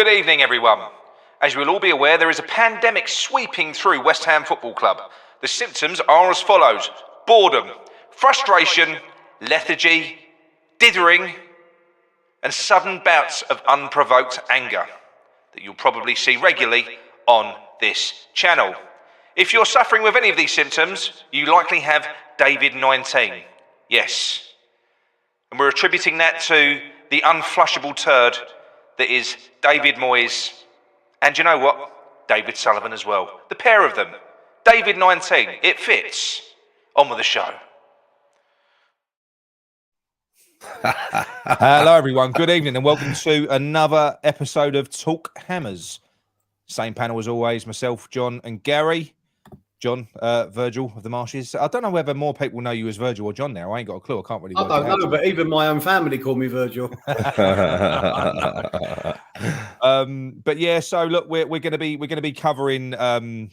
Good evening, everyone. As you will all be aware, there is a pandemic sweeping through West Ham Football Club. The symptoms are as follows: boredom, frustration, lethargy, dithering, and sudden bouts of unprovoked anger that you'll probably see regularly on this channel. If you're suffering with any of these symptoms, you likely have DAVID-19. Yes. And we're attributing that to the unflushable turd that is David Moyes, and you know what? David Sullivan as well. The pair of them. DAVID-19. It fits. On with the show. Hello, everyone. Good evening, and welcome to another episode of Talk Hammers. Same panel as always. Myself, John, and Gary. John, Virgil of the Marshes. I don't know whether more people know you as Virgil or John now. I ain't got a clue. I can't really. I don't know, but even my own family call me Virgil. But yeah, so look, we're going to be covering the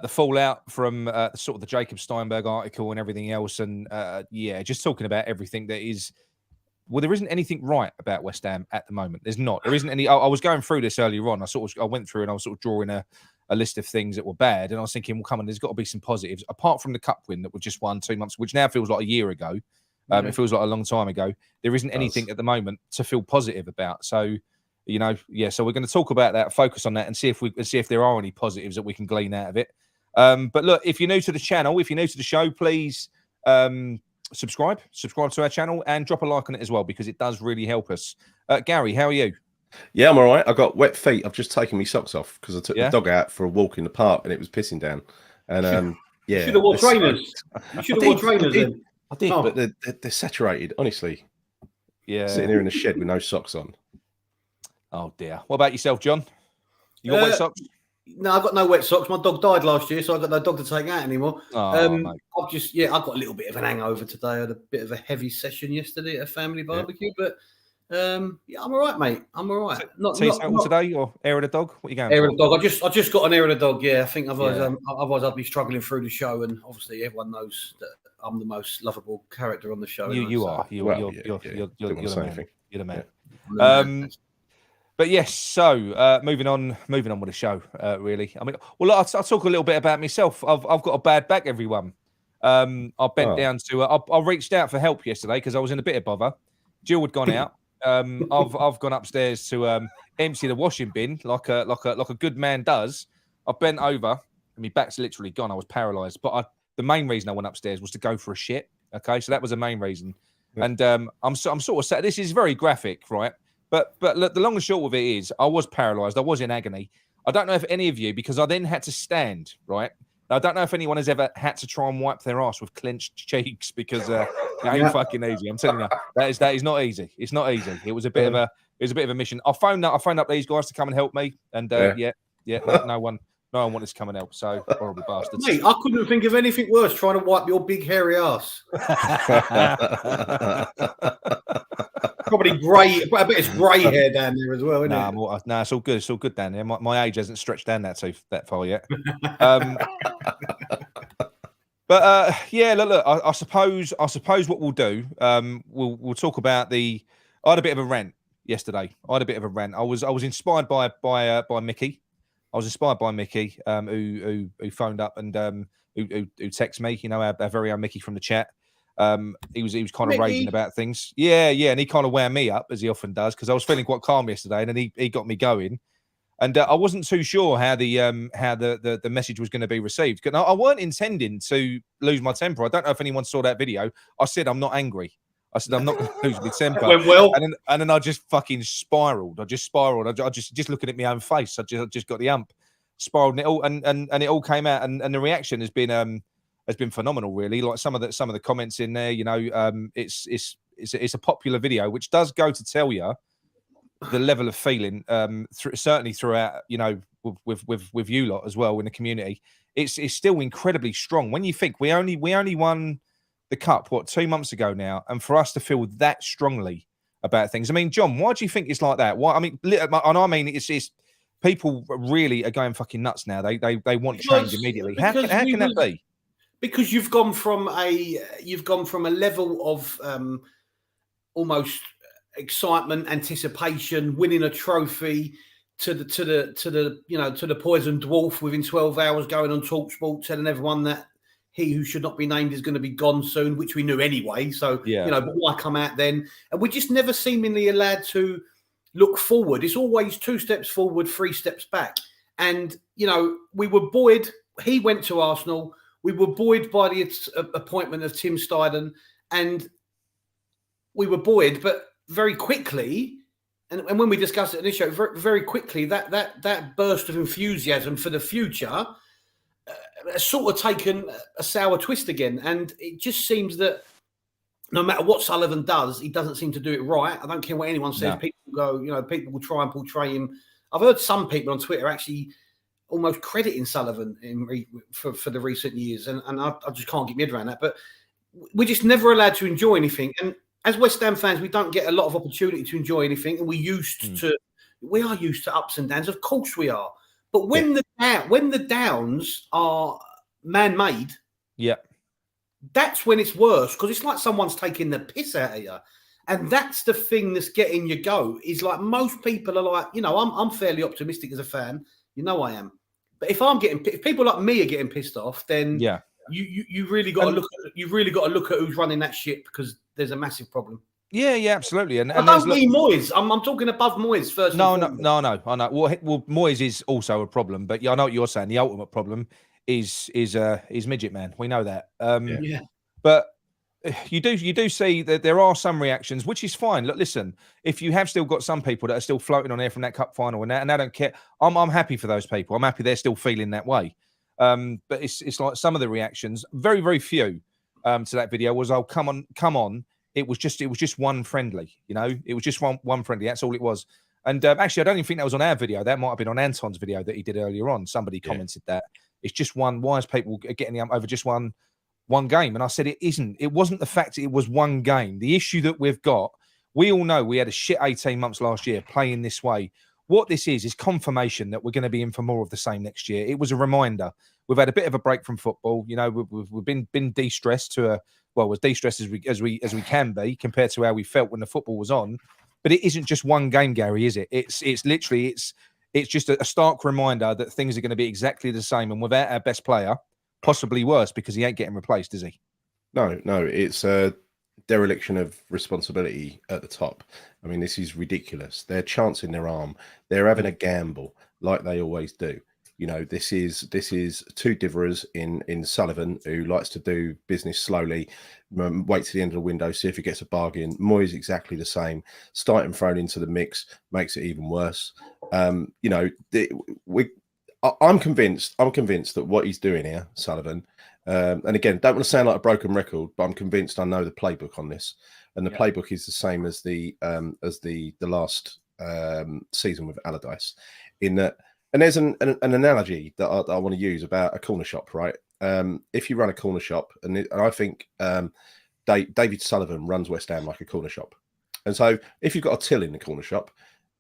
fallout from sort of the Jacob Steinberg article and everything else, and yeah, just talking about everything that is. Well, there isn't anything right about West Ham at the moment. There's not. There isn't any. I was going through this earlier on. I went through and I was sort of drawing a list of things that were bad, and I was thinking, well, come on, there's got to be some positives apart from the cup win that we just won 2 months, which now feels like a year ago. It feels like a long time ago. There isn't anything at the moment to feel positive about. So, you know, yeah. So we're going to talk about that, focus on that, and see if there are any positives that we can glean out of it. But look, if you're new to the channel, if you're new to the show, please subscribe to our channel and drop a like on it as well, because it does really help us. Gary, how are you? Yeah, I'm all right. I've got wet feet. I've just taken my socks off because I took the dog out for a walk in the park and it was pissing down. And yeah, you should have worn trainers. You should have worn trainers. I did, but they're saturated. Honestly, yeah, sitting here in the shed with no socks on. Oh dear. What about yourself, John? You got wet socks? No, I've got no wet socks. My dog died last year, so I've got no dog to take out anymore. Oh, I've got a little bit of an hangover today. I had a bit of a heavy session yesterday at a family barbecue, but yeah, I'm all right, mate. I'm all right. Not today or air of the dog? What are you going air for? of the dog. I just got an air of the dog. Yeah, I think otherwise I'd be struggling through the show, and obviously everyone knows that I'm the most lovable character on the show. You are. You're the man. Yeah. But yes, so moving on with the show. Really, I mean, well, I'll talk a little bit about myself. I've got a bad back, everyone. I bent down to. I reached out for help yesterday because I was in a bit of bother. Jill had gone out. I've gone upstairs to empty the washing bin like a good man does. I bent over and my back's literally gone. I was paralysed. But the main reason I went upstairs was to go for a shit. Okay, so that was the main reason. Yeah. And I'm sort of sad. This is very graphic, right? But look, the long and short of it is, I was paralysed. I was in agony. I don't know if any of you, because I then had to stand, right? I don't know if anyone has ever had to try and wipe their ass with clenched cheeks, because it ain't fucking easy. I'm telling you, that is not easy. It's not easy. It was a bit of a mission. I phoned up these guys to come and help me, and no one wanted to come and help. So horrible bastards. Mate, I couldn't think of anything worse trying to wipe your big hairy ass. Probably grey. I bet it's grey hair down there as well, isn't it? No, it's all good. It's all good down there. My age hasn't stretched down that far yet. But yeah, look. I suppose what we'll do. We'll talk about I had a bit of a rant yesterday. I was inspired by Mickey. I was inspired by Mickey, who phoned up and who texted me. You know, our very own Mickey from the chat. He was kind of raging about things. Yeah, and he kind of wound me up, as he often does, because I was feeling quite calm yesterday, and then he got me going. And I wasn't too sure how the message was going to be received. Because I weren't intending to lose my temper. I don't know if anyone saw that video. I said I'm not angry. I said I'm not going to lose my temper. Went well. And then I just fucking spiraled. I just looking at my own face. I just got the ump, spiraled, and it all and it all came out. And the reaction has been phenomenal, really. Like some of the comments in there, you know, it's a popular video, which does go to tell you the level of feeling, certainly throughout, you know, with you lot as well in the community. It's still incredibly strong. When you think we only won the cup 2 months ago now, and for us to feel that strongly about things. I mean, John, why do you think it's like that? Why? I mean, it's people really are going fucking nuts now. They want change immediately. How can that be? Because you've gone from a level of almost excitement, anticipation, winning a trophy, to the poison dwarf within 12 hours going on TalkSport telling everyone that he who should not be named is going to be gone soon, which we knew anyway. So, but why come out then? And we just never seemingly allowed to look forward. It's always 2 steps forward, 3 steps back. And, we were buoyed. He went to Arsenal. We were buoyed by the appointment of Tim Steidten, and we were buoyed, but very quickly, and when we discussed it in this show, very, very quickly, that burst of enthusiasm for the future has sort of taken a sour twist again. And it just seems that no matter what Sullivan does, he doesn't seem to do it right. I don't care what anyone says. No. People will try and portray him. I've heard some people on Twitter actually almost crediting Sullivan for the recent years, and I just can't get my head around that. But we're just never allowed to enjoy anything. And as West Ham fans, we don't get a lot of opportunity to enjoy anything, and we are used to ups and downs. Of course we are. But when the downs are man-made, that's when it's worse, because it's like someone's taking the piss out of you. And that's the thing that's getting you go. Is like most people are like, I'm fairly optimistic as a fan. I am. But if people like me are getting pissed off, then you really got to look at who's running that ship, because there's a massive problem. Yeah, absolutely. And I don't mean Moyes. I'm talking above Moyes first. No. I know. Well, Moyes is also a problem, but I know what you're saying. The ultimate problem is Midget Man. We know that. But you do see that there are some reactions, which is fine. Look, listen, if you have still got some people that are still floating on air from that cup final and they don't care, I'm happy for those people. I'm happy they're still feeling that way. But it's like some of the reactions, very, very few to that video was, "Oh, come on." It was just one friendly, It was just one friendly. That's all it was. And actually, I don't even think that was on our video. That might have been on Anton's video that he did earlier on. Somebody commented that it's just one. Why is people getting over just one game? And I said it isn't. It wasn't the fact that it was one game. The issue that we've got, we all know we had a shit 18 months last year playing this way. What this is confirmation that we're going to be in for more of the same next year. It was a reminder. We've had a bit of a break from football. We've been de-stressed to as de-stressed as we can be compared to how we felt when the football was on. But it isn't just one game, Gary, is it? It's literally just a stark reminder that things are going to be exactly the same, and without our best player, possibly worse, because he ain't getting replaced, is he? No, it's a dereliction of responsibility at the top. I mean, this is ridiculous. They're chancing their arm. They're having a gamble like they always do. This is 2 diverers in Sullivan, who likes to do business slowly, wait to the end of the window, see if he gets a bargain. Moyes exactly the same. Steidten thrown into the mix makes it even worse. I'm convinced that what he's doing here, Sullivan, and again, don't want to sound like a broken record, but I'm convinced I know the playbook on this, and the playbook is the same as the last season with Allardyce, in that. And there's an analogy that I want to use about a corner shop, right? If you run a corner shop, and I think David Sullivan runs West Ham like a corner shop. And so if you've got a till in the corner shop,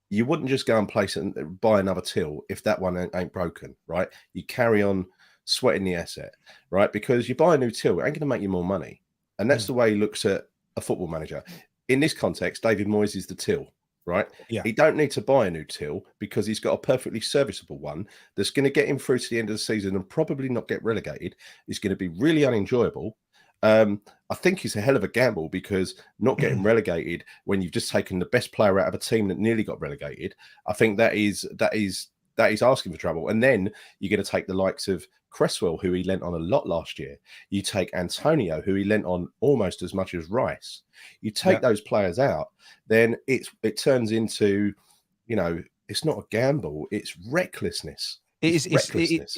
you wouldn't just go and place it and buy another till if that one ain't broken, right? You carry on sweating the asset, right? Because you buy a new till, it ain't going to make you more money. And that's the way he looks at a football manager. In this context, David Moyes is the till. Right? Yeah. He don't need to buy a new till because he's got a perfectly serviceable one that's going to get him through to the end of the season and probably not get relegated. It's going to be really unenjoyable. I think it's a hell of a gamble, because not getting relegated when you've just taken the best player out of a team that nearly got relegated, I think that is asking for trouble. And then you're going to take the likes of Cresswell, who he lent on a lot last year. You take Antonio, who he lent on almost as much as Rice. You take those players out, then it turns into, it's not a gamble, it's recklessness. It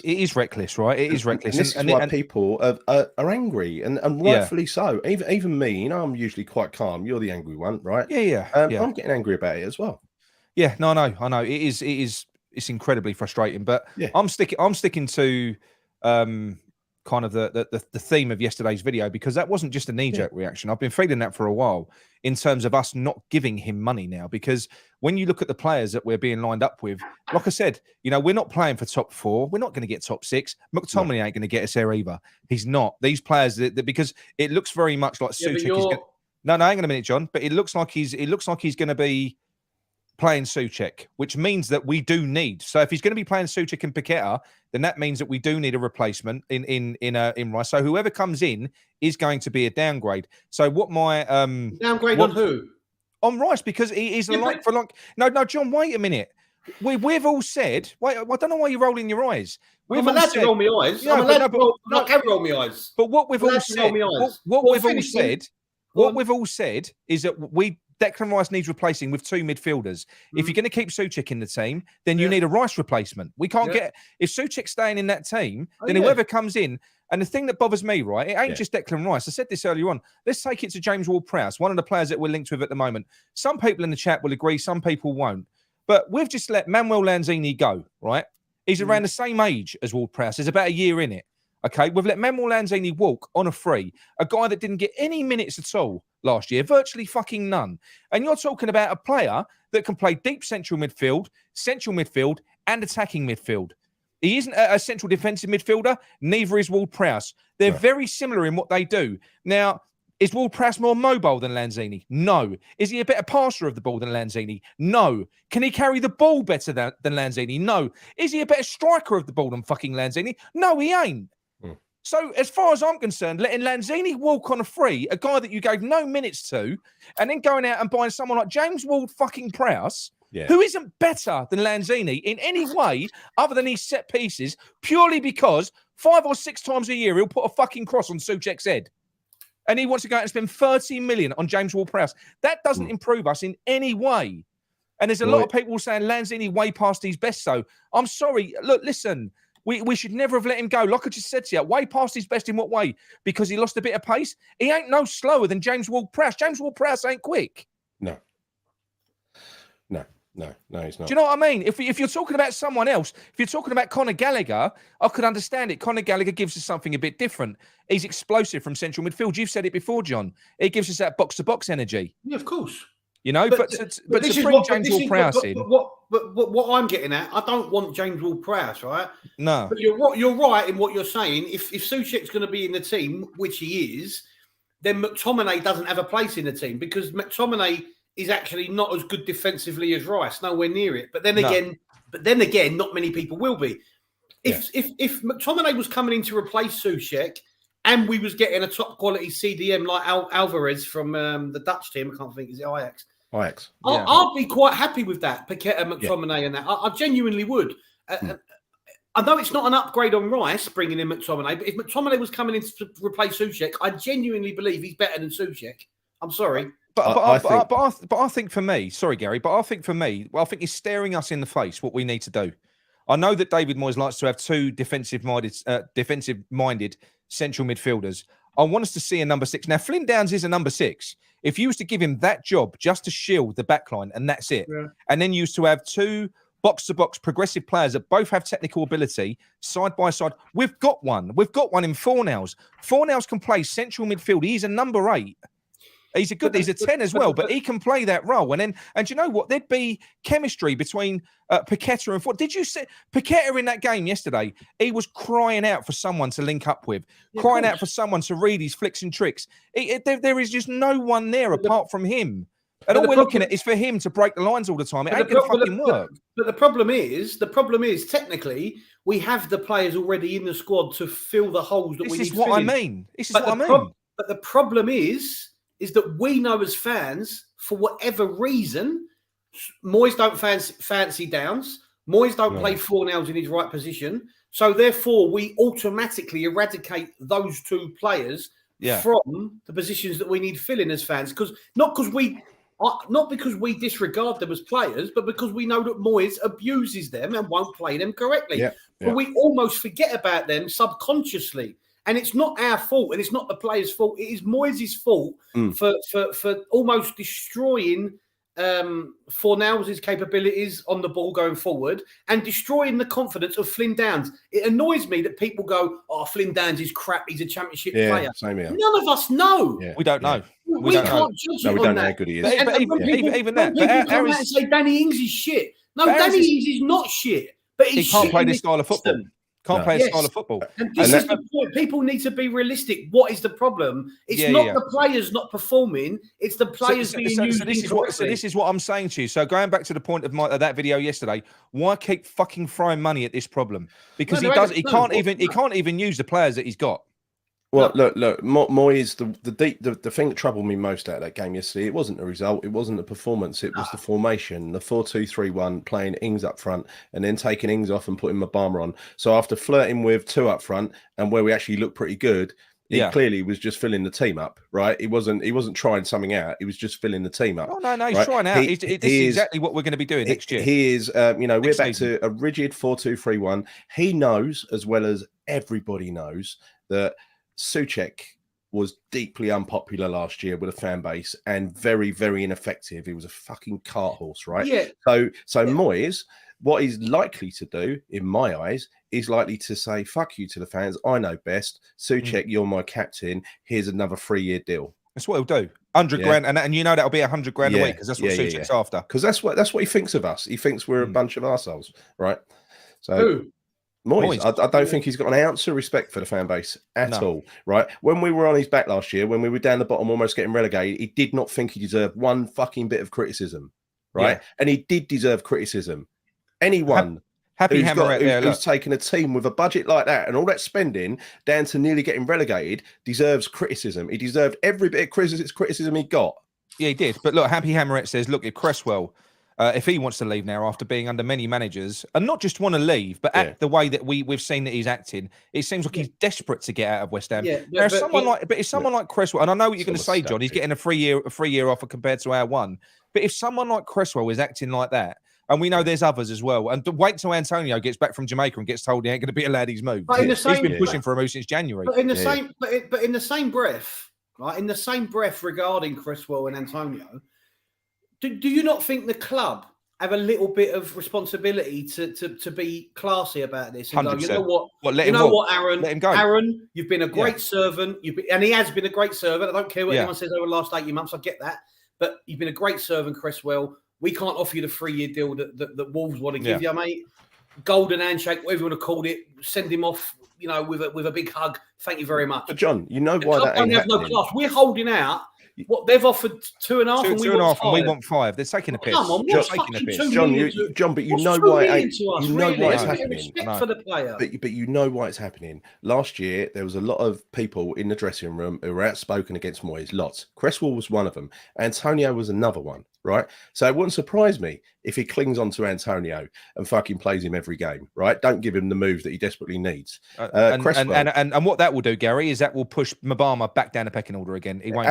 is reckless, right? It is reckless. And this is why people are angry, and rightfully so. Even me, I'm usually quite calm. You're the angry one, right? Yeah. I'm getting angry about it as well. Yeah, no, I know. It's incredibly frustrating, but I'm sticking to kind of the theme of yesterday's video, because that wasn't just a knee-jerk reaction. I've been feeling that for a while in terms of us not giving him money now, because when you look at the players that we're being lined up with, like I said, we're not playing for top 4. We're not going to get top 6. McTominay ain't going to get us there either. He's not. These players, because it looks very much like Suchek is going. No, hang on a minute, John. But it looks like he's going to be playing Souček, which means that we do need. So if he's going to be playing Souček and Paqueta, then that means that we do need a replacement in Rice. So whoever comes in is going to be a downgrade. So what my downgrade on who? On Rice, because he is No, John. Wait a minute. We've all said. Wait, I don't know why you're rolling your eyes. I'm allowed to roll my eyes. Yeah, I can roll my eyes. But what we've all said, what we've all said is that Declan Rice needs replacing with two midfielders. If you're going to keep Souček in the team, then you need a Rice replacement. We can't get if Souček's staying in that team, then whoever comes in. And the thing that bothers me, right, it ain't just Declan Rice. I said this earlier on. Let's take it to James Ward-Prowse, one of the players that we're linked with at the moment. Some people in the chat will agree, some people won't. But we've just let Manuel Lanzini go, right? He's around the same age as Ward-Prowse. There's about a year in it. Okay, we've let Manuel Lanzini walk on a free, a guy that didn't get any minutes at all last year, virtually fucking none. And you're talking about a player that can play deep central midfield, and attacking midfield. He isn't a central defensive midfielder, neither is Ward-Prowse. They're very similar in what they do. Now, is Ward-Prowse more mobile than Lanzini? No. Is he a better passer of the ball than Lanzini? No. Can he carry the ball better than Lanzini? No. Is he a better striker of the ball than fucking Lanzini? No, he ain't. So, as far as I'm concerned, letting Lanzini walk on a free, a guy that you gave no minutes to, and then going out and buying someone like James Ward-Prowse, who isn't better than Lanzini in any way other than his set pieces, purely because 5 or 6 times a year he'll put a fucking cross on Souček's head. And he wants to go out and spend 30 million on James Ward-Prowse. That doesn't improve us in any way. And there's a lot of people saying Lanzini way past his best. So, I'm sorry. Look, listen. We should never have let him go. Like I just said to you, way past his best in what way? Because he lost a bit of pace? He ain't no slower than James Ward-Prowse. James Ward-Prowse ain't quick. No, he's not. Do you know what I mean? If you're talking about someone else, if you're talking about Conor Gallagher, I could understand it. Conor Gallagher gives us something a bit different. He's explosive from central midfield. You've said it before, John. It gives us that box-to-box energy. Yeah, of course. You know, but to bring James Ward-Prowse in. But what I'm getting at, I don't want James Ward-Prowse, right? No. But you're right in what you're saying. If Souček's going to be in the team, which he is, then McTominay doesn't have a place in the team because McTominay is actually not as good defensively as Rice, nowhere near it. But then again, not many people will be. If McTominay was coming in to replace Souček and we was getting a top quality CDM like Alvarez from the Dutch team, I can't think, is it Ajax? I'd be quite happy with that, Paqueta, McTominay and that. I genuinely would. I know it's not an upgrade on Rice bringing in McTominay, but if McTominay was coming in to replace Souček, I genuinely believe he's better than Souček. I'm sorry. But I think for me, sorry, Gary, but I think for me, I think he's staring us in the face what we need to do. I know that David Moyes likes to have two defensive-minded central midfielders. I want us to see a number 6. Now, Flynn Downs is a number 6. If you was to give him that job just to shield the backline and that's it, and then you used to have two box-to-box progressive players that both have technical ability side by side, we've got one. We've got one in Fornals. Fornals can play central midfield. He's a number 8. He's a 10 as well, but he can play that role. And you know what? There'd be chemistry between Paqueta and Ford. Did you see Paqueta in that game yesterday? He was crying out for someone to link up with, crying out for someone to read his flicks and tricks. There is just no one there apart from him. And all we're looking at is for him to break the lines all the time. It ain't going to fucking work. But the problem is, technically, we have the players already in the squad to fill the holes that we need. This is what I mean. But the problem is that we know as fans, for whatever reason, Moyes don't fancy Downs. Moyes don't play Fornals in his right position. So therefore, we automatically eradicate those two players from the positions that we need filling as fans. Not because we disregard them as players, but because we know that Moyes abuses them and won't play them correctly. But we almost forget about them subconsciously. And it's not our fault, and it's not the players' fault. It is Moyes' fault for almost destroying Fornals' capabilities on the ball going forward and destroying the confidence of Flynn Downs. It annoys me that people go, "Oh, Flynn Downs is crap. He's a championship player." Same here. None of us know. We don't know. We can't judge it on that. We don't know how good he is. But even that. People come out and say Danny Ings is shit. No, Danny Ings is not shit. But he can't play this style of football. Can't play a Yes. style of football. And this is the point. People need to be realistic. What is the problem? It's not the players not performing. It's the players being used incorrectly. So this is what I'm saying to you. So going back to the point of that video yesterday, why keep fucking throwing money at this problem? Because he can't even use the players that he's got. Well, look, Moyes, the thing that troubled me most out of that game yesterday, it wasn't the result, it wasn't the performance, it was the formation, the 4-2-3-1, playing Ings up front and then taking Ings off and putting Mabama on. So after flirting with 2 up front and where we actually looked pretty good, he clearly was just filling the team up, right? He wasn't trying something out, he was just filling the team up. Oh no, he's trying out. This is exactly what we're going to be doing next year. He is, we're back to a rigid 4-2-3-1. He knows, as well as everybody knows, that Souček was deeply unpopular last year with a fan base and very, very ineffective. He was a fucking cart horse, right? Yeah. So Moyes, what he's likely to do, in my eyes, is likely to say, fuck you to the fans. I know best. Souček, you're my captain. Here's another 3-year deal. That's what he'll do. 100 grand, and you know that'll be 100 grand a week because that's what Souček's after. Because that's what he thinks of us. He thinks we're a bunch of arseholes, right? So Who? Moyes. I don't think he's got an ounce of respect for the fan base at all, right? When we were on his back last year, when we were down the bottom, almost getting relegated, he did not think he deserved one fucking bit of criticism, right? Yeah. And he did deserve criticism. Anyone who's taken a team with a budget like that and all that spending down to nearly getting relegated deserves criticism. He deserved every bit of criticism he got. Yeah, he did. But look, Happy Hammerette says, look, if Cresswell, if he wants to leave now after being under many managers, and not just want to leave, but act the way that we've seen that he's acting, it seems like he's desperate to get out of West Ham. Yeah, if someone like Cresswell, and I know what you're going to say, John, he's getting a free year offer compared to our one. But if someone like Cresswell is acting like that, and we know there's others as well, and wait till Antonio gets back from Jamaica and gets told he ain't going to be allowed his move. He's been pushing for a move since January. But in the same breath, right? In the same breath regarding Cresswell and Antonio. Do you not think the club have a little bit of responsibility to be classy about this? And go, you know what, Aaron? Let him go. Aaron, you've been a great servant. And he has been a great servant. I don't care what anyone says over the last 18 months. I get that. But you've been a great servant, Cresswell. We can't offer you the 3-year deal that Wolves want to give you, mate. Golden handshake, whatever you want to call it. Send him off, with a big hug. Thank you very much. But John, you know why that ain't happening. No class. We're holding out. What they've offered 2.5, and we want 5. And we want 5. They're taking a piss. Come on, John, but you know why it's happening. Respect for the player. But you know why it's happening. Last year, there was a lot of people in the dressing room who were outspoken against Moyes. Lots. Cresswell was one of them. Antonio was another one. Right, so it wouldn't surprise me if he clings on to Antonio and fucking plays him every game. Right, don't give him the move that he desperately needs. And what that will do, Gary, is that will push Mabama back down the pecking order again. He won't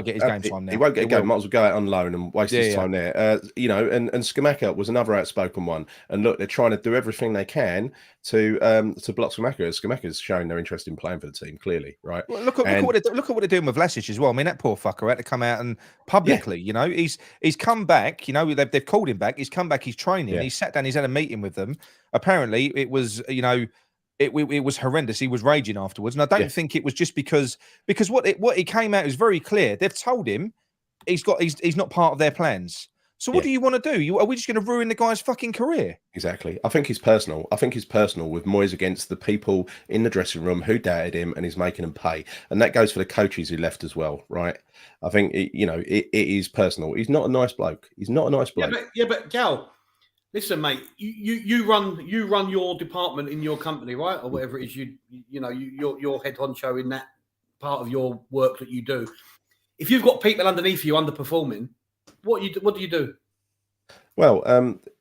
get his game time now. He won't get a game. Might as well go out on loan and waste his time there. And Scamacca was another outspoken one. And look, they're trying to do everything they can to block Scamacca. Scamacca's showing their interest in playing for the team, clearly. Right. Well, look at what they're doing with Vlasic as well. I mean, that poor fucker had to come out and publicly, he's come back, they've called him back. He's come back, he's training, he's sat down, he's had a meeting with them. Apparently, it was, it was horrendous. He was raging afterwards. And I don't think it was just because what he came out is very clear. They've told him he's not part of their plans. So what do you want to do? Are we just going to ruin the guy's fucking career? Exactly. I think it's personal. With Moyes against the people in the dressing room who doubted him and he's making them pay. And that goes for the coaches who left as well, right? I think, it is personal. He's not a nice bloke. He's not a nice bloke. But Gal, listen, mate, you run your department in your company, right? Or whatever it is, you're head honcho in that part of your work that you do. If you've got people underneath you underperforming, what do you do? Well,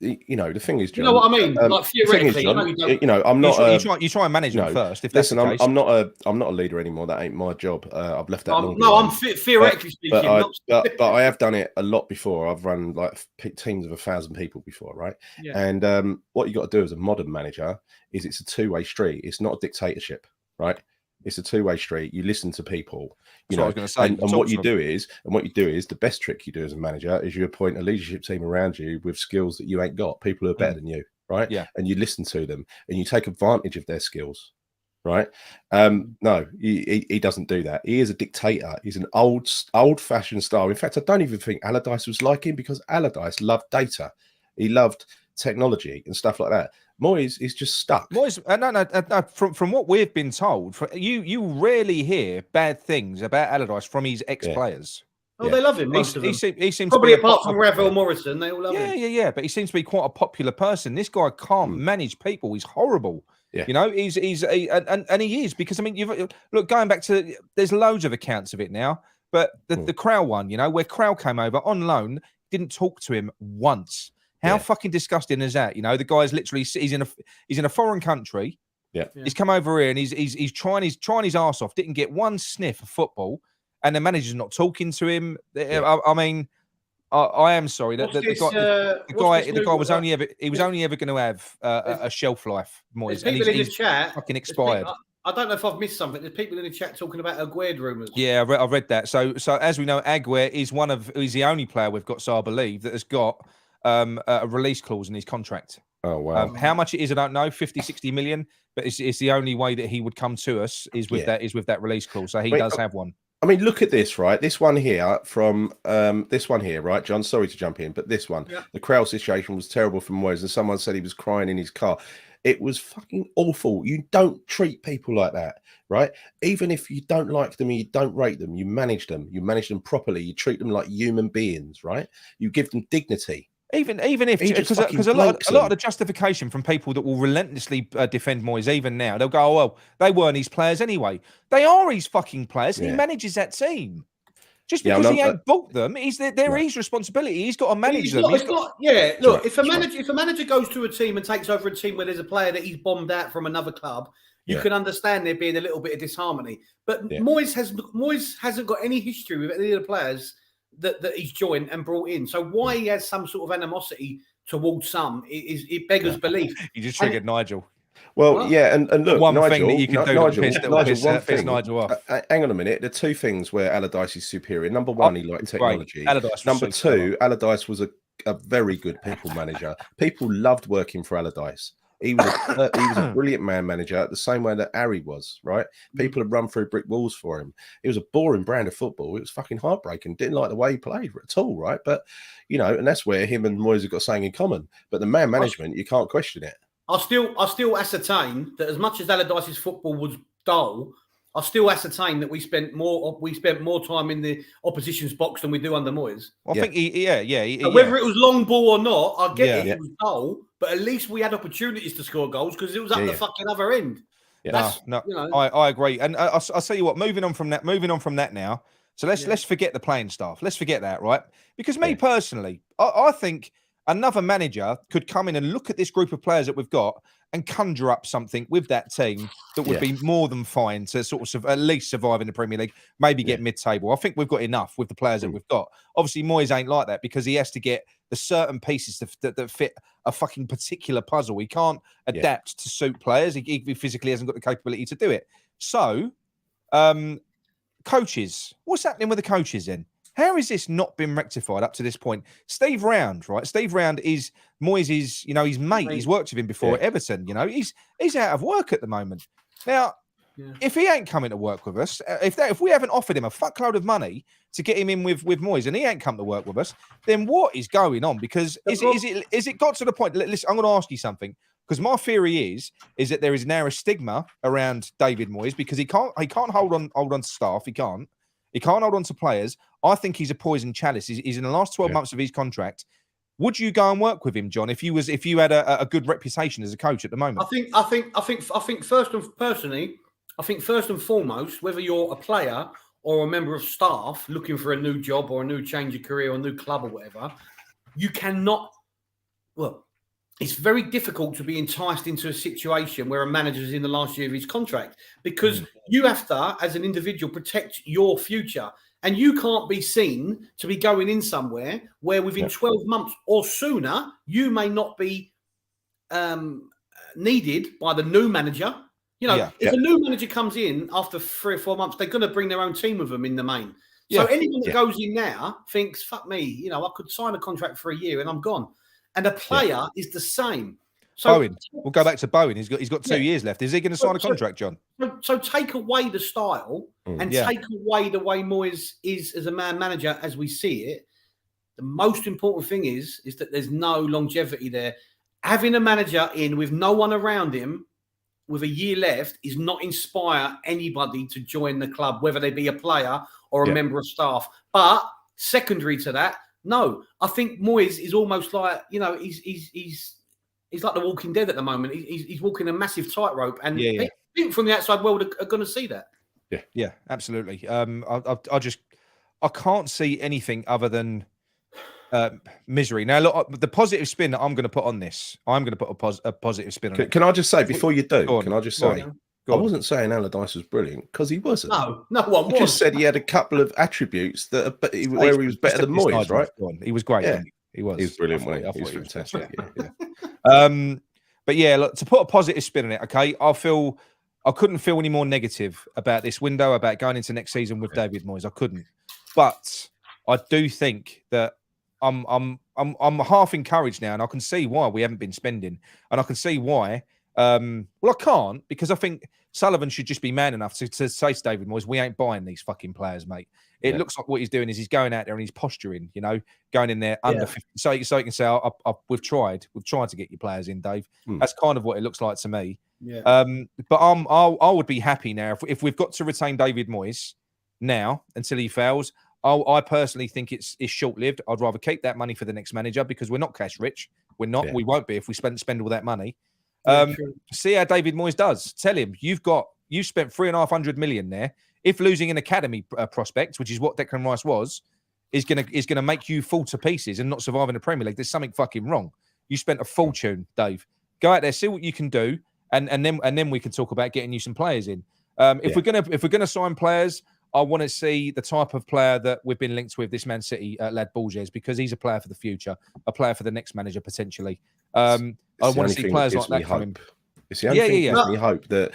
the thing is, John, you know what I mean? Like theoretically, I'm not. You try and manage them first. If listen, I'm not a leader anymore. That ain't my job. I've left that long. No, I'm theoretically speaking. But I have done it a lot before. I've run like teams of 1,000 people before, right? Yeah. And what you got to do as a modern manager is it's a two-way street. It's not a dictatorship, right? It's a two-way street. You listen to people, and what you do is the best trick you do as a manager is you appoint a leadership team around you with skills that you ain't got, people who are better than you, right? Yeah. And you listen to them and you take advantage of their skills, right? No, he doesn't do that. He is a dictator. He's an old-fashioned style. In fact, I don't even think Allardyce was like him because Allardyce loved data. He loved technology and stuff like that. Moyes is just stuck. Moyes, no. From what we've been told, you rarely hear bad things about Allardyce from his ex-players. Oh, they love him. Most of them. He seems probably to be apart from Ravel Morrison, they all love him. Yeah. But he seems to be quite a popular person. This guy can't manage people. He's horrible. Yeah. You know, and he is, because I mean, look, going back to, there's loads of accounts of it now, but the Crowell one, you know, where Crowell came over on loan, didn't talk to him once. How fucking disgusting is that? You know, the guy's literally, he's in a foreign country. Yeah. He's come over here and he's trying his arse off. Didn't get one sniff of football, and the manager's not talking to him. Yeah. I mean, I am sorry that the guy was only ever going to have a shelf life. Moyes, and he's chat fucking expired. I don't know if I've missed something. There's people in the chat talking about Aguerd rumours. Yeah, I read that. So as we know, Aguerd is the only player we've got, so I believe, that has got a release clause in his contract. Oh, wow. How much it is, I don't know, 50, 60 million, but it's the only way that he would come to us is with that release clause. So he does have one. I mean, look at this, right? This one here from this one here, right, John? Sorry to jump in, but this one, the Crowell situation was terrible for Moyes, and someone said he was crying in his car. It was fucking awful. You don't treat people like that, right? Even if you don't like them and you don't rate them, you manage them. You manage them properly. You treat them like human beings, right? You give them dignity. Even if, because a lot of the justification from people that will relentlessly defend Moyes, even now, they'll go, oh, well, they weren't his players anyway. They are his fucking players, and he manages that team. Just because he ain't bought them, they're his responsibility. He's got to manage them. Look, if a manager goes to a team and takes over a team where there's a player that he's bombed out from another club, you can understand there being a little bit of disharmony. But Moyes hasn't got any history with any of the players that he's joined and brought in. So why he has some sort of animosity towards some, it beggars belief. You just triggered Nigel. Well, and look, one Nigel, thing that you can do to piss Nigel off. Hang on a minute. The two things where Allardyce is superior. Number one, he liked technology. Number two, Allardyce was a very good people manager. People loved working for Allardyce. He was a brilliant man manager, the same way that Harry was, right? People had run through brick walls for him. It was a boring brand of football. It was fucking heartbreaking. Didn't like the way he played at all, right? But, you know, and that's where him and Moyes have got something in common. But the man management, you can't question it. I still ascertain that as much as Allardyce's football was dull, I still ascertain that we spent more time in the opposition's box than we do under Moyes. I think whether it was long ball or not, I get it was dull, but at least we had opportunities to score goals because it was up the fucking other end. Yeah. No, you know. I agree, and I'll tell you what. Moving on from that now. So let's forget the playing staff. Let's forget that, right? Because me personally, I think another manager could come in and look at this group of players that we've got and conjure up something with that team that would be more than fine to sort of at least survive in the Premier League, maybe get mid-table. I think we've got enough with the players that we've got. Obviously, Moyes ain't like that because he has to get the certain pieces that fit a fucking particular puzzle. He can't adapt to suit players. He physically hasn't got the capability to do it. So, coaches, what's happening with the coaches then? How has this not been rectified up to this point? Steve Round, right? Steve Round is Moyes' his mate. He's worked with him before at Everton. You know, he's out of work at the moment. Now, if he ain't coming to work with us, if we haven't offered him a fuckload of money to get him in with Moyes, and he ain't come to work with us, then what is going on? Because is it got to the point? Listen, I'm going to ask you something. Because my theory is that there is now a stigma around David Moyes because he can't hold on to staff. He can't hold on to players. I think he's a poison chalice. He's in the last 12 months of his contract. Would you go and work with him, John, if you had a good reputation as a coach at the moment? I think first and foremost, whether you're a player or a member of staff looking for a new job or a new change of career or a new club or whatever, you cannot. Well, it's very difficult to be enticed into a situation where a manager is in the last year of his contract because you have to, as an individual, protect your future. And you can't be seen to be going in somewhere where within 12 months or sooner, you may not be needed by the new manager. You know, if a new manager comes in after 3 or 4 months, they're going to bring their own team with them in the main. So anyone that goes in now thinks, fuck me, you know, I could sign a contract for a year and I'm gone. And a player is the same. So, Bowen, we'll go back to Bowen. He's got 2 years left. Is he going to sign a contract, John? So take away the style and take away the way Moyes is as a man manager as we see it. The most important thing is that there's no longevity there. having a manager in with no one around him, with a year left, is not inspire anybody to join the club, whether they be a player or a member of staff. But secondary to that, no, I think Moyes is almost like, you know, he's like the Walking Dead at the moment. He's walking a massive tightrope, and people from the outside world are going to see that. Yeah, absolutely. I can't see anything other than misery. Now, look, the positive spin that I'm going to put on this, I'm going to put a positive spin on it. Can I just say, before you do, can I just say, I wasn't saying Allardyce was brilliant, because he wasn't. No one was. I just said he had a couple of attributes where he was better than Moyes, right? He was great. Yeah. He was brilliant. He was fantastic. But yeah, look, to put a positive spin on it, okay, I couldn't feel any more negative about this window, about going into next season with David Moyes. I couldn't. But I do think that I'm half encouraged now, and I can see why we haven't been spending, and I can see why. Well, I can't, because I think Sullivan should just be man enough to say to David Moyes, we ain't buying these fucking players, mate. It looks like what he's doing is he's going out there and he's posturing, you know, going in there under 50. So he can say, we've tried to get your players in, Dave. That's kind of what it looks like to me. Yeah. But I would be happy now if we've got to retain David Moyes now until he fails. I personally think it's short-lived. I'd rather keep that money for the next manager, because we're not cash rich. We're not. Yeah. We won't be if we spend all that money. See how David Moyes does. Tell him you spent $350 million there. If losing an academy prospect, which is what Declan Rice was, is gonna make you fall to pieces and not survive in the Premier League, there's something fucking wrong. You spent a fortune, Dave. Go out there, see what you can do, and then we can talk about getting you some players in. If we're gonna sign players, I want to see the type of player that we've been linked with, this Man City lad Moyes, because he's a player for the future, a player for the next manager potentially. I want to see players like that coming. It's the only thing that gives me hope that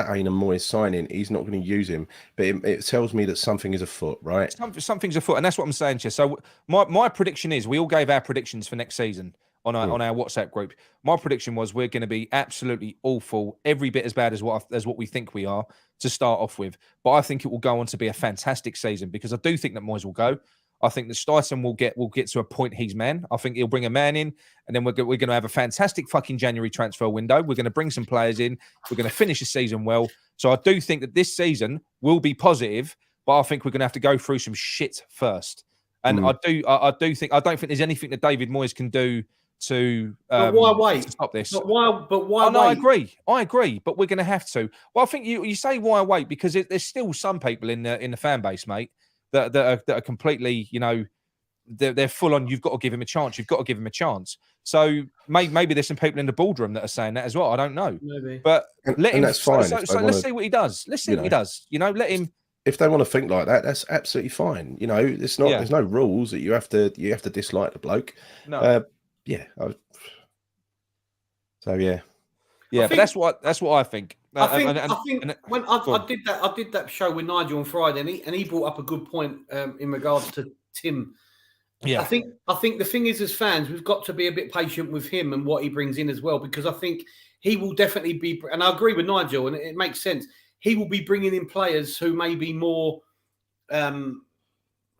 ain't a Moyes signing. He's not going to use him, but it tells me that something is afoot, right? Something's afoot, and that's what I'm saying to you. So my prediction is, we all gave our predictions for next season on our WhatsApp group. My prediction was we're going to be absolutely awful, every bit as bad as what we think we are to start off with. But I think it will go on to be a fantastic season, because I do think that Moyes will go. I think that Stuyson will get to a point he's man. I think he'll bring a man in, and then we're going to have a fantastic fucking January transfer window. We're going to bring some players in. We're going to finish the season well. So I do think that this season will be positive, but I think we're going to have to go through some shit first. And I don't think there's anything that David Moyes can do to why wait? To stop this. But why no, wait? I agree, but we're going to have to. Well, I think you say why wait, because there's still some people in the fan base, mate, that are completely, you know, they're full on. You've got to give him a chance. You've got to give him a chance. So maybe there's some people in the boardroom that are saying that as well. I don't know. Maybe. But let him. That's fine. So let's see what he does. Let's see what he does. You know, let him. If they want to think like that, that's absolutely fine. You know, it's not. There's no rules that you have to dislike the bloke. No. So yeah. Yeah, but that's what I think. I think when I did that show with Nigel on Friday, and he brought up a good point in regards to Tim. Yeah, I think the thing is, as fans, we've got to be a bit patient with him and what he brings in as well, because I think he will definitely be, and I agree with Nigel, and it makes sense. He will be bringing in players who may be more, I don't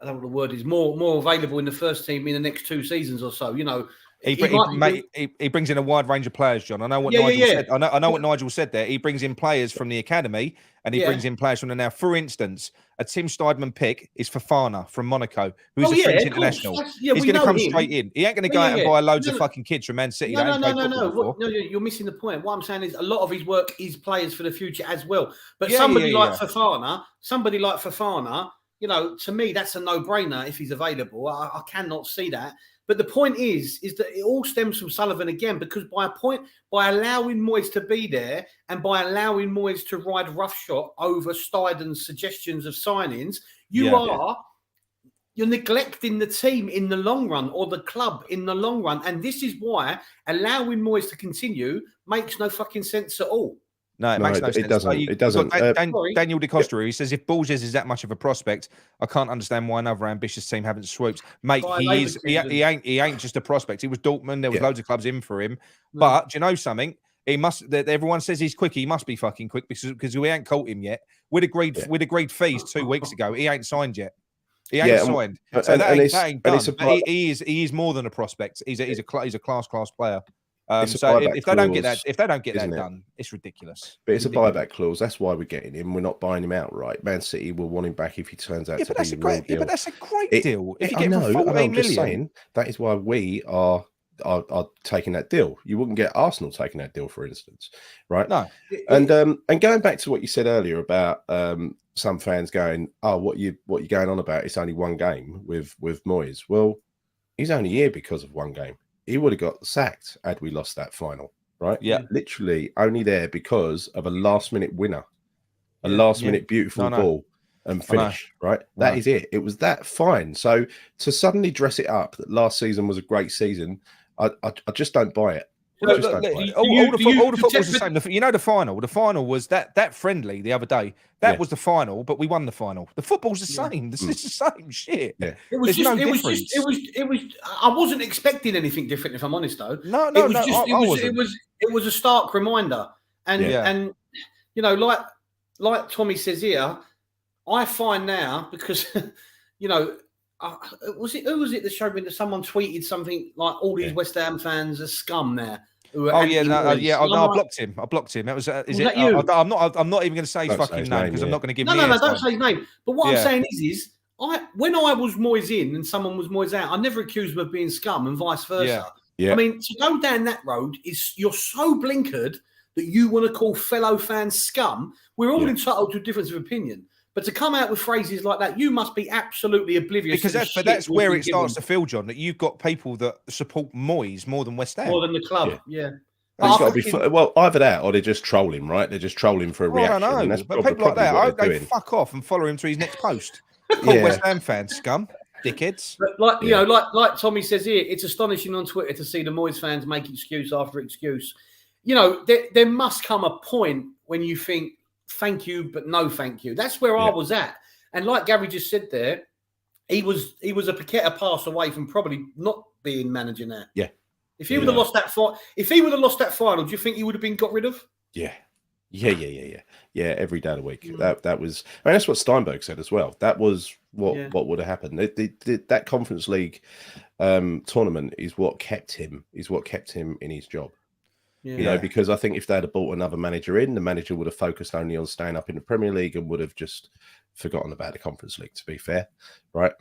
know what the word is, more available in the first team in the next 2 seasons or so. You know. He brings in a wide range of players, John. I know what Nigel said. I know what Nigel said there. He brings in players from the academy, and he brings in players from the now. For instance, a Tim Steidman pick is Fofana from Monaco, who's a French international. He's going to come straight in. He ain't going to go out and buy loads of fucking kids from Man City. No, you're missing the point. What I'm saying is, a lot of his work is players for the future as well. But somebody like Fofana, you know, to me, that's a no-brainer if he's available. I cannot see that. But the point is that it all stems from Sullivan again, because by allowing Moyes to be there, and by allowing Moyes to ride roughshod over Stuyden's suggestions of signings, you're neglecting the team in the long run, or the club in the long run. And this is why allowing Moyes to continue makes no fucking sense at all. No, it makes no sense. It doesn't. Daniel De Costa, he says, if Moyes is that much of a prospect, I can't understand why another ambitious team haven't swooped. Mate, he ain't just a prospect. He was Dortmund. There was loads of clubs in for him. But do you know something? He must. Everyone says he's quick. He must be fucking quick, because we ain't caught him yet. We'd agreed fees 2 weeks ago. He ain't signed yet. He ain't signed. So that ain't done. He is more than a prospect. He's a class player. It's a So buyback if they don't get clause, that, if they don't get that isn't it? done, it's ridiculous. But it's a ridiculous. buyback clause. That's why we're getting him. We're not buying him outright. Man City will want him back if he turns out to be a real deal. But that's a great deal. If you I get him for know. 14 I'm just million. saying that is why we are taking that deal. You wouldn't get Arsenal taking that deal, for instance, right? No. And going back to what you said earlier about some fans going, "Oh, what you going on about? It's only one game with Moyes." Well, he's only here because of one game. He would have got sacked had we lost that final, right? Yeah. Literally only there because of a last-minute winner, a last-minute beautiful ball and finish, right? That is it. It was that fine. So to suddenly dress it up that last season was a great season, I just don't buy it. All the football's the same. The final. The final was that friendly the other day. That was the final, but we won the final. The football's the same. This is the same shit. Yeah. It was. I wasn't expecting anything different, if I'm honest, though. No. It was a stark reminder, and like Tommy says here, I find now because who was it that showed me that someone tweeted something like all these West Ham fans are scum now. I blocked him. That was that you? I'm not even going to say his fucking name because I'm not going to give. No, don't say his name. But what I'm saying is, when I was Moyes in and someone was Moyes out, I never accused them of being scum and vice versa. Yeah. I mean, to go down that road you're so blinkered that you want to call fellow fans scum. We're all entitled to a difference of opinion. But to come out with phrases like that, you must be absolutely oblivious. Because that's where it starts to feel, John, that you've got people that support Moyes more than West Ham. More than the club, yeah. He's got to be either that or they just troll him, right? They're just trolling for a reaction. I know, but people like that, I go fuck off and follow him to his next post. Call West Ham fans scum, dickheads. But like Tommy says here, it's astonishing on Twitter to see the Moyes fans make excuse after excuse. There must come a point when you think, thank you, but no thank you. That's where I was at. And like Gary just said there, he was a Paqueta pass away from probably not being manager now. Yeah. If he would have lost that final, do you think he would have been got rid of? Yeah. Yeah, every day of the week. That was, that's what Steinberg said as well. That was what would have happened. That Conference League tournament is what kept him in his job. Yeah. Because I think if they had bought another manager in, the manager would have focused only on staying up in the Premier League and would have just forgotten about the Conference League, to be fair, right?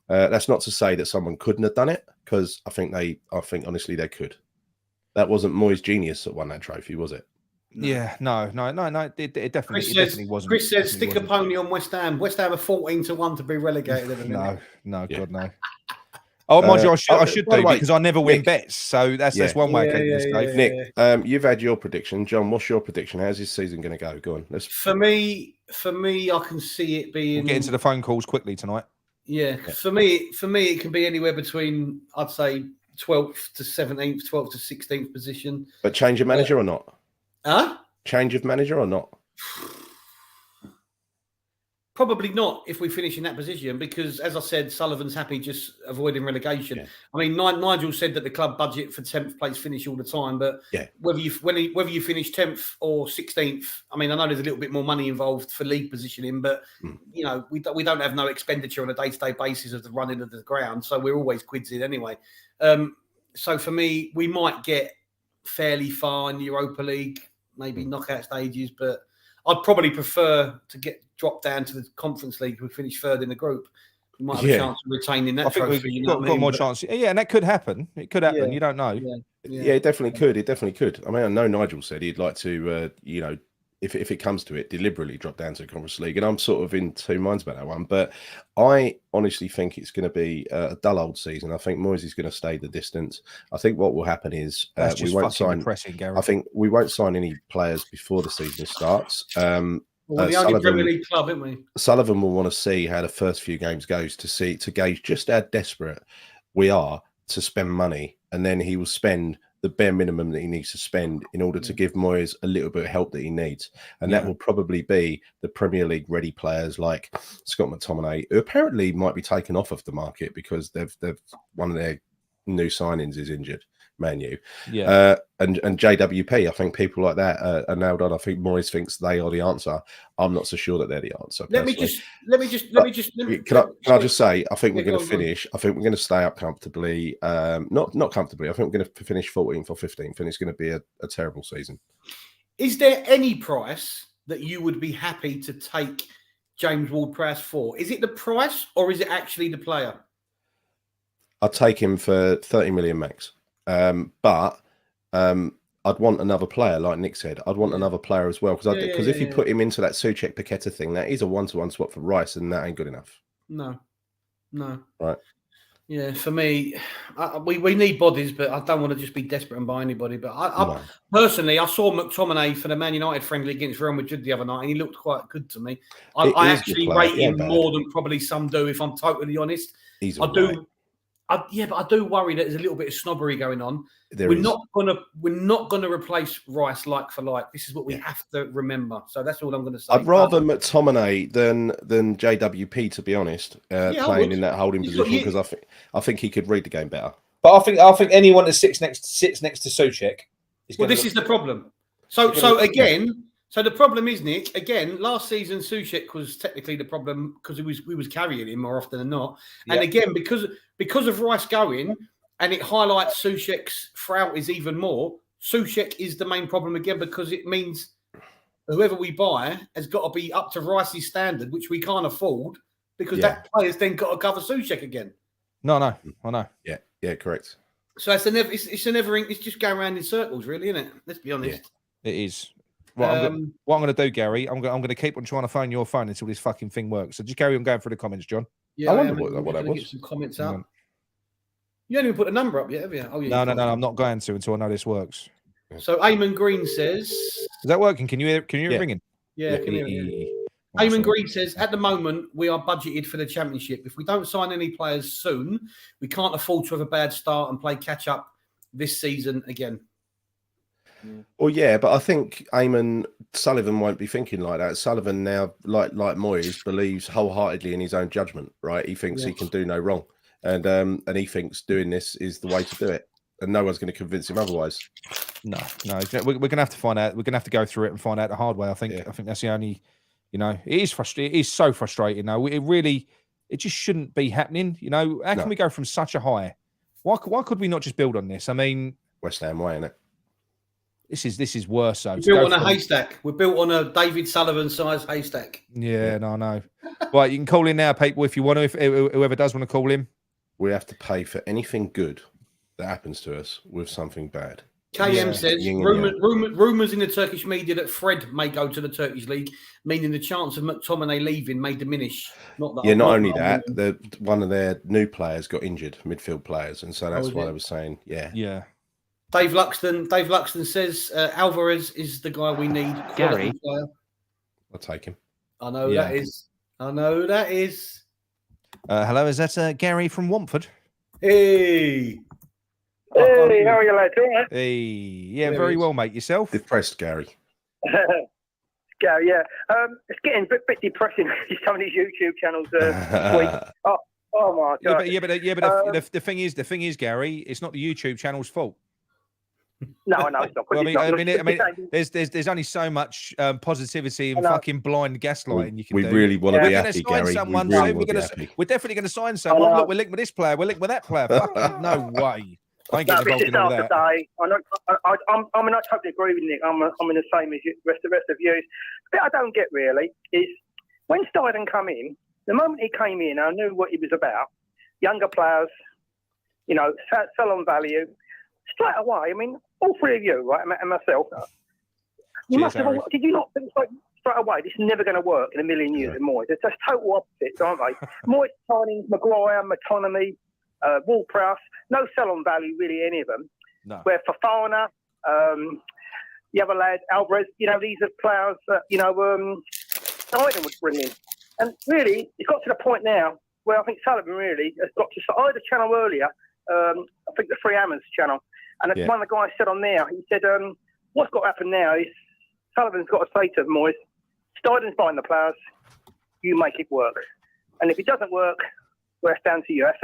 That's not to say that someone couldn't have done it, because I think honestly they could. That wasn't Moyes' genius that won that trophy, was it? Yeah, no. It definitely wasn't. Chris says, stick a pony on West Ham. West Ham are 14-1 to be relegated. No, God, no. Oh, mind you, I should do because I never win bets. So that's one way I keep this safe. Nick, you've had your prediction. John, what's your prediction? How's this season going to go? Go on. For me, I can see it being. We'll get into the phone calls quickly tonight. Yeah. For me, it can be anywhere between, I'd say, 12th to 17th, 12th to 16th position. But change of manager or not? Huh? Change of manager or not? Probably not if we finish in that position, because, as I said, Sullivan's happy just avoiding relegation. Yeah. I mean, Nigel said that the club budget for 10th place finish all the time, but whether you finish 10th or 16th, I mean, I know there's a little bit more money involved for league positioning, but we don't have no expenditure on a day-to-day basis of the running of the ground, so we're always quids in anyway. So for me, we might get fairly far in the Europa League, maybe knockout stages, but I'd probably prefer to get dropped down to the Conference League. We finish third in the group. We might have a chance of retaining that trophy. We've got more chance. Yeah, and that could happen. It could happen. You don't know. Yeah, it definitely could. It definitely could. I mean, I know Nigel said he'd like to, if it comes to it, deliberately drop down to the Conference League. And I'm sort of in two minds about that one. But I honestly think it's going to be a dull old season. I think Moyes is going to stay the distance. I think what will happen is we won't sign. I think we won't sign any players before the season starts. We're the only Premier League club, aren't we? Sullivan will want to see how the first few games goes to gauge just how desperate we are to spend money, and then he will spend the bare minimum that he needs to spend in order to give Moyes a little bit of help that he needs, and that will probably be the Premier League ready players like Scott McTominay, who apparently might be taken off of the market because they've one of their new signings is injured. Man U. Yeah. And JWP, I think people like that are nailed on. I think Moyes thinks they are the answer. I'm not so sure that they're the answer. Let me just. Can I just say, I think we're going to go on. finish. I think we're going to stay up comfortably. Not comfortably. I think we're going to finish 14th or 15th, and it's going to be a terrible season. Is there any price that you would be happy to take James Ward-Prowse for? Is it the price or is it actually the player? I'd take him for 30 million max. But I'd want another player, like Nick said. I'd want another player as well, because if you put him into that Souček Paqueta thing, that is a 1-to-1 swap for Rice, and that ain't good enough. No. Right. Yeah, for me, we need bodies, but I don't want to just be desperate and buy anybody. But I personally, I saw McTominay for the Man United friendly against Real Madrid the other night, and he looked quite good to me. I actually rate him more than probably some do, if I'm totally honest. But I do worry that there's a little bit of snobbery going on. We're not gonna replace Rice like for like. This is what we have to remember. So that's all I'm going to say. I'd rather McTominay than JWP, to be honest, playing in that holding position, because I think he could read the game better. But I think anyone that sits next to Souček. This is the problem. So the problem is, Nick, again, last season Souček was technically the problem because we was carrying him more often than not. And again, because of Rice going, and it highlights Souček's frailties even more, Souček is the main problem again, because it means whoever we buy has got to be up to Rice's standard, which we can't afford, because that player's then got to cover Souček again. No, I know. Yeah, correct. So it's just going around in circles, really, isn't it? Let's be honest. Yeah, it is. What I'm going to do, Gary, I'm going to keep on trying to phone your phone until this fucking thing works. So just carry on going through the comments, John. Yeah, I wonder what that was. Get some comments up. You haven't even put a number up yet, have you? Oh, yeah. No, I'm not going to until I know this works. So Eamon Green says, "Is that working? Can you hear it ringing?" Yeah, can you hear it? Eamon Green says, "At the moment, we are budgeted for the championship. If we don't sign any players soon, we can't afford to have a bad start and play catch up this season again." Well, yeah, but I think Sullivan won't be thinking like that. Sullivan now, like Moyes, believes wholeheartedly in his own judgment, right? He thinks he can do no wrong. And he thinks doing this is the way to do it. And no one's going to convince him otherwise. No. We're going to have to find out. We're going to have to go through it and find out the hard way. I think that's the only, it is frustrating. It is so frustrating now. It just shouldn't be happening. How can we go from such a high? Why could we not just build on this? I mean, West Ham way, innit? This is worse. So we're built on a haystack. We're built on a David Sullivan size haystack. Yeah, no. Right, you can call in now, people, if you want to. If whoever does want to call in, we have to pay for anything good that happens to us with something bad. KM says rumours in the Turkish media that Fred may go to the Turkish league, meaning the chance of McTominay leaving may diminish. Not only that, one of their new players got injured, midfield players, and so that's why they were saying, yeah. Dave Luxton says Alvarez is the guy we need. Gary, I'll take him. I know that is. Hello, is that Gary from Watford? Hey, how are you, lads? All right? Hey, yeah, very well, mate. Yourself? Depressed, Gary. Gary, yeah. It's getting a bit depressing. Some of these YouTube channels this week. Oh my God. But the thing is, Gary, it's not the YouTube channel's fault. No, I know it's not. Well, I mean, there's only so much positivity and fucking blind gaslighting you can do. We really want to be happy, Gary. We're definitely going to sign someone. Look, we're linked with this player. We're linked with that player. Fucking no way. I ain't getting involved in all that. I totally agree with Nick. I'm in the same as you, rest of you. The bit I don't get really is when Steiden come in. The moment he came in, I knew what he was about. Younger players, sell on value. Straight away, I mean, all three of you, right, and myself, did you not think straight away, this is never going to work in a million years with Moyes? It's just total opposites, aren't they? Moyes signing Maguire, McTominay, Ward-Prowse, no sell-on value, really, any of them. No. Where Fofana, the other lad, Alvarez, these are players that, Steiden would bring in. And really, it's got to the point now where I think Sullivan really has got to... I heard a channel earlier, I think the talkHAMMERS channel, and one of the guys said on there, he said, what's got to happen now is Sullivan's got to say to Moyes, Steiden's buying the players, you make it work. And if it doesn't work, well, that's down to you. That's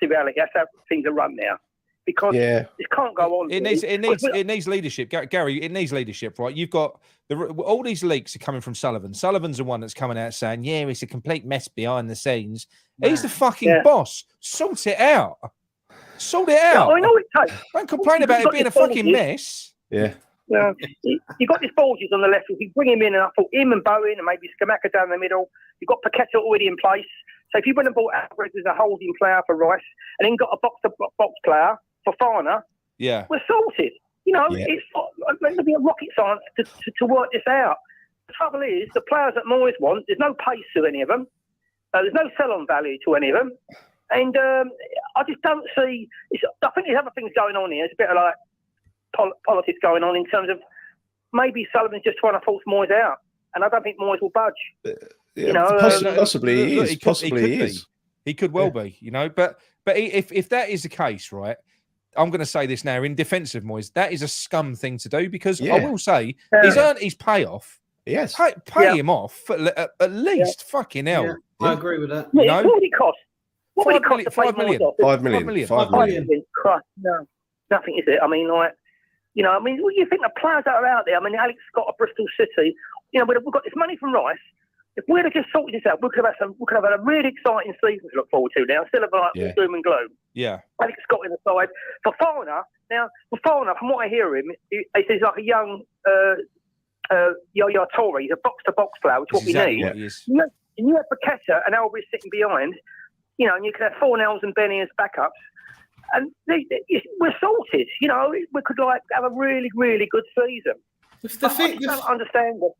the reality. That's how things are run now. because Yeah. this can't go on. It needs leadership, Gary. It needs leadership, right? You've got all these leaks are coming from Sullivan. Sullivan's the one that's coming out saying, "Yeah, it's a complete mess behind the scenes." He's the fucking boss. Sort it out. Sort it out. Yeah, I know it takes. Don't complain about it being a fucking mess. Yeah. Yeah, you got this Borges on the left. If you bring him in, and I thought him and Bowen and maybe Skamaka down the middle. You've got Paqueta already in place. So if you went and bought Alvarez as a holding player for Rice, and then got a box player for Fana, yeah, we're sorted. You know, it's going to be a rocket science to work this out. The trouble is, the players that Moyes wants, there's no pace to any of them. There's no sell-on value to any of them. And I just don't see... I think there's other things going on here. It's a bit of like politics going on in terms of maybe Sullivan's just trying to force Moyes out. And I don't think Moyes will budge. You know, possibly he is. Possibly he is. He could well be, you know. But if that is the case, right, I'm going to say this now in defence of Moyes, that is a scum thing to do because I will say he's earned his payoff. Yes. Pay him off at least. Fucking hell. Yeah, I agree with that. Yeah, what would it cost? What would it cost to pay Moyes off? 5 million. 5 million. Christ, no, nothing is it? I mean, like, you know, I mean, what do you think the players that are out there? I mean, Alex Scott of Bristol City. You know, we've got this money from Rice. If we'd have just sorted this out, we could have had a really exciting season to look forward to now, instead of like doom and gloom. Yeah. Alex Scott in the side. For Fana, from what I hear him, he's like a young Yaya Toure. He's a box-to-box player, which is what we need. And you have Paqueta and Alvarez sitting behind, you know, and you can have Fornells and Benny as backups. And we're sorted. You know, we could like have a really, really good season. I don't understand it.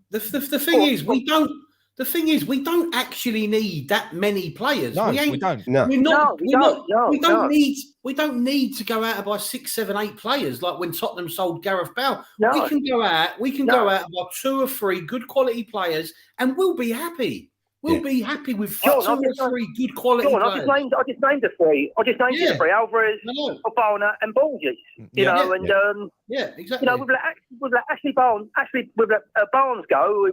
The thing is, we don't. The thing is, we don't actually need that many players. No, we don't. No. We don't need to go out and buy 6, 7, 8 players like when Tottenham sold Gareth Bale. No. We can go out. We can go out and buy 2 or 3 good quality players, and we'll be happy. We'll be happy with 2 or 3 good quality players. I just named the 3. I just named the 3: Alvarez, Fofana, and Borges. You know, exactly. You know, we've let Ashley Barnes go.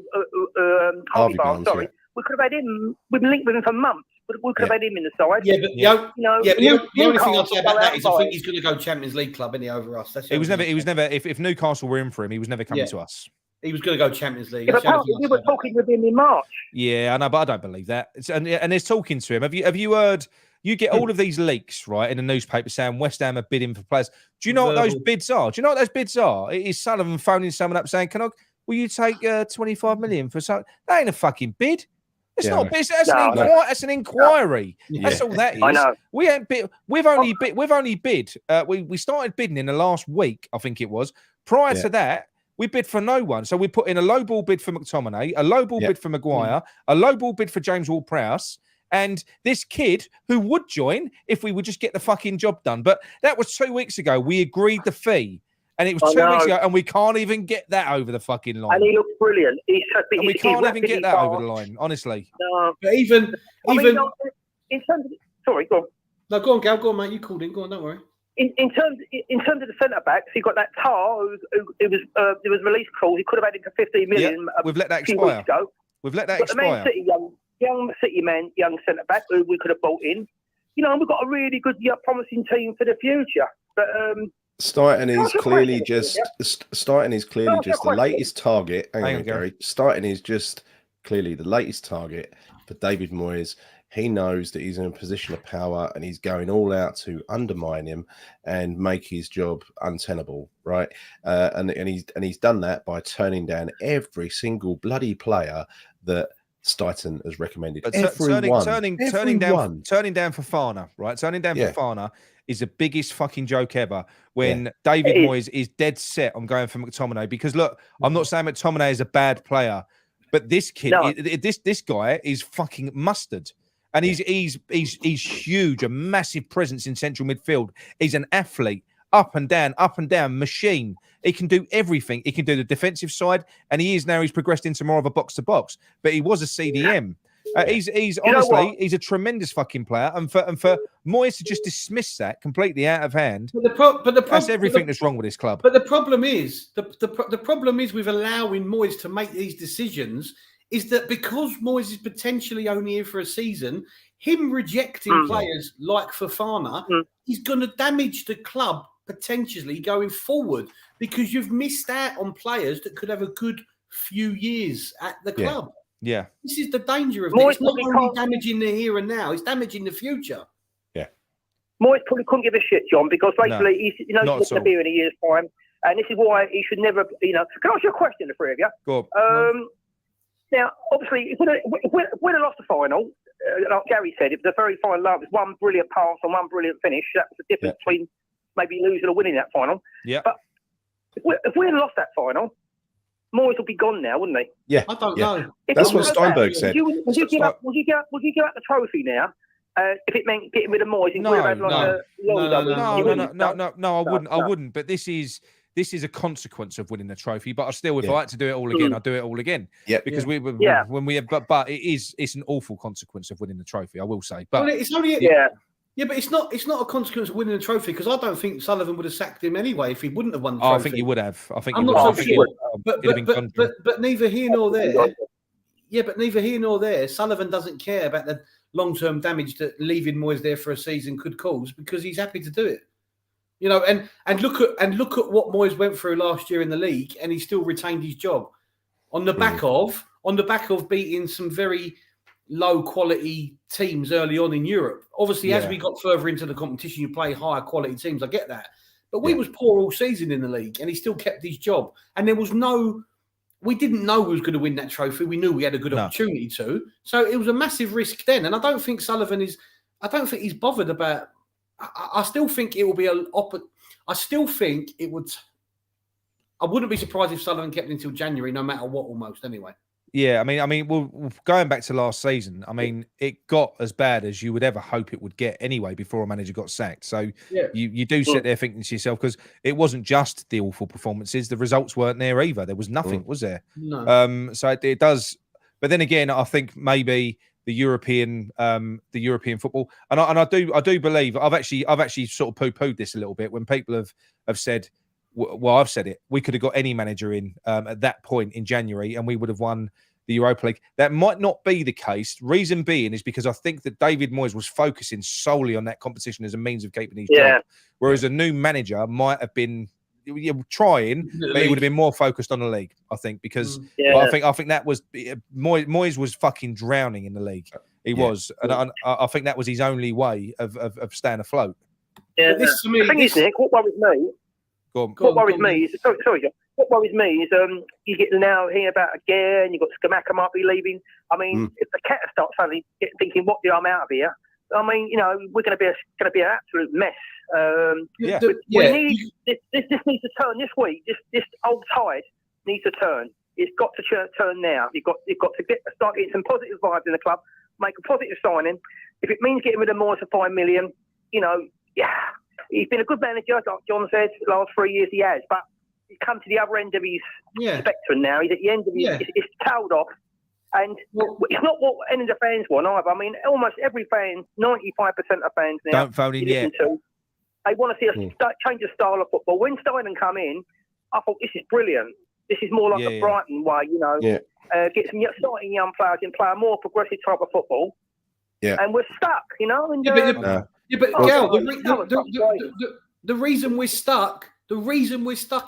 Harvey Barnes, sorry. We could have had him. We've been linked with him for months. We could have had him in the side. Yeah, but the only thing I'd say about that is I think he's going to go Champions League club, isn't he, over us? He was never. If Newcastle were in for him, he was never coming to us. He was going to go Champions League. Yeah, we were talking with him in March. Yeah, I know, but I don't believe that. And there's talking to him. Have you heard? You get all of these leaks, right, in the newspaper saying West Ham are bidding for players. Do you know what those bids are? Do you know what those bids are? It is Sullivan phoning someone up saying, will you take 25 million for something? That ain't a fucking bid. It's not a bid. That's an inquiry. Yeah. That's all that is. I know. We ain't bid. We've only bid. We started bidding in the last week, I think it was. Prior to that, we bid for no one. So we put in a low ball bid for McTominay, a low ball bid for Maguire, a low ball bid for James Ward-Prowse, and this kid who would join if we would just get the fucking job done. But that was 2 weeks ago. We agreed the fee. And it was 2 weeks ago, and we can't even get that over the fucking line. And he looks brilliant. We can't even get that over the line, honestly. No. But even in terms of sorry, go on. No, go on, Gal. Go on, mate. You called in. Go on, don't worry. In terms of the centre backs, you got that Tar who was release clause. He could have had it for 15 million. We've let that a few expire. Weeks ago. We've let that expire. The Man City young centre back who we could have brought in. You know, and we've got a really good, promising team for the future. But Starting is clearly just the latest target. Hang on, Gary. Starting is just clearly the latest target for David Moyes. He knows that he's in a position of power and he's going all out to undermine him and make his job untenable, right? And he's done that by turning down every single bloody player that Stuyton has recommended. But turning down Fofana, right? Turning down Fofana is the biggest fucking joke ever. When David Moyes is dead set on going for McTominay, because look, I'm not saying McTominay is a bad player, but this kid, this guy is fucking mustard. And he's huge, a massive presence in central midfield. He's an athlete, up and down, machine. He can do everything. He can do the defensive side, and he's progressed into more of a box-to-box. But he was a CDM. He's honestly, he's a tremendous fucking player. And for Moyes to just dismiss that completely out of hand, that's everything that's wrong with this club. But the problem is, the problem is with allowing Moyes to make these decisions is that because Moyes is potentially only here for a season, him rejecting players like Fofana is going to damage the club potentially going forward, because you've missed out on players that could have a good few years at the club. Yeah. This is the danger of Moyes it. It's not only damaging the here and now, it's damaging the future. Yeah. Moyes probably couldn't give a shit, John, because basically he's he's going to be in a year's time. And this is why he should never, Can I ask you a question, the three of you? Go on. Now, obviously, if we'd have lost the final, like Gary said, it was a very fine line. It was one brilliant pass and one brilliant finish. That was the difference between maybe losing or winning that final. Yeah. But if we had lost that final, Moyes would be gone now, wouldn't he? Yeah. I don't know. That's what Steinberg said. Would you give up the trophy now? If it meant getting rid of Moyes, No, I wouldn't. No. I wouldn't. But this is a consequence of winning the trophy. But I still, if I had to do it all again, I'd do it all again. Yeah. Because but it's an awful consequence of winning the trophy, I will say. But it's only but it's not a consequence of winning the trophy, because I don't think Sullivan would have sacked him anyway if he wouldn't have won the trophy. I think he would have. I'm not so sure. But neither here nor there. Yeah, but neither here nor there. Sullivan doesn't care about the long-term damage that leaving Moyes there for a season could cause, because he's happy to do it. And look at what Moyes went through last year in the league, and he still retained his job on the back of beating some very low quality teams early on in Europe. Obviously, as we got further into the competition, you play higher quality teams. I get that, but we was poor all season in the league, and he still kept his job. And there was we didn't know who was going to win that trophy. We knew we had a good opportunity to. So it was a massive risk then. And I don't think Sullivan is. I don't think he's bothered about. I still think it will be I still think it would. I wouldn't be surprised if Sullivan kept until January, no matter what, almost anyway. Yeah, I mean, well, going back to last season, I mean, it got as bad as you would ever hope it would get anyway before a manager got sacked. So you do sit there thinking to yourself, because it wasn't just the awful performances; the results weren't there either. There was nothing, was there? No. So it does, but then again, I think maybe the European football, and I do believe I've actually sort of poo-pooed this a little bit when people have said. Well, I've said it. We could have got any manager in at that point in January, and we would have won the Europa League. That might not be the case. Reason being is because I think that David Moyes was focusing solely on that competition as a means of keeping his job, whereas a new manager might have been trying, but he would have been more focused on the league. I think because I think that was Moyes was fucking drowning in the league. He was, and I think that was his only way of staying afloat. Yeah, the thing is, Nick, what worries me. What worries me is you get now hearing about again. You've got Skamaka might be leaving. I mean, if the cat starts suddenly thinking, "What? I'm out of here." I mean, we're going to be an absolute mess. We need this needs to turn this week. This old tide needs to turn. It's got to turn now. You've got to start getting some positive vibes in the club. Make a positive signing. If it means getting rid of Moyes for $5 million, he's been a good manager, like John said, the last 3 years he has, but he's come to the other end of his spectrum now. He's at the end of his, it's tailed off. And it's not what any of the fans want either. I mean, almost every fan, 95% of fans now, don't phone in yet. They want to see a change of style of football. When Steinen come in, I thought, this is brilliant. This is more like a Brighton way, get some exciting young players and play a more progressive type of football. Yeah. And we're stuck, And, but Gal, the reason we're stuck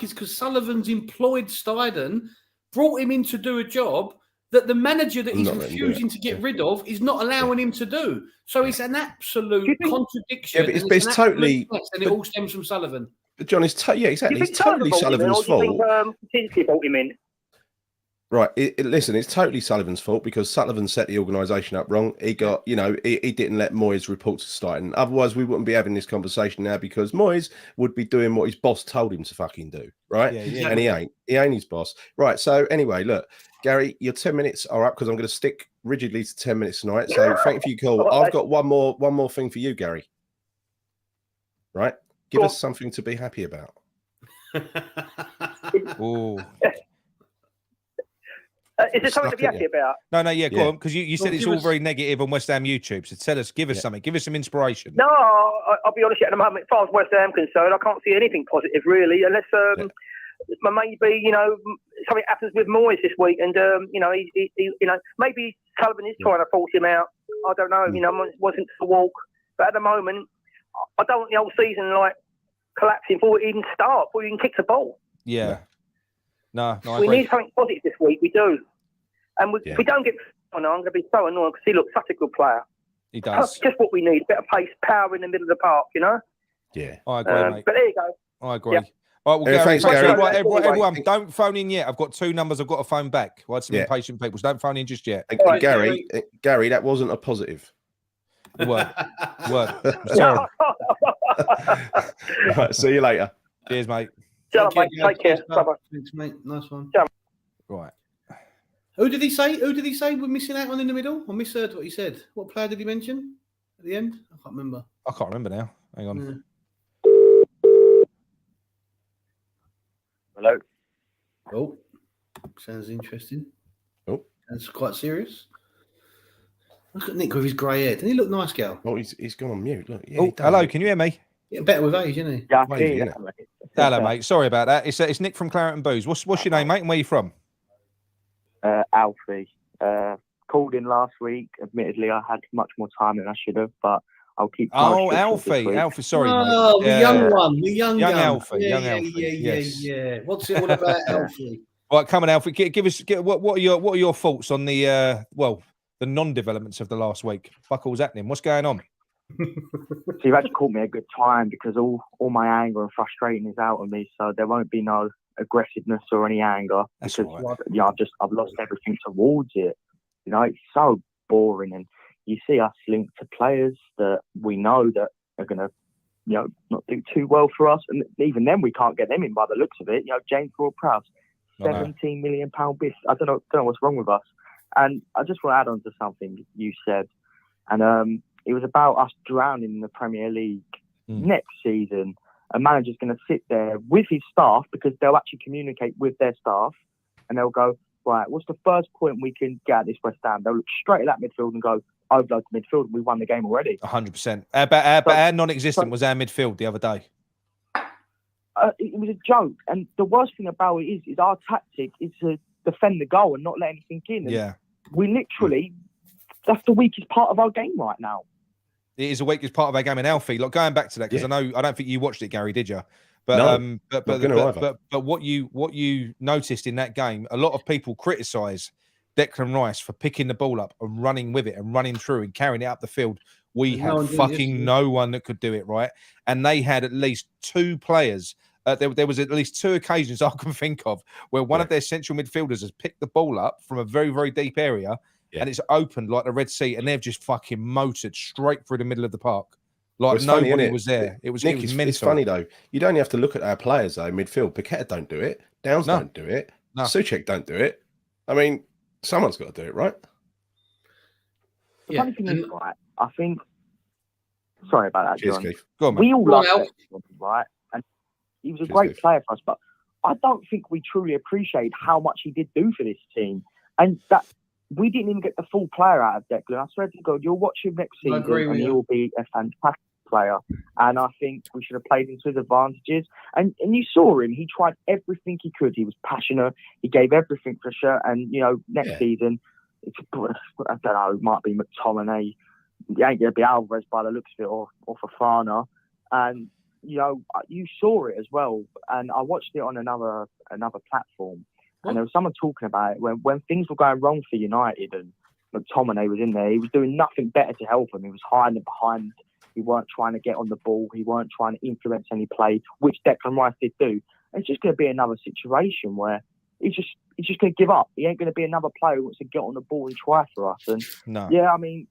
is because Sullivan's employed Steinen, brought him in to do a job that the manager that he's refusing to get rid of is not allowing him to do. So it's an absolute contradiction. Yeah, but it's totally, and it all stems from Sullivan. But John, it's exactly. It's totally Sullivan's fault. Brought him in. Right. Listen, it's totally Sullivan's fault because Sullivan set the organisation up wrong. He got, he didn't let Moyes report to Steinen. Otherwise, we wouldn't be having this conversation now because Moyes would be doing what his boss told him to fucking do. Right. Yeah. And he ain't. He ain't his boss. Right. So anyway, look, Gary, your 10 minutes are up because I'm going to stick rigidly to 10 minutes tonight. So thank you for your call. I've got one more thing for you, Gary. Right. Give us something to be happy about. Oh. Is there something to be happy about? No, go on, because you said it's all very negative on West Ham YouTube. So give us something. Give us some inspiration. No, I'll be honest, at the moment, as far as West Ham concerned, I can't see anything positive, really, unless maybe, something happens with Moyes this week, and maybe Sullivan is trying to force him out. I don't know. It wasn't to walk, but at the moment, I don't want the whole season collapsing before we even start, before we even kick the ball. Yeah. No, I we agree. need something positive this week. We do, and if we don't get, I'm going to be so annoyed because he looks such a good player. He does. That's just what we need: better pace, power in the middle of the park. Yeah, I agree, mate. But there you go. I agree. Yeah. All right, well, Gary, thanks, Gary. Right, everyone, don't phone in yet. I've got 2 numbers I've got to phone back. Well, some impatient people, so don't phone in just yet. And Gary, that wasn't a positive. Word. Sorry. Right, see you later. Cheers, mate. Take care. Bye-bye. Thanks, mate. Nice one. Right. Who did he say we're missing out on in the middle? I misheard what he said. What player did he mention at the end? I can't remember. I can't remember now. Hang on. Yeah. Hello. Oh, sounds interesting. Oh, that's quite serious. Look at Nick with his grey hair. Doesn't he look nice, girl? Oh, he's gone on mute. Look. Yeah, hello. Can you hear me? Getting better with age, isn't he? Yeah, Crazy, mate. Hello, mate. Sorry about that. It's Nick from Claret and Booze. What's your name, mate, and where you from? Alfie. Called in last week. Admittedly, I had much more time than I should have, but I'll keep. Oh, Alfie. Sorry, mate. Oh, the young one. The young Alfie. Yeah. What's it all about, Alfie? Right, come on, Alfie. Give us what are your thoughts on the the non-developments of the last week? Fuck all's happening. What's going on? So you've actually caught me a good time because all my anger and frustration is out of me, so there won't be no aggressiveness or any anger. That's because all right. I've lost everything towards it. It's so boring, and you see us linked to players that we know that are going to not do too well for us, and even then we can't get them in by the looks of it. James Ward-Prowse, £17 million bid. I don't know what's wrong with us. And I just want to add on to something you said, and it was about us drowning in the Premier League. Next season, a manager's going to sit there with his staff, because they'll actually communicate with their staff, and they'll go, right, what's the first point we can get at this West Ham? They'll look straight at that midfield and go, overload the midfield, and we won the game already. 100%. Our non-existent was our midfield the other day. It was a joke, and the worst thing about it is our tactic is to defend the goal and not let anything in. And we literally, that's the weakest part of our game right now. It is the weakest part of our game. And Alfie, going back to that, because I don't think you watched it, Gary, did you? But no, but what you noticed in that game, a lot of people criticise Declan Rice for picking the ball up and running with it and running through and carrying it up the field. We had no one that could do it, right? And they had at least 2 players. There was at least 2 occasions I can think of where one of their central midfielders has picked the ball up from a very, very deep area and it's opened like the Red Sea, and they've just fucking motored straight through the middle of the park. Like nobody was there. It was mental. It's funny though. You don't have to look at our players though. Midfield, Paqueta don't do it. Downs don't do it. Souček don't do it. I mean, someone's got to do it, right? The funny thing is, right? I think. Sorry about that, John. Keith. Go on, we all love him, right? And he was a great player for us, but I don't think we truly appreciate how much he did do for this team, and that we didn't even get the full player out of Declan. I swear to God, you'll watch him next season, and he'll be a fantastic player. And I think we should have played into his advantages. And you saw him; he tried everything he could. He was passionate. He gave everything for sure. And next season, I don't know, it might be McTominay. It ain't going to be Alvarez by the looks of it, or Fofana. And you saw it as well. And I watched it on another platform. And there was someone talking about it when things were going wrong for United and McTominay was in there. He was doing nothing better to help him. He was hiding behind. He weren't trying to get on the ball. He weren't trying to influence any play, which Declan Rice did do. And it's just going to be another situation where he's just going to give up. He ain't going to be another player who wants to get on the ball and try for us. And I mean,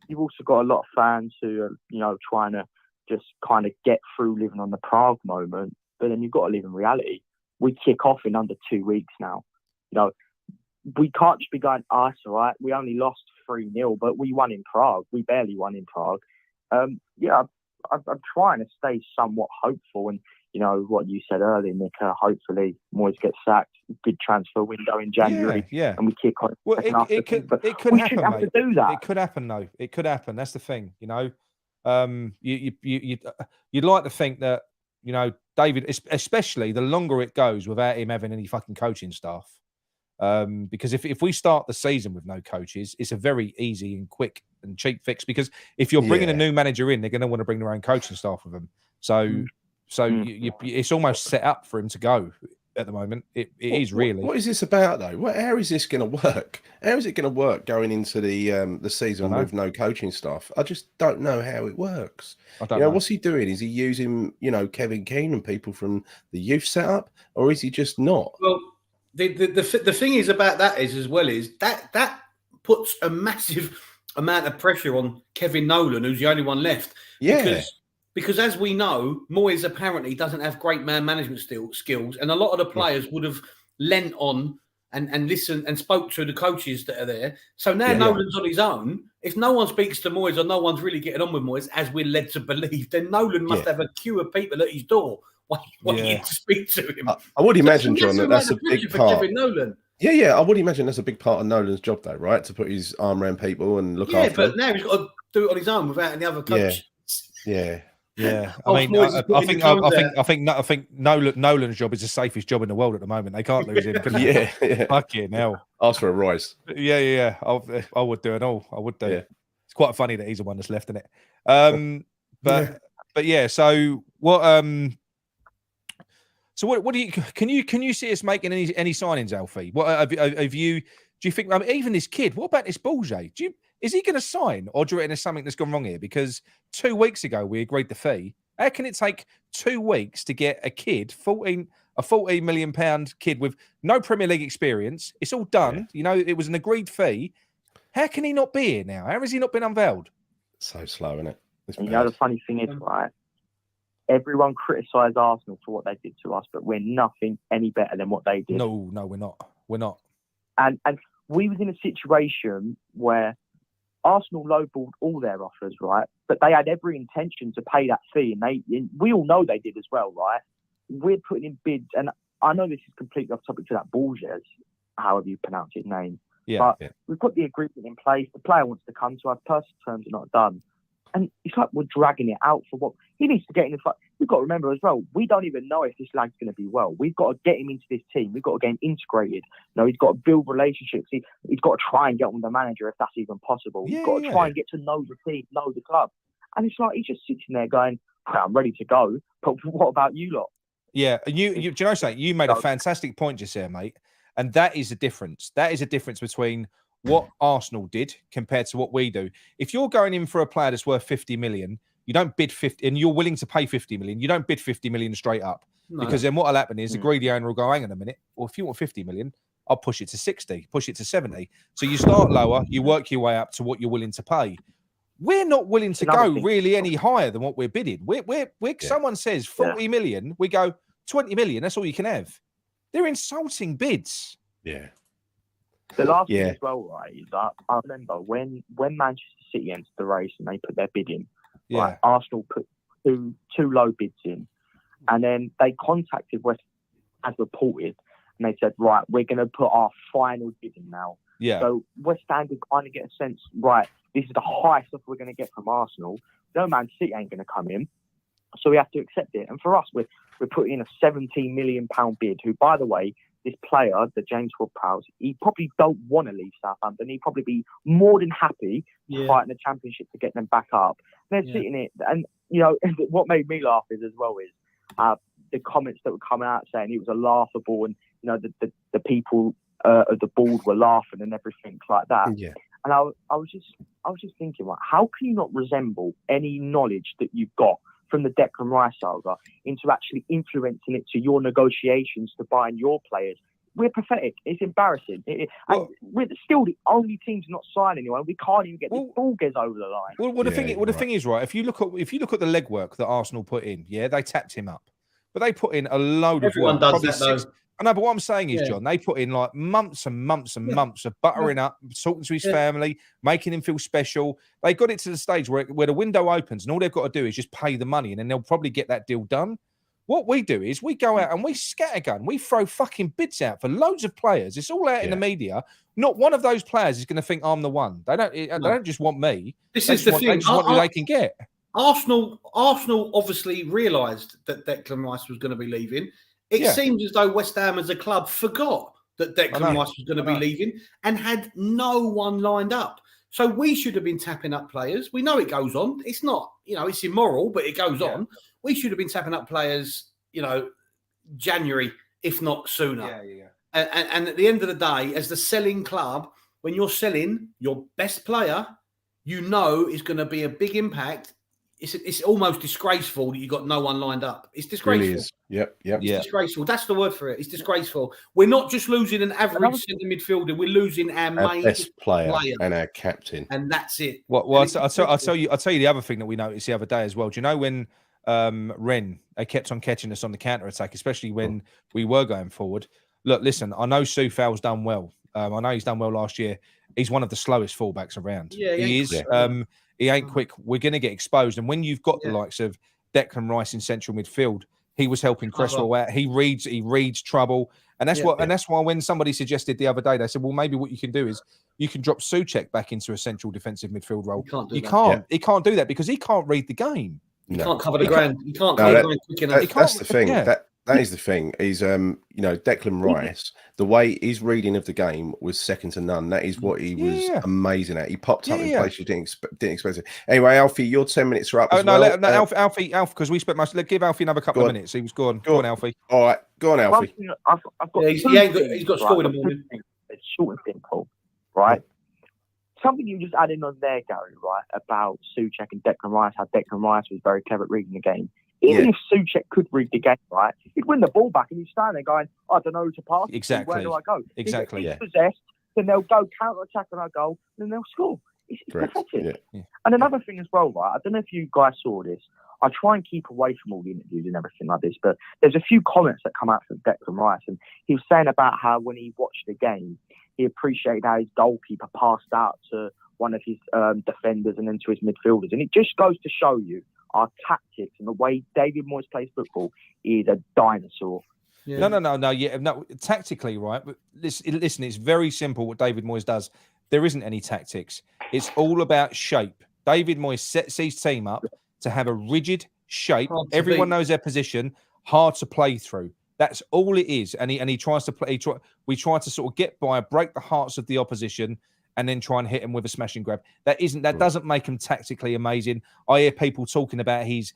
you've also got a lot of fans who are trying to just kind of get through living on the Prague moment. But then you've got to live in reality. We kick off in under 2 weeks now. We can't just be going, all right, we only lost 3-0, but we won in Prague. We barely won in Prague. I'm trying to stay somewhat hopeful. And, what you said earlier, Nick, hopefully Moyes gets sacked. Good transfer window in January. And we kick on. Well, it could happen, have to do that. It could happen, though. It could happen. That's the thing, you'd like to think that, you know, David, especially the longer it goes without him having any fucking coaching staff. Because if we start the season with no coaches, it's a very easy and quick and cheap fix. Because if you're bringing a new manager in, they're going to want to bring their own coaching staff with them. So it's almost set up for him to go at the moment. It is really. What is this about though? How is this going to work? How is it going to work going into the season with no coaching staff? I just don't know how it works. I don't know. What's he doing? Is he using Kevin Keane and people from the youth setup, or is he just not? Well, the thing is about that is that puts a massive amount of pressure on Kevin Nolan, who's the only one left. Yeah. Because as we know, Moyes apparently doesn't have great man management skills, and a lot of the players would have lent on and listened and spoke to the coaches that are there. So now Nolan's on his own. If no one speaks to Moyes or no one's really getting on with Moyes, as we're led to believe, then Nolan must have a queue of people at his door waiting to speak to him. I would imagine, John, that's a big part. Kevin Nolan. Yeah, I would imagine that's a big part of Nolan's job, though, right? To put his arm around people and look after them. But now he's got to do it on his own without any other coach. Yeah. I think Nolan's job is the safest job in the world at the moment. They can't lose him. Yeah. Fucking hell. Ask for a rise. Yeah. I would do it all. I would do. Yeah. It's quite funny that he's the one that's left in it. But yeah. So what? So what do you can you see us making any signings, Alfie? What have you? Do you think? I mean, even this kid. What about this Bourget? Is he going to sign, or do you reckon there's something that's gone wrong here? Because 2 weeks ago we agreed the fee. How can it take 2 weeks to get a kid, a £14 million kid with no Premier League experience? It's all done. You know, it was an agreed fee. How can he not be here now? How has he not been unveiled? So slow, isn't it? And the funny thing is, right? Everyone criticised Arsenal for what they did to us, but we're nothing any better than what they did. No, we're not. We're not. And we was in a situation where Arsenal lowballed all their offers, right? But they had every intention to pay that fee, and we all know they did as well, right? We're putting in bids, and I know this is completely off topic to that Bourget, however you pronounce his name. But we've got the agreement in place. The player wants to come to us. Personal terms are not done. And it's like we're dragging it out for what he needs to get in the fight. We've got to remember as well, we don't even know if this lag's going to be well. We've got to get him into this team. We've got to get him integrated. He's got to build relationships. He's got to try and get on with the manager if that's even possible. He's got to try and get to know the team, know the club. And it's like he's just sitting there going, I'm ready to go. But what about you lot? Yeah, and you do you know something? You made a fantastic point just there, mate. And that is the difference. That is a difference between what Arsenal did compared to what we do. If you're going in for a player that's worth 50 million, you don't bid 50, and you're willing to pay 50 million, you don't bid 50 million straight up. No. Because then what'll happen is the greedy owner will go, hang on a minute, well, if you want 50 million, I'll push it to 60, push it to 70. So you start lower, you work your way up to what you're willing to pay. We're not willing to go really any higher than what we're bidding. We're someone says 40 million, we go 20 million, that's all you can have. They're insulting bids. Yeah. The last thing as well, right, is that I remember when Manchester City entered the race and they put their bid in, right, Arsenal put two low bids in, and then they contacted West Ham as reported, and they said, right, we're going to put our final bid in now. Yeah. So West Ham could kind of get a sense, right, this is the highest offer we're going to get from Arsenal. No, Man City ain't going to come in, so we have to accept it. And for us, we're putting in a £17 million bid, who, by the way, this player, the James Ward-Prowse, he probably don't want to leave Southampton. He'd probably be more than happy to fight in the Championship to get them back up. And they're sitting it, and what made me laugh is the comments that were coming out saying he was a laughable, and the people of the board were laughing and everything like that. Yeah. And I was just thinking, like, how can you not resemble any knowledge that you've got from the Declan Rice saga into actually influencing it to your negotiations to buying your players? We're pathetic. It's embarrassing. And we're still the only team to not sign anyone. We can't even get the Bourget over the line. The thing is, right, if you look at the legwork that Arsenal put in, they tapped him up, but they put in a load of work. Everyone does that, though. I know, but what I'm saying is, John, they put in like months and months and months of buttering up, talking to his family, making him feel special. They got it to the stage where the window opens and all they've got to do is just pay the money, and then they'll probably get that deal done. What we do is we go out and we scattergun. We throw fucking bids out for loads of players. It's all out in the media. Not one of those players is going to think I'm the one. They don't just want me. This is the thing. They just want who they can get. Arsenal obviously realised that Declan Rice was going to be leaving. It Yeah. seems as though West Ham as a club forgot that Declan Rice was going to be leaving and had no one lined up. So we should have been tapping up players. We know it goes on. It's not, it's immoral, but it goes on. We should have been tapping up players, January, if not sooner. And at the end of the day, as the selling club, when you're selling your best player, is going to be a big impact. It's almost disgraceful that you got no one lined up. It's disgraceful. Really is. Yep. It's disgraceful. That's the word for it. It's disgraceful. We're not just losing an average centre midfielder. We're losing our main best player and our captain. And that's it. Well, I'll tell you the other thing that we noticed the other day as well. Do you know when Ren, they kept on catching us on the counter attack, especially when we were going forward? Look, listen, I know Soufal's done well. I know he's done well last year. He's one of the slowest fullbacks around. Yeah, he is. He ain't quick. We're going to get exposed. And when you've got the likes of Declan Rice in central midfield, he was helping Cresswell out. He reads trouble. And that's that's why when somebody suggested the other day, they said, well, maybe what you can do is you can drop Souček back into a central defensive midfield role. He can't do that because he can't read the game. He can't cover the ground. He can't cover the ground quick enough. That's the thing. That is the thing. Is Declan Rice, the way his reading of the game was second to none. That is what he was amazing at. He popped up in places you didn't expect it. Anyway, Alfie, your 10 minutes are up. Alfie, because we spent most. Give Alfie another couple of minutes. He was gone. Go on, Alfie. All right, go on, Alfie. I've got he's got school in the morning. It's short and simple, right? Something you just added on there, Gary, right, about Souček and Declan Rice, how Declan Rice was very clever at reading the game. Even if Souček could read the game, right, he'd win the ball back and he'd stand there going, I don't know who to pass. Exactly. Where do I go? Exactly. If he's possessed, then they'll go counter-attack on our goal, and then they'll score. It's pathetic. Yeah. And another thing as well, right, I don't know if you guys saw this. I try and keep away from all the interviews and everything like this, but there's a few comments that come out from Declan Rice, and he was saying about how when he watched the game, he appreciated how his goalkeeper passed out to one of his defenders and then to his midfielders. And it just goes to show you our tactics and the way David Moyes plays football is a dinosaur. Yeah. No. Tactically, right? Listen, it's very simple what David Moyes does. There isn't any tactics. It's all about shape. David Moyes sets his team up to have a rigid shape. Everyone knows their position, hard to play through. That's all it is. And he tries to play. We try to sort of get by, break the hearts of the opposition, and then try and hit him with a smash and grab. That doesn't make him tactically amazing. I hear people talking about he's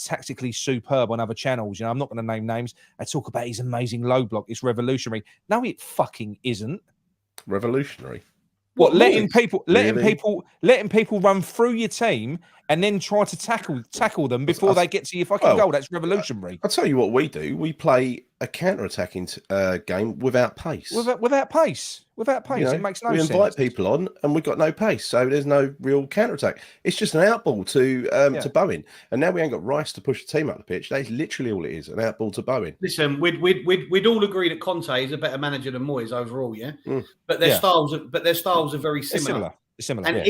tactically superb on other channels. I'm not going to name names. I talk about his amazing low block. It's revolutionary. No, it fucking isn't. Revolutionary. What, letting people run through your team and then try to tackle them before they get to your fucking goal? That's revolutionary. I'll tell you what we do. We play a counter-attacking game without pace. Without pace. It makes no sense. We invite people on and we've got no pace, so there's no real counter-attack. It's just an outball to Bowen. And now we ain't got Rice to push the team up the pitch. That is literally all it is, an outball to Bowen. Listen, we'd all agree that Conte is a better manager than Moyes overall, yeah? But their styles are very similar. Similar. And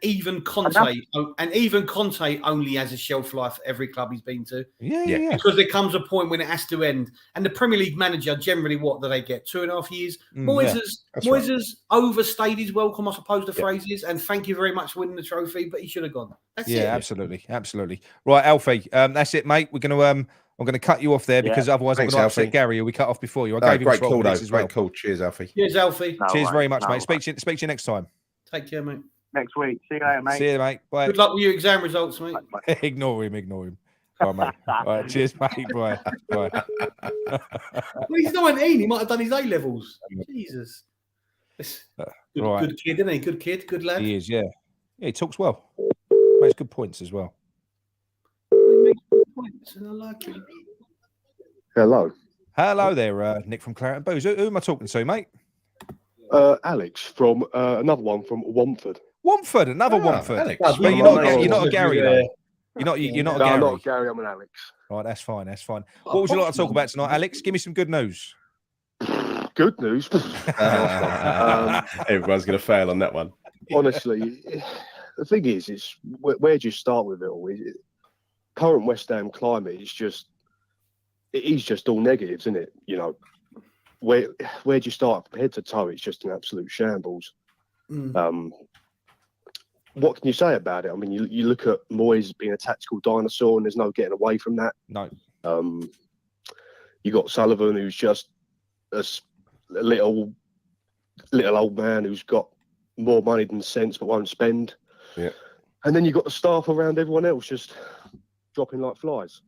even Conte only has a shelf life at every club he's been to. Yeah. Because there comes a point when it has to end. And the Premier League manager generally, what do they get? 2.5 years. Moyes has overstayed his welcome, I suppose the phrase is. And thank you very much for winning the trophy, but he should have gone. That's it. Absolutely. Right, Alfie. That's it, mate. We're gonna I'm going to cut you off there because otherwise I'm going to upset Gary. We cut off before you. I gave him 12 minutes as well. Great call. Cheers, Alfie. Cheers, Alfie. Cheers very much, mate. Speak to you next time. Take care, mate. Next week. See you later, mate. See you, mate. Bye. Good luck with your exam results, mate. Ignore him. All right, mate. All right, cheers, mate. Bye. Well, he's 19. He might have done his A-levels. Jesus. Good kid, isn't he? Good kid, good lad. He is, yeah. Yeah, he talks well. Makes good points as well. He makes good points, and I like him. Hello there, Nick from Claret and Booze. Who am I talking to, mate? Alex from another one from Watford. Another Watford. Alex. But you're not a Gary, though. You're not a Gary. No, I'm not a Gary. I'm an Alex. Right, that's fine. What would you like to talk about tonight, Alex? Give me some good news. Good news. Everyone's going to fail on that one. Honestly, the thing is where do you start with it all? Current West Ham climate is just all negatives, isn't it? Where do you start from head to toe? It's just an absolute shambles. what can you say about it? I mean, you look at Moyes being a tactical dinosaur, and there's no getting away from that. No. You got Sullivan, who's just a little old man who's got more money than sense but won't spend. Yeah. And then you got the staff around everyone else just dropping like flies.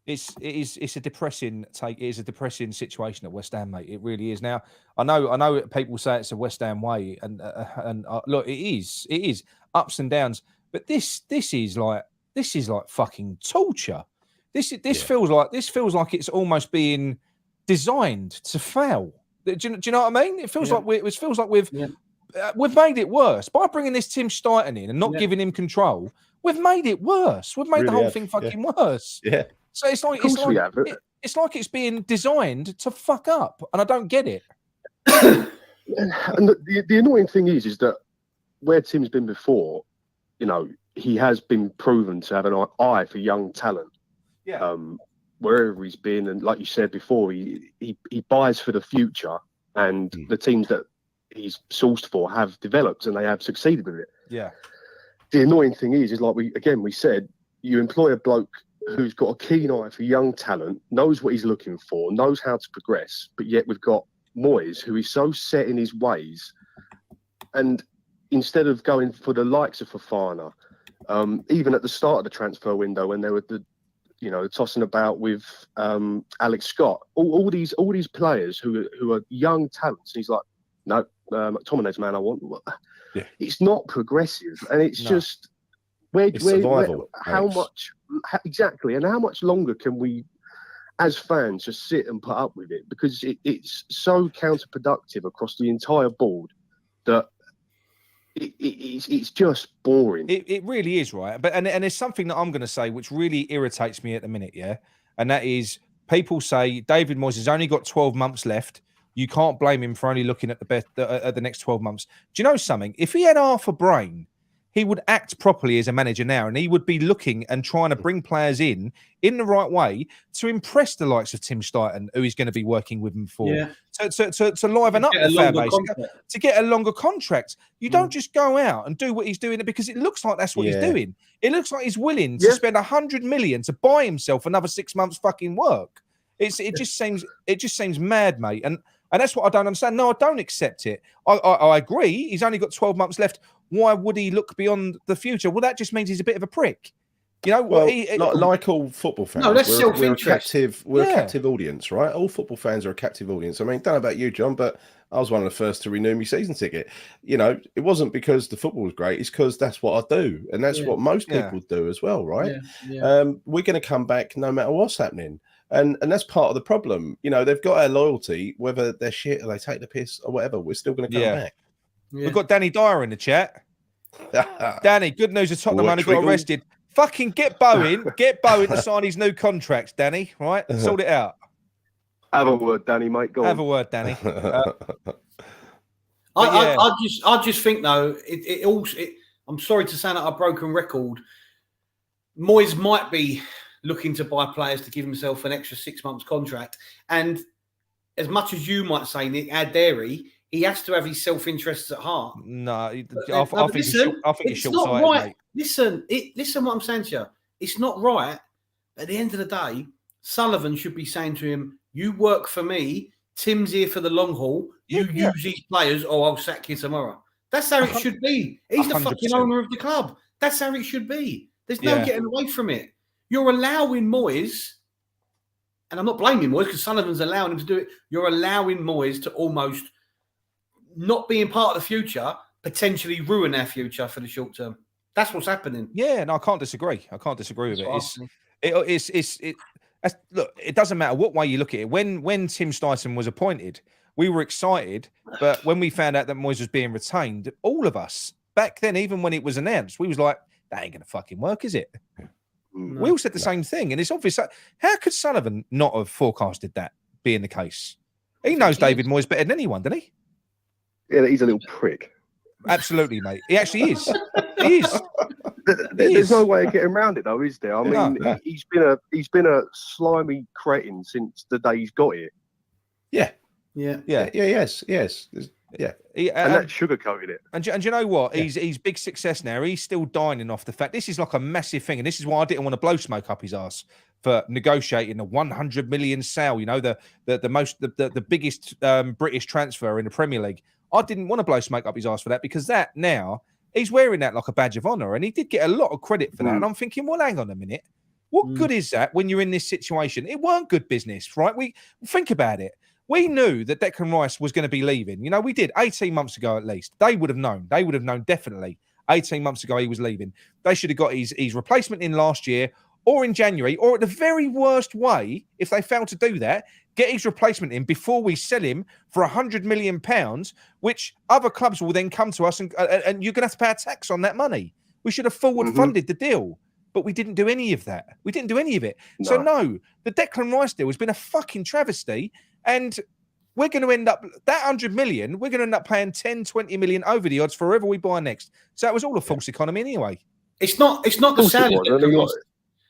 It's a depressing take. It is a depressing situation at West Ham, mate. It really is. Now, I know people say it's a West Ham way, and look, it is ups and downs. But this is like fucking torture. This feels like it's almost being designed to fail. Do you know what I mean? It feels like we've made it worse by bringing this Tim Steiten in and not giving him control. We've made it worse. We've made the whole thing fucking worse. Yeah. So it's like it's being designed to fuck up, and I don't get it. And the annoying thing is that where Tim's been before, you know, he has been proven to have an eye for young talent. Yeah. Wherever he's been, and like you said before, he buys for the future, and the teams that he's sourced for have developed and they have succeeded with it. Yeah. The annoying thing is like we said, you employ a bloke who's got a keen eye for young talent, knows what he's looking for, knows how to progress, but yet we've got Moyes, who is so set in his ways, and instead of going for the likes of Fofana, even at the start of the transfer window when they were tossing about with Alex Scott, all these players who are young talents, and he's like, no, McTominay's man I want. Yeah. It's not progressive, and it's just how much exactly, and how much longer can we, as fans, just sit and put up with it? Because it's so counterproductive across the entire board that it's just boring. It really is, right? But and there's something that I'm going to say which really irritates me at the minute, yeah, and that is people say David Moyes has only got 12 months left. You can't blame him for only looking at the next 12 months. Do you know something? If he had half a brain, he would act properly as a manager now, and he would be looking and trying to bring players in the right way to impress the likes of Tim Steiten, who he's going to be working with him for, to liven up the fan base, to get a longer contract. You don't just go out and do what he's doing because it looks like that's what he's doing. It looks like he's willing to spend 100 million to buy himself another 6 months fucking work. It just seems mad, mate. And that's what I don't understand. No, I don't accept it. I agree. He's only got 12 months left. Why would he look beyond the future? Well, that just means he's a bit of a prick. You know, like all football fans, no, that's self-interest. We're a captive audience, right? All football fans are a captive audience. I mean, don't know about you, John, but I was one of the first to renew my season ticket. You know, it wasn't because the football was great. It's because that's what I do, and that's what most people do as well, right? We're going to come back no matter what's happening. And that's part of the problem. You know, they've got our loyalty, whether they're shit or they take the piss or whatever. We're still going to come back. Yeah. We've got Danny Dyer in the chat. Danny, good news. The Tottenham only got arrested. Fucking get Bowen to sign his new contract, Danny. Right? Sort it out. Have a word, Danny, mate. Go on. Have a word, Danny. I just think though, I'm sorry to sound like a broken record. Moyes might be looking to buy players to give himself an extra 6 months contract. And as much as you might say, Nick, how dare he has to have his self-interests at heart. No, I think it's short-sighted, right. mate. Listen what I'm saying to you. It's not right. At the end of the day, Sullivan should be saying to him, you work for me. Tim's here for the long haul. You use these players or I'll sack you tomorrow. That's how it should be. He's 100%. The fucking owner of the club. That's how it should be. There's no getting away from it. You're allowing Moyes, and I'm not blaming Moyes because Sullivan's allowing him to do it. You're allowing Moyes to almost not being part of the future, potentially ruin our future for the short term. That's what's happening. Yeah, no, I can't disagree. with it. Look, it doesn't matter what way you look at it. When Tim Steiten was appointed, we were excited, but when we found out that Moyes was being retained, all of us back then, even when it was announced, we was like, that ain't going to fucking work, is it? No, we all said the same thing, and it's obvious. How could Sullivan not have forecasted that being the case? He knows David Moyes better than anyone, doesn't he? Yeah, he's a little prick. Absolutely, mate. He actually is. He is. There's no way of getting around it, though, is there? I mean, he's been a slimy cretin since the day he's got here. Yes. Yeah. And that's sugarcoated it. And you know what? He's big success now. He's still dining off the fact this is like a massive thing, and this is why I didn't want to blow smoke up his ass for negotiating the 100 million sale. You know, the biggest British transfer in the Premier League. I didn't want to blow smoke up his ass for that because that now he's wearing that like a badge of honor, and he did get a lot of credit for that. And I'm thinking, well, hang on a minute. What good is that when you're in this situation? It weren't good business, right? We think about it. We knew that Declan Rice was going to be leaving. You know, we did 18 months ago at least. They would have known. They would have known definitely 18 months ago he was leaving. They should have got his replacement in last year or in January, or at the very worst way, if they fail to do that, get his replacement in before we sell him for £100 million, which other clubs will then come to us and you're going to have to pay a tax on that money. We should have forward-funded the deal, but we didn't do any of that. We didn't do any of it. No. So, no, the Declan Rice deal has been a fucking travesty, and we're going to end up, that 100 million, we're going to end up paying 10, 20 million over the odds for whoever we buy next. So that was all a false economy anyway. It's not the sound of Declan Rice.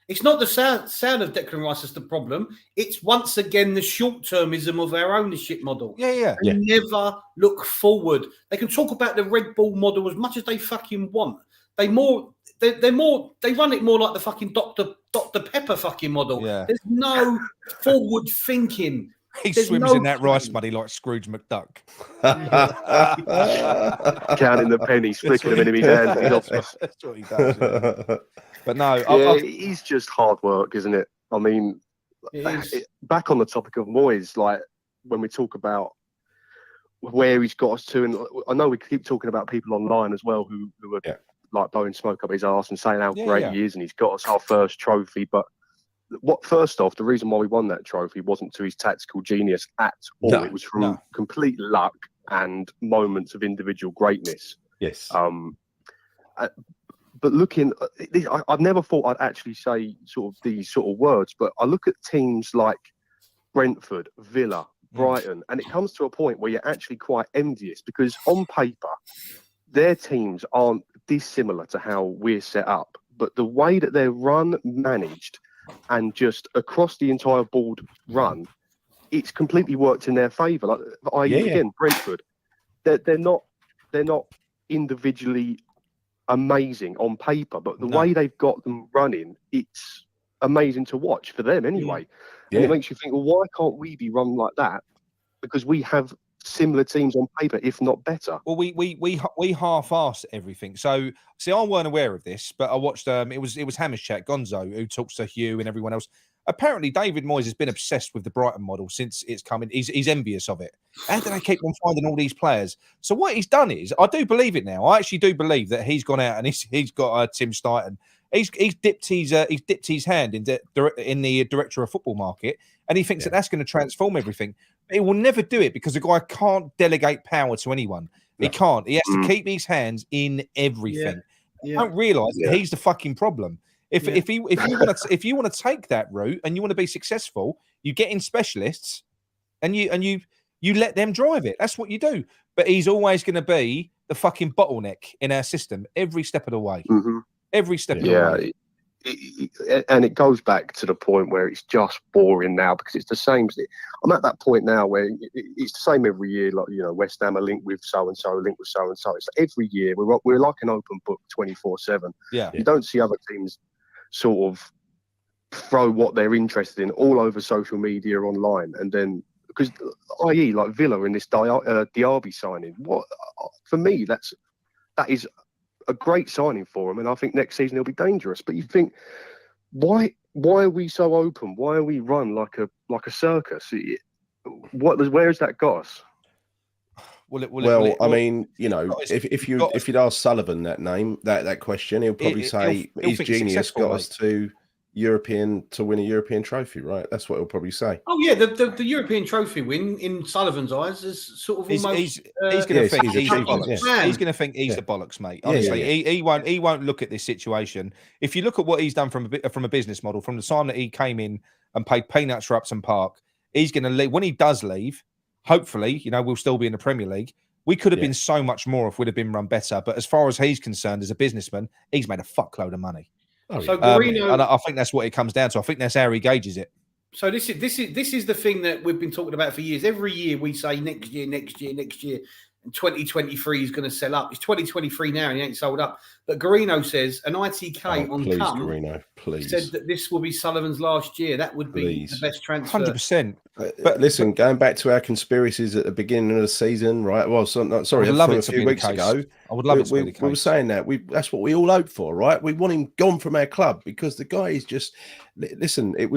It's not the sound of Declan Rice that's the problem. It's once again the short-termism of our ownership model. Yeah. They never look forward. They can talk about the Red Bull model as much as they fucking want. They run it more like the fucking Dr. Pepper fucking model. Yeah. There's no forward thinking. He swims in that rice muddy like Scrooge McDuck. Counting the pennies, flicking them in his hand. That's what he does. Yeah. But no, he's just hard work, isn't it? I mean, back on the topic of Moyes, like when we talk about where he's got us to, and I know we keep talking about people online as well who are like blowing smoke up his arse and saying how great he is, and he's got us our first trophy. But first off, the reason why we won that trophy wasn't to his tactical genius at all. No, it was from complete luck and moments of individual greatness. Yes. But looking, I've never thought I'd actually say sort of these sort of words, but I look at teams like Brentford, Villa, Brighton, and it comes to a point where you're actually quite envious because on paper, their teams aren't dissimilar to how we're set up, but the way that they're run, managed, and just across the entire board run, it's completely worked in their favour. Like, again, Brentford, they're not individually amazing on paper, but the way they've got them running, it's amazing to watch for them anyway. And it makes you think, well, why can't we be run like that? Because we have similar teams on paper, if not better. Well, we half-ass everything. So, see, I weren't aware of this, but I watched. It was Hammers Chat, Gonzo, who talks to Hugh and everyone else. Apparently, David Moyes has been obsessed with the Brighton model since it's coming. He's envious of it. How do they keep on finding all these players? So what he's done is, I do believe it now. I actually do believe that he's gone out and he's got Tim Stighton. He's dipped his hand in the director of football market, and he thinks that that's going to transform everything. But he will never do it because the guy can't delegate power to anyone. He can't. He has to keep his hands in everything. I don't realise that he's the fucking problem. If you want to take that route and you want to be successful, you get in specialists and you let them drive it. That's what you do. But he's always going to be the fucking bottleneck in our system every step of the way. Every step of the way. And it goes back to the point where it's just boring now because it's the same. I'm at that point now where it's the same every year. Like, you know, West Ham are linked with so and so, linked with so and so. It's every year we're like an open book 24/7. Yeah, you don't see other teams sort of throw what they're interested in all over social media online, and then because i.e. like Villa in this Diaby signing, what for me that is a great signing for him, and I think next season he'll be dangerous. But you think, why are we so open? Why are we run like a circus? Where's that got us? I mean, you know, if you'd ask Sullivan that name, that question, he'll probably say his genius got us to win a European trophy, right? That's what he'll probably say. Oh yeah, the European trophy win in Sullivan's eyes is sort of almost. He's going to think he's the bollocks. He's going to think he's the bollocks, mate. Honestly, he won't look at this situation. If you look at what he's done from a business model, from the time that he came in and paid peanuts for Upton Park, he's going to leave. When he does leave, hopefully, you know, we'll still be in the Premier League. We could have been so much more if we'd have been run better. But as far as he's concerned, as a businessman, he's made a fuckload of money. So Garino, and I think that's what it comes down to. I think that's how he gauges it. So this is the thing that we've been talking about for years. Every year we say next year, and 2023 he's going to sell up. It's 2023 now and he ain't sold up. But Garino says an ITK on please, Come Garino, please. said that this will be Sullivan's last year. That would be the best transfer. 100%. But listen, going back to our conspiracies at the beginning of the season, right? Well, sorry, I would love from it a to few be the weeks case. ago, I would love it to be the case. We were saying that that's what we all hoped for, right? We want him gone from our club because the guy is just. Listen, it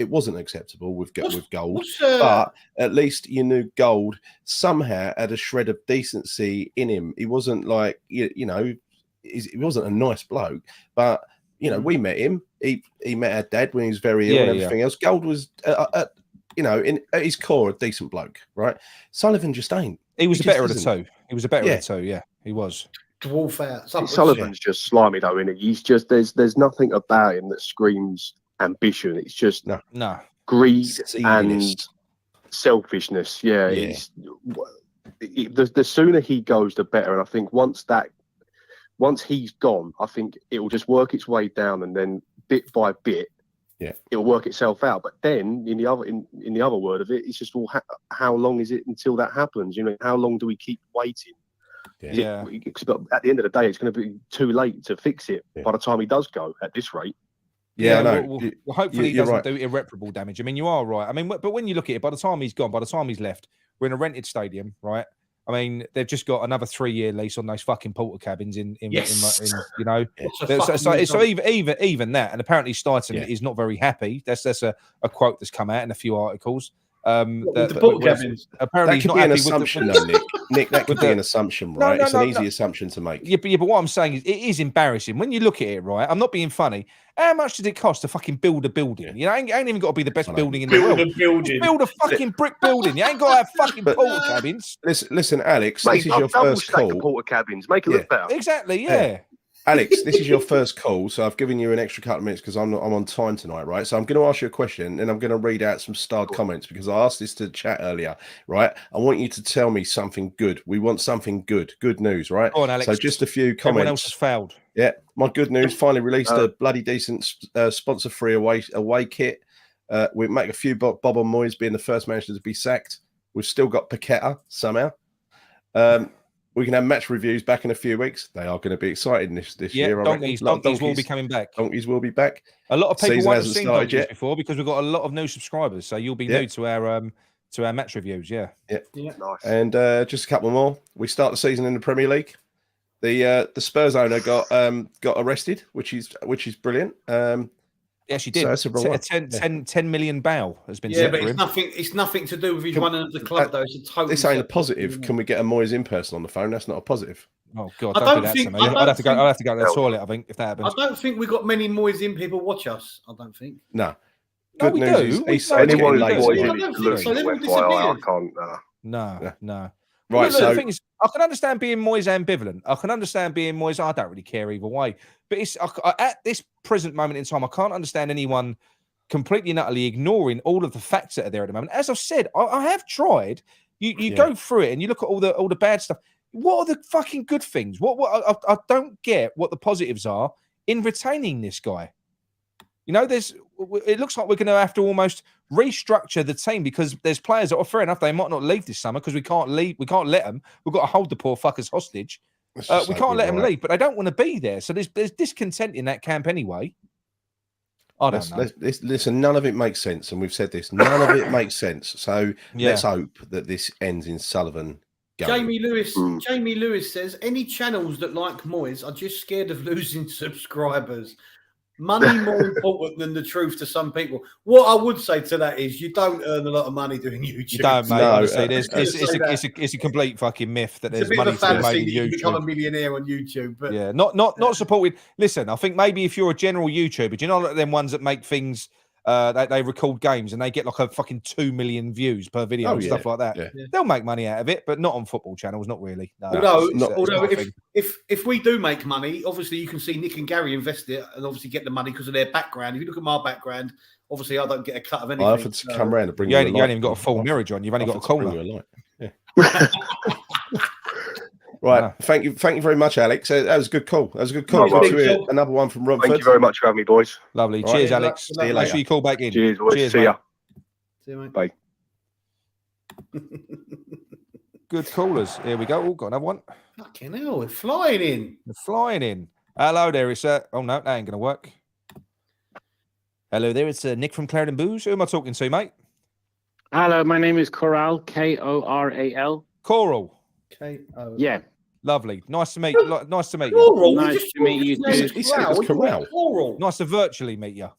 wasn't acceptable with Gold, but at least you knew Gold somehow had a shred of decency in him. He wasn't like he wasn't a nice bloke, but we met him. He met our dad when he was very ill and everything else. Gold was, at his core, a decent bloke, right? Sullivan just ain't. He was the better of the two. He was a better of the two. Yeah, he was. Dwarf out. Sullivan's just slimy though, isn't he? He's just there's nothing about him that screams ambition. It's just greed and selfishness. Yeah. The sooner he goes, the better. And I think once he's gone, I think it will just work its way down, and then bit by bit, it'll work itself out. But then, in the other word of it, it's just how long is it until that happens? How long do we keep waiting? Yeah. But at the end of the day, it's going to be too late to fix it by the time he does go. At this rate. Yeah, no. Well, hopefully he doesn't do irreparable damage. I mean, you are right. I mean, but when you look at it, by the time he's gone, by the time he's left, we're in a rented stadium, right? I mean, they've just got another 3-year lease on those fucking porter cabins in So even that, and apparently Stuyton is not very happy. That's a quote that's come out in a few articles. Apparently that could be an assumption, though, Nick. That could be an assumption, right? It's an easy assumption to make. Yeah, but what I'm saying is, it is embarrassing when you look at it, right? I'm not being funny. How much does it cost to fucking build a building? Ain't even got to be the best building in the world. Build a fucking brick building. You ain't got to have fucking porter cabins. Listen, Alex. This is your first call. The porter cabins, make it look better. Exactly. Yeah. Alex, this is your first call, so I've given you an extra couple of minutes because I'm on time tonight, right? So I'm going to ask you a question, and I'm going to read out some starred comments because I asked this to the chat earlier, right? I want you to tell me something good. We want something good news, right? Go on, Alex. So just a few comments. Everyone else has failed. Yeah, my good news. Finally released a bloody decent sponsor-free away kit. We make a few Bob and Moyes being the first manager to be sacked. We've still got Paqueta somehow. We can have match reviews back in a few weeks. They are going to be exciting this year. Donkeys will be coming back. Donkeys will be back. A lot of people Season haven't seen donkeys yet before because we've got a lot of new subscribers. So you'll be new to our match reviews. Yeah. Nice. And just a couple more. We start the season in the Premier League. The Spurs owner got arrested, which is brilliant. Yes, she did. So a 10 million bail has been set but for him. It's nothing to do with his running of the club, though. It's a totally. This ain't a positive. Can we get a Moyes in person on the phone? That's not a positive. Oh God, don't do that to me. I'd have to go to the toilet. I think if that happens. I don't think we've got many Moyes in people watch us. I don't think. No. Good news. He's anyone getting who's lazy. I can't. No. Right. Well, So the thing is, I can understand being Moyes ambivalent. I can understand being Moyes. I don't really care either way. But it's at this present moment in time, I can't understand anyone completely and utterly ignoring all of the facts that are there at the moment. As I've said, I have tried. You go through it and you look at all the bad stuff. What are the fucking good things? I don't get what the positives are in retaining this guy. It looks like we're going to have to almost restructure the team because there's players that are fair enough. They might not leave this summer because we can't leave. We can't let them. We've got to hold the poor fuckers hostage. We can't let them leave, but they don't want to be there. So there's discontent in that camp anyway. I don't know. Listen, none of it makes sense, and we've said this. None of it makes sense. So let's hope that this ends in Sullivan going. Jamie Lewis says any channels that like Moyes are just scared of losing subscribers. Money more important than the truth to some people. What I would say to that is you don't earn a lot of money doing YouTube. You don't, mate. Honestly, it's a complete fucking myth that there's money to be made in YouTube. You become a millionaire on YouTube, but not supported. Listen, I think maybe if you're a general YouTuber, do you know like them ones that make things? They record games and they get like a fucking 2 million views per video and stuff like that. Yeah. They'll make money out of it, but not on football channels, not really. No, although if we do make money, obviously you can see Nick and Gary invest it and obviously get the money because of their background. If you look at my background, obviously I don't get a cut of anything. I offered to come round and bring you ain't even got a full mirror on. You've only got a collar. Right. No. Thank you very much, Alex. That was a good call. Another one from Romford. Thank you very much for having me, boys. Lovely. All Cheers, right. Alex. See you later. Make sure you call back in. Cheers, boys. See ya. See you, mate. Bye. Good callers. Here we go. Oh, got another one. Fucking hell, we're flying in. They're flying in. Hello there, it's oh no, that ain't gonna work. Hello there, it's Nick from Clarendon Booze. Who am I talking to, mate? Hello, my name is Coral, Koral. Coral. K-O. Yeah. Lovely. Nice to meet you. Nice to meet you. Coral. Nice to meet you too. He said it was Corral. Coral. Nice to virtually meet you.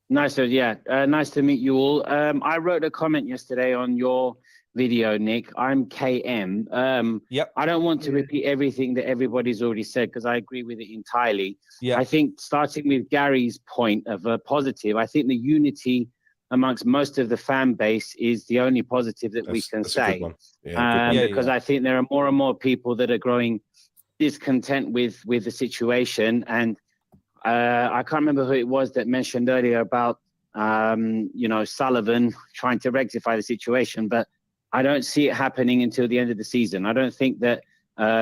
Nice to meet you all. I wrote a comment yesterday on your video, Nick. I'm KM. Yep. I don't want to repeat everything that everybody's already said because I agree with it entirely. Yeah. I think starting with Gary's point of a positive, I think the unity amongst most of the fan base is the only positive that we can say. Because I think there are more and more people that are growing discontent with the situation. And I can't remember who it was that mentioned earlier about, Sullivan trying to rectify the situation, but I don't see it happening until the end of the season. I don't think that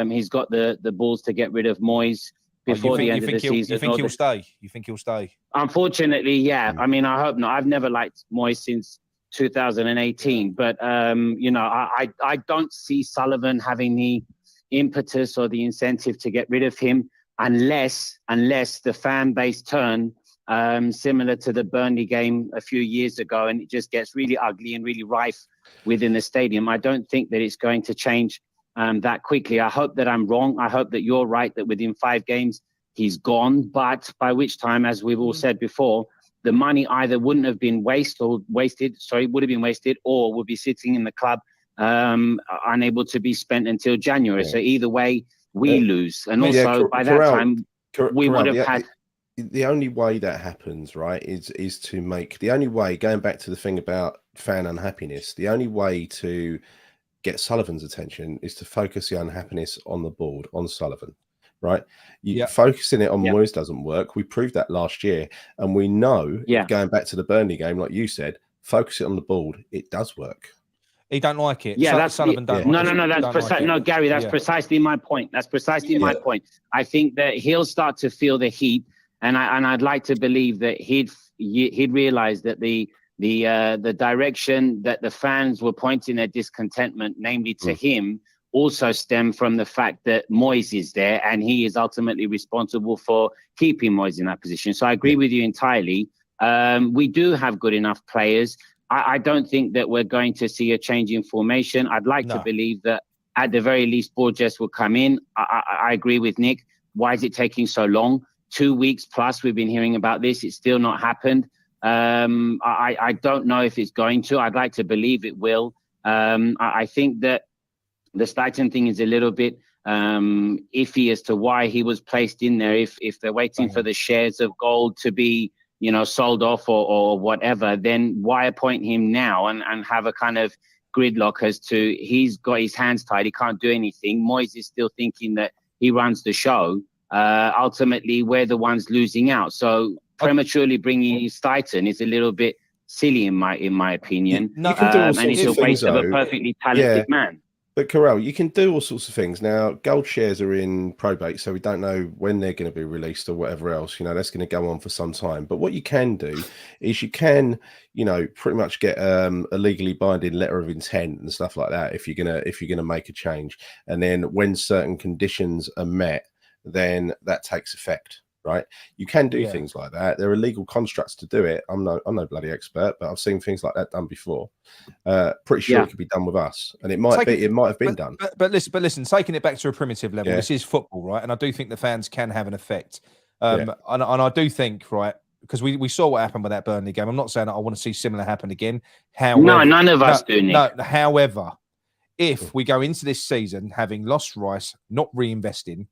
he's got the balls to get rid of Moyes before the end of the season. You think he'll stay? You think he'll stay? Unfortunately, yeah. I mean, I hope not. I've never liked Moyes since 2018, but I don't see Sullivan having the impetus or the incentive to get rid of him unless the fan base turn similar to the Burnley game a few years ago, and it just gets really ugly and really rife within the stadium. I don't think that it's going to change that quickly. I hope that I'm wrong. I hope that you're right, that within 5 games he's gone, but by which time, as we've all said before, the money either wouldn't have been would have been wasted, or would be sitting in the club unable to be spent until January. So either way, we lose. And also by that time, we would have had... The only way that happens, right, is to make... The only way, going back to the thing about fan unhappiness, the only way to get Sullivan's attention is to focus the unhappiness on the board, on Sullivan, right? Focusing it on Moyes doesn't work. We proved that last year. And we know, going back to the Burnley game, like you said, focus it on the board. It does work. He don't like it. Yeah, that's Sullivan don't. No, that's precisely. No, Gary, that's precisely my point. That's precisely my point. I think that he'll start to feel the heat, and I'd like to believe that he'd realize that the direction that the fans were pointing their discontentment, namely to him, also stem from the fact that Moyes is there, and he is ultimately responsible for keeping Moyes in that position. So I agree with you entirely. We do have good enough players. I don't think that we're going to see a change in formation. I'd like to believe that at the very least, Borges will come in. I agree with Nick. Why is it taking so long? 2 weeks plus we've been hearing about this. It's still not happened. I don't know if it's going to. I'd like to believe it will. I think that the Stuyton thing is a little bit iffy as to why he was placed in there. If they're waiting for the shares of gold to be sold off or whatever, then why appoint him now and have a kind of gridlock as to he's got his hands tied, he can't do anything. Moyes is still thinking that he runs the show. Ultimately, we're the ones losing out. So prematurely bringing in Stuyton is a little bit silly in my opinion. And it's a waste of a perfectly talented man. But Corral, you can do all sorts of things. Now, gold shares are in probate, so we don't know when they're going to be released or whatever else. That's going to go on for some time. But what you can do is you can, pretty much get a legally binding letter of intent and stuff like that if you're gonna make a change. And then when certain conditions are met, then that takes effect. Right, you can do things like that. There are legal constructs to do it. I'm no bloody expert, but I've seen things like that done before. Pretty sure it could be done with us, and it might have been done. But listen, taking it back to a primitive level, this is football, right? And I do think the fans can have an effect. And I do think, right, because we saw what happened with that Burnley game. I'm not saying that I want to see similar happen again. However, no, none of us do, Nick. No, however, if we go into this season having lost Rice, not reinvesting,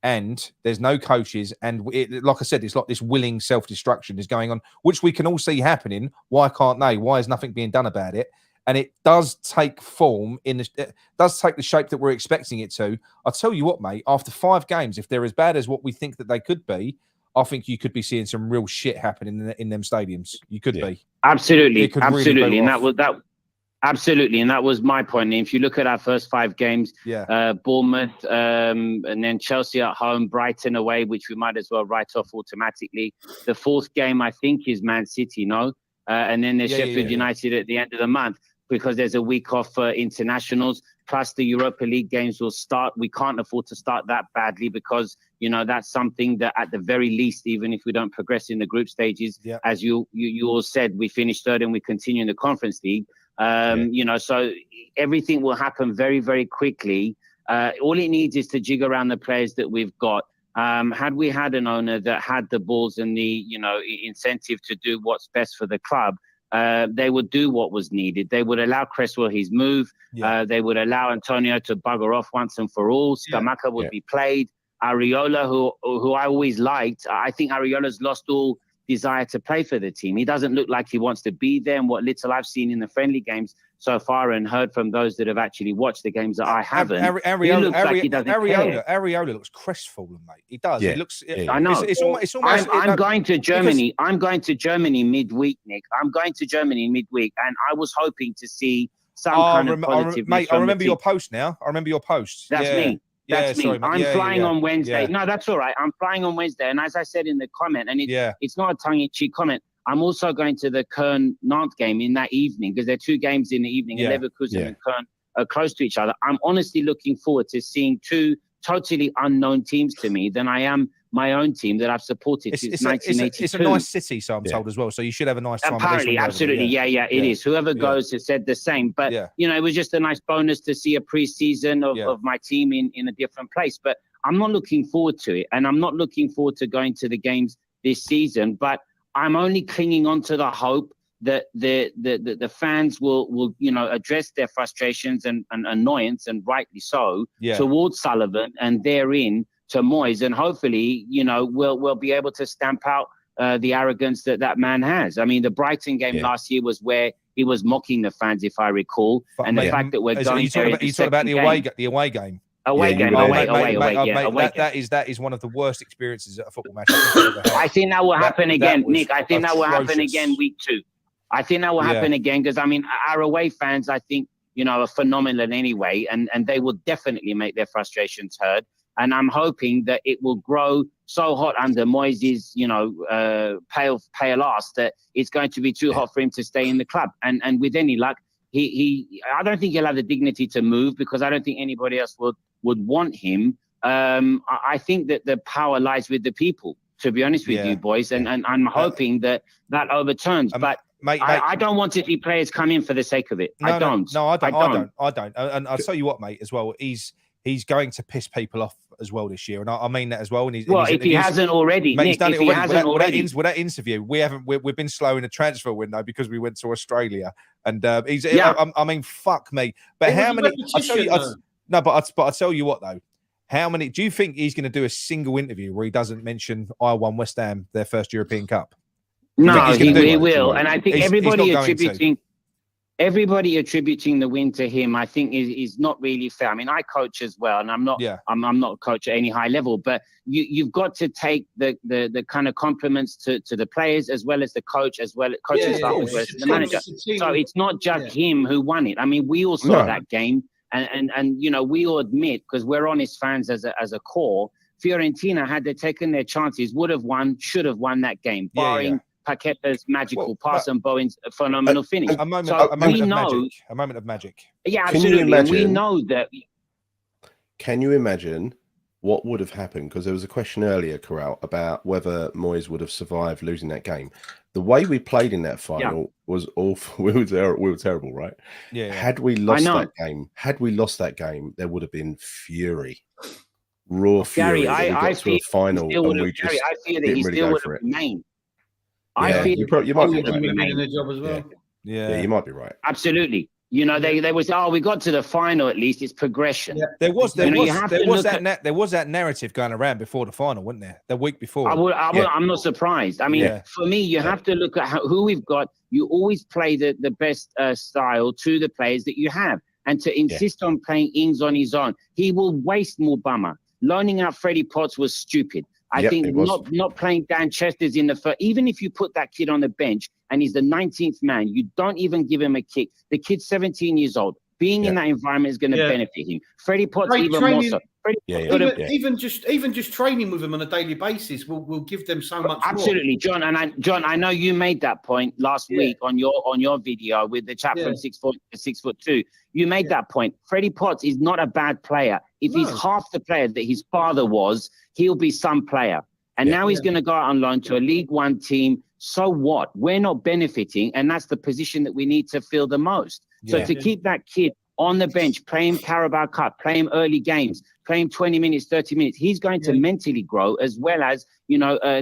and there's no coaches, and like I said, it's like this willing self-destruction is going on, which we can all see happening. Why can't they? Why is nothing being done about it? And it does take form it does take the shape that we're expecting it to. I'll tell you what, mate, after 5 games, if they're as bad as what we think that they could be, I think you could be seeing some real shit happening in them stadiums. You could be. Absolutely. Really, and absolutely, and that was my point. If you look at our first 5 games, Bournemouth, and then Chelsea at home, Brighton away, which we might as well write off automatically. The 4th game, I think, is Man City, and then there's Sheffield United at the end of the month. because there's a week off for internationals. Plus the Europa League games will start. We can't afford to start that badly because, you know, that's something that at the very least, even if we don't progress in the group stages, as you all said, we finished third and we continue in the Conference League. You know, so everything will happen very, very quickly. All it needs is to jig around the players that we've got. Had we had an owner that had the balls and the, you know, incentive to do what's best for the club, they would do what was needed. They would allow Cresswell his move. They would allow Antonio to bugger off once and for all. Scamacca would be played. Areola, who I always liked, I think Areola's lost all desire to play for the team. He doesn't look like he wants to be there. And what little I've seen in the friendly games so far and heard from those that have actually watched the games that I haven't, he looks like he doesn't care. Areola looks crestfallen, mate. He does. He looks. I know. It's almost. I'm going to Germany. I'm going to Germany midweek, Nick. I'm going to Germany midweek, and I was hoping to see some kind of positive. Mate, I remember your post now. I remember your post. That's me. That's me. Sorry, I'm flying on Wednesday. No, that's all right. I'm flying on Wednesday. And as I said in the comment, and it's not a tongue-in-cheek comment, I'm also going to the Köln-Nantes game in that evening because there are two games in the evening. Leverkusen and Köln are close to each other. I'm honestly looking forward to seeing two totally unknown teams to me than I am my own team that I've supported since 1982. It's a nice city, so I'm told as well. So you should have a nice time. Apparently, absolutely. It is. Whoever goes has said the same. But, you know, it was just a nice bonus to see a pre-season of my team in a different place. But I'm not looking forward to it. And I'm not looking forward to going to the games this season. But I'm only clinging on to the hope that the fans will you know, address their frustrations and annoyance, and rightly so, towards Sullivan and therein to Moyes, and hopefully, you know, we'll be able to stamp out the arrogance that man has. I mean, the Brighton game last year was where he was mocking the fans, if I recall, and the fact that we're going there. You talking about the away game? Away game. That is one of the worst experiences at a football match I've ever had. I think that will happen again, Nick. I think that will happen again week 2. I think that will happen again because, I mean, our away fans, I think, you know, are phenomenal anyway, and they will definitely make their frustrations heard. And I'm hoping that it will grow so hot under Moyes' you know, pale ass that it's going to be too hot for him to stay in the club. And with any luck, I don't think he'll have the dignity to move because I don't think anybody else would want him. I think that the power lies with the people, to be honest with you, boys. And I'm hoping that overturns. But mate, I don't want to see players come in for the sake of it. I don't. And I'll tell you what, mate, as well, he's going to piss people off as well this year, and I mean that as well. And if he hasn't already, mate, Nick, he's done if it he already. hasn't already. With that interview, we've been slow in the transfer window because we went to Australia, and I mean, fuck me. But how many? But I tell you what though, how many? Do you think he's going to do a single interview where he doesn't mention I won West Ham their first European Cup? No, he will, and I think everybody attributing the win to him, I think is not really fair. I mean, I coach as well, and I'm not a coach at any high level, but you've got to take the kind of compliments to the players as well as the coach, as well as coaching staff, as well as the manager. So it's not just him who won it. I mean, we all saw that game, and you know, we all admit, because we're honest fans as a core, Fiorentina, had they taken their chances, would have won, should have won that game, barring Paqueta's magical pass and Bowen's phenomenal finish. A moment of magic. Yeah, absolutely. We know that. Can you imagine what would have happened? Because there was a question earlier, Corral, about whether Moyes would have survived losing that game. The way we played in that final was awful. We were terrible, right? Yeah. Had we lost that game, there would have been fury. Raw fury. Gary, I feel a final and we just didn't really go for it. I feel you might be right. In the job as well. Yeah, you might be right. Absolutely. You know, they was, we got to the final at least. It's progression. Yeah. There was that narrative going around before the final, wasn't there? The week before. I'm not surprised. I mean, for me, you have to look at who we've got. You always play the best style to the players that you have, and to insist on playing Ings on his own, he will waste more bummer. Loaning out Freddie Potts was stupid. I think not playing Dan Chester's in the first, even if you put that kid on the bench and he's the 19th man, you don't even give him a kick. The kid's 17 years old. Being in that environment is going to benefit him. Freddie Potts more so. Even just training with them on a daily basis will give them so much. Absolutely, more. John. I know you made that point last week on your video with the chap from 6'2". You made that point. Freddie Potts is not a bad player. If he's half the player that his father was, he'll be some player. And now he's going to go out on loan to a League One team. So what? We're not benefiting, and that's the position that we need to fill the most. So to keep that kid on the bench, playing Carabao Cup, playing early games, playing 20 minutes, 30 minutes, he's going to mentally grow as well as,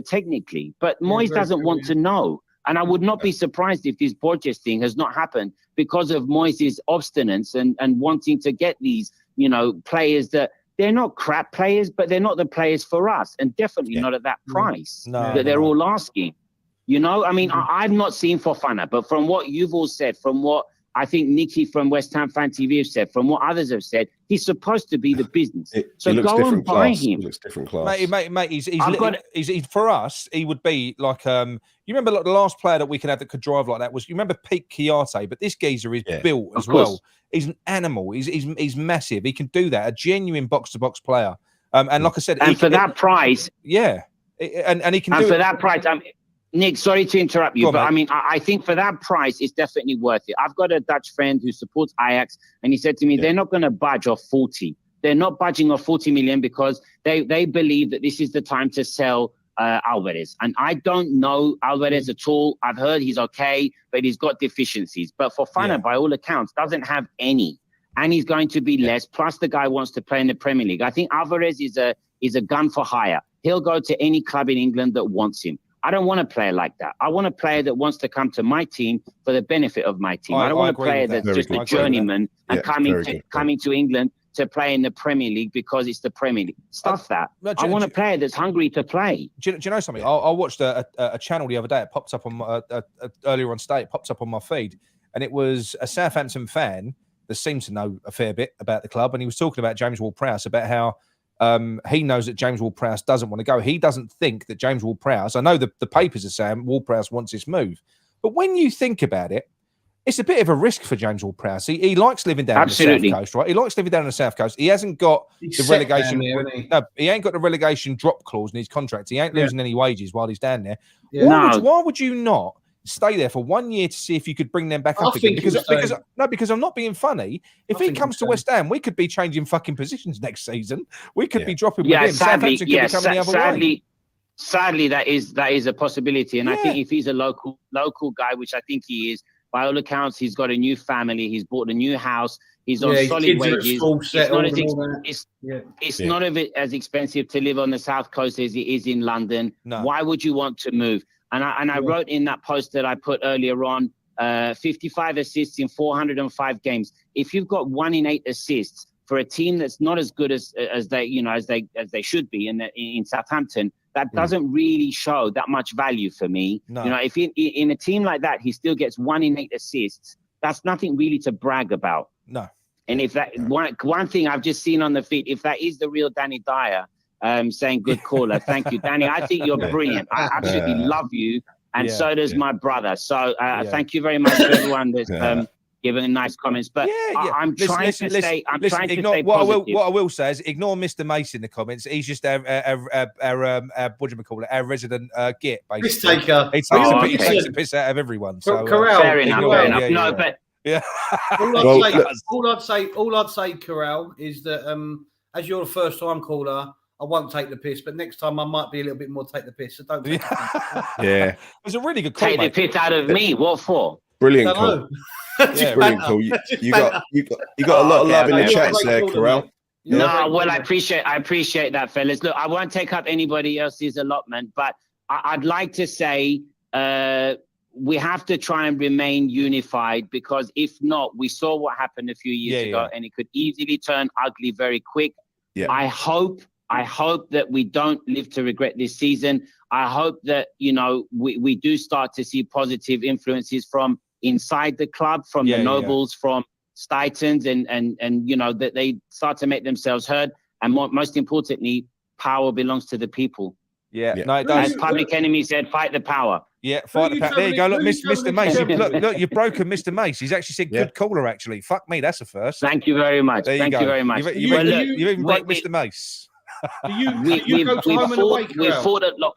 technically. But Moyes doesn't want to know. And I would not be surprised if this Borges thing has not happened because of Moyes' obstinance and wanting to get these, players that they're not crap players, but they're not the players for us. And definitely not at that price that they're all asking. I've not seen Fofana, but from what you've all said, from what I think Nicky from West Ham Fan TV have said, from what others have said, he's supposed to be the business. So go and buy him. He looks different class. Mate, he's for us, he would be like, you remember like, the last player that we could have that could drive like that was, you remember Pete Chiarte, but this geezer is built as well. He's an animal. He's massive. He can do that. A genuine box-to-box player. And like I said... And for that price... Yeah. And he can do it. And for that price... Nick, sorry to interrupt you, I think for that price, it's definitely worth it. I've got a Dutch friend who supports Ajax, and he said to me, they're not going to budge off 40. They're not budging off 40 million because they believe that this is the time to sell Alvarez. And I don't know Alvarez at all. I've heard he's okay, but he's got deficiencies. But Fofana, by all accounts, doesn't have any. And he's going to be less. Plus, the guy wants to play in the Premier League. I think Alvarez is a gun for hire. He'll go to any club in England that wants him. I don't want a player like that. I want a player that wants to come to my team for the benefit of my team. I don't want a player that's just a journeyman and coming to England to play in the Premier League because it's the Premier League. Stuff that. I want a player that's hungry to play. Do you know something? I watched a channel the other day. It popped up on earlier on today. It popped up on my feed, and it was a Southampton fan that seemed to know a fair bit about the club, and he was talking about James Ward-Prowse, about how he knows that James Ward-Prowse doesn't want to go. He doesn't think that James Ward-Prowse, I know the papers are saying Ward-Prowse wants this move, but when you think about it, it's a bit of a risk for James Ward-Prowse. He likes living down on the South Coast, right? He likes living down on the South Coast. He hasn't got the relegation. No, he ain't got the relegation drop clause in his contract. He ain't losing any wages while he's down there. Why would you not stay there for 1 year to see if you could bring them back up again? Because I'm not being funny. If he comes to West Ham, we could be changing fucking positions next season. We could be dropping with him. Sadly, sadly, that is a possibility. And I think if he's a local guy, which I think he is, by all accounts, he's got a new family. He's bought a new house. He's on solid wages. It's not as expensive to live on the South Coast as it is in London. No. Why would you want to move? And I wrote in that post that I put earlier on, 55 assists in 405 games. If you've got 1 in 8 assists for a team that's not as good as they should be in Southampton, that doesn't really show that much value for me. No. If in a team like that he still gets 1 in 8 assists, that's nothing really to brag about. No. And if that one thing I've just seen on the feed, if that is the real Danny Dyer. Saying good caller. Thank you, Danny. I think you're brilliant. I absolutely love you, and so does my brother. So thank you very much to everyone that's giving nice comments. But I'm trying to stay positive. What I will say is ignore Mr. Mace in the comments. He's just our what do you call it? Our resident git, basically. Piss taker. He takes the piss out of everyone. So fair enough. No, but all I'd say, Corral, is that as you're a first-time caller, I won't take the piss, but next time I might be a little bit more take the piss. So don't take the piss. It was a really good call. Take the piss out of me. What for? Brilliant call. Brilliant call. You got a lot of love in the chats there, Corral. No, well, I appreciate that, fellas. Look, I won't take up anybody else's allotment, but I'd like to say we have to try and remain unified, because if not, we saw what happened a few years ago, and it could easily turn ugly very quick. Yeah. I hope that we don't live to regret this season. I hope that, we do start to see positive influences from inside the club, from the Nobles, from Stuytons, and that they start to make themselves heard. And most importantly, power belongs to the people. Yeah, Yeah. no, it does. As Public Enemy said, fight the power. Yeah, fight the power. There you go. Look, Mr. Mace. Look, you've broken Mr. Mace. He's actually said good caller. Actually, fuck me, that's a first. Thank you very much. There you Thank go. you very much. You've even broke Mr. Mace. Do you go to home and away? We fought a lot.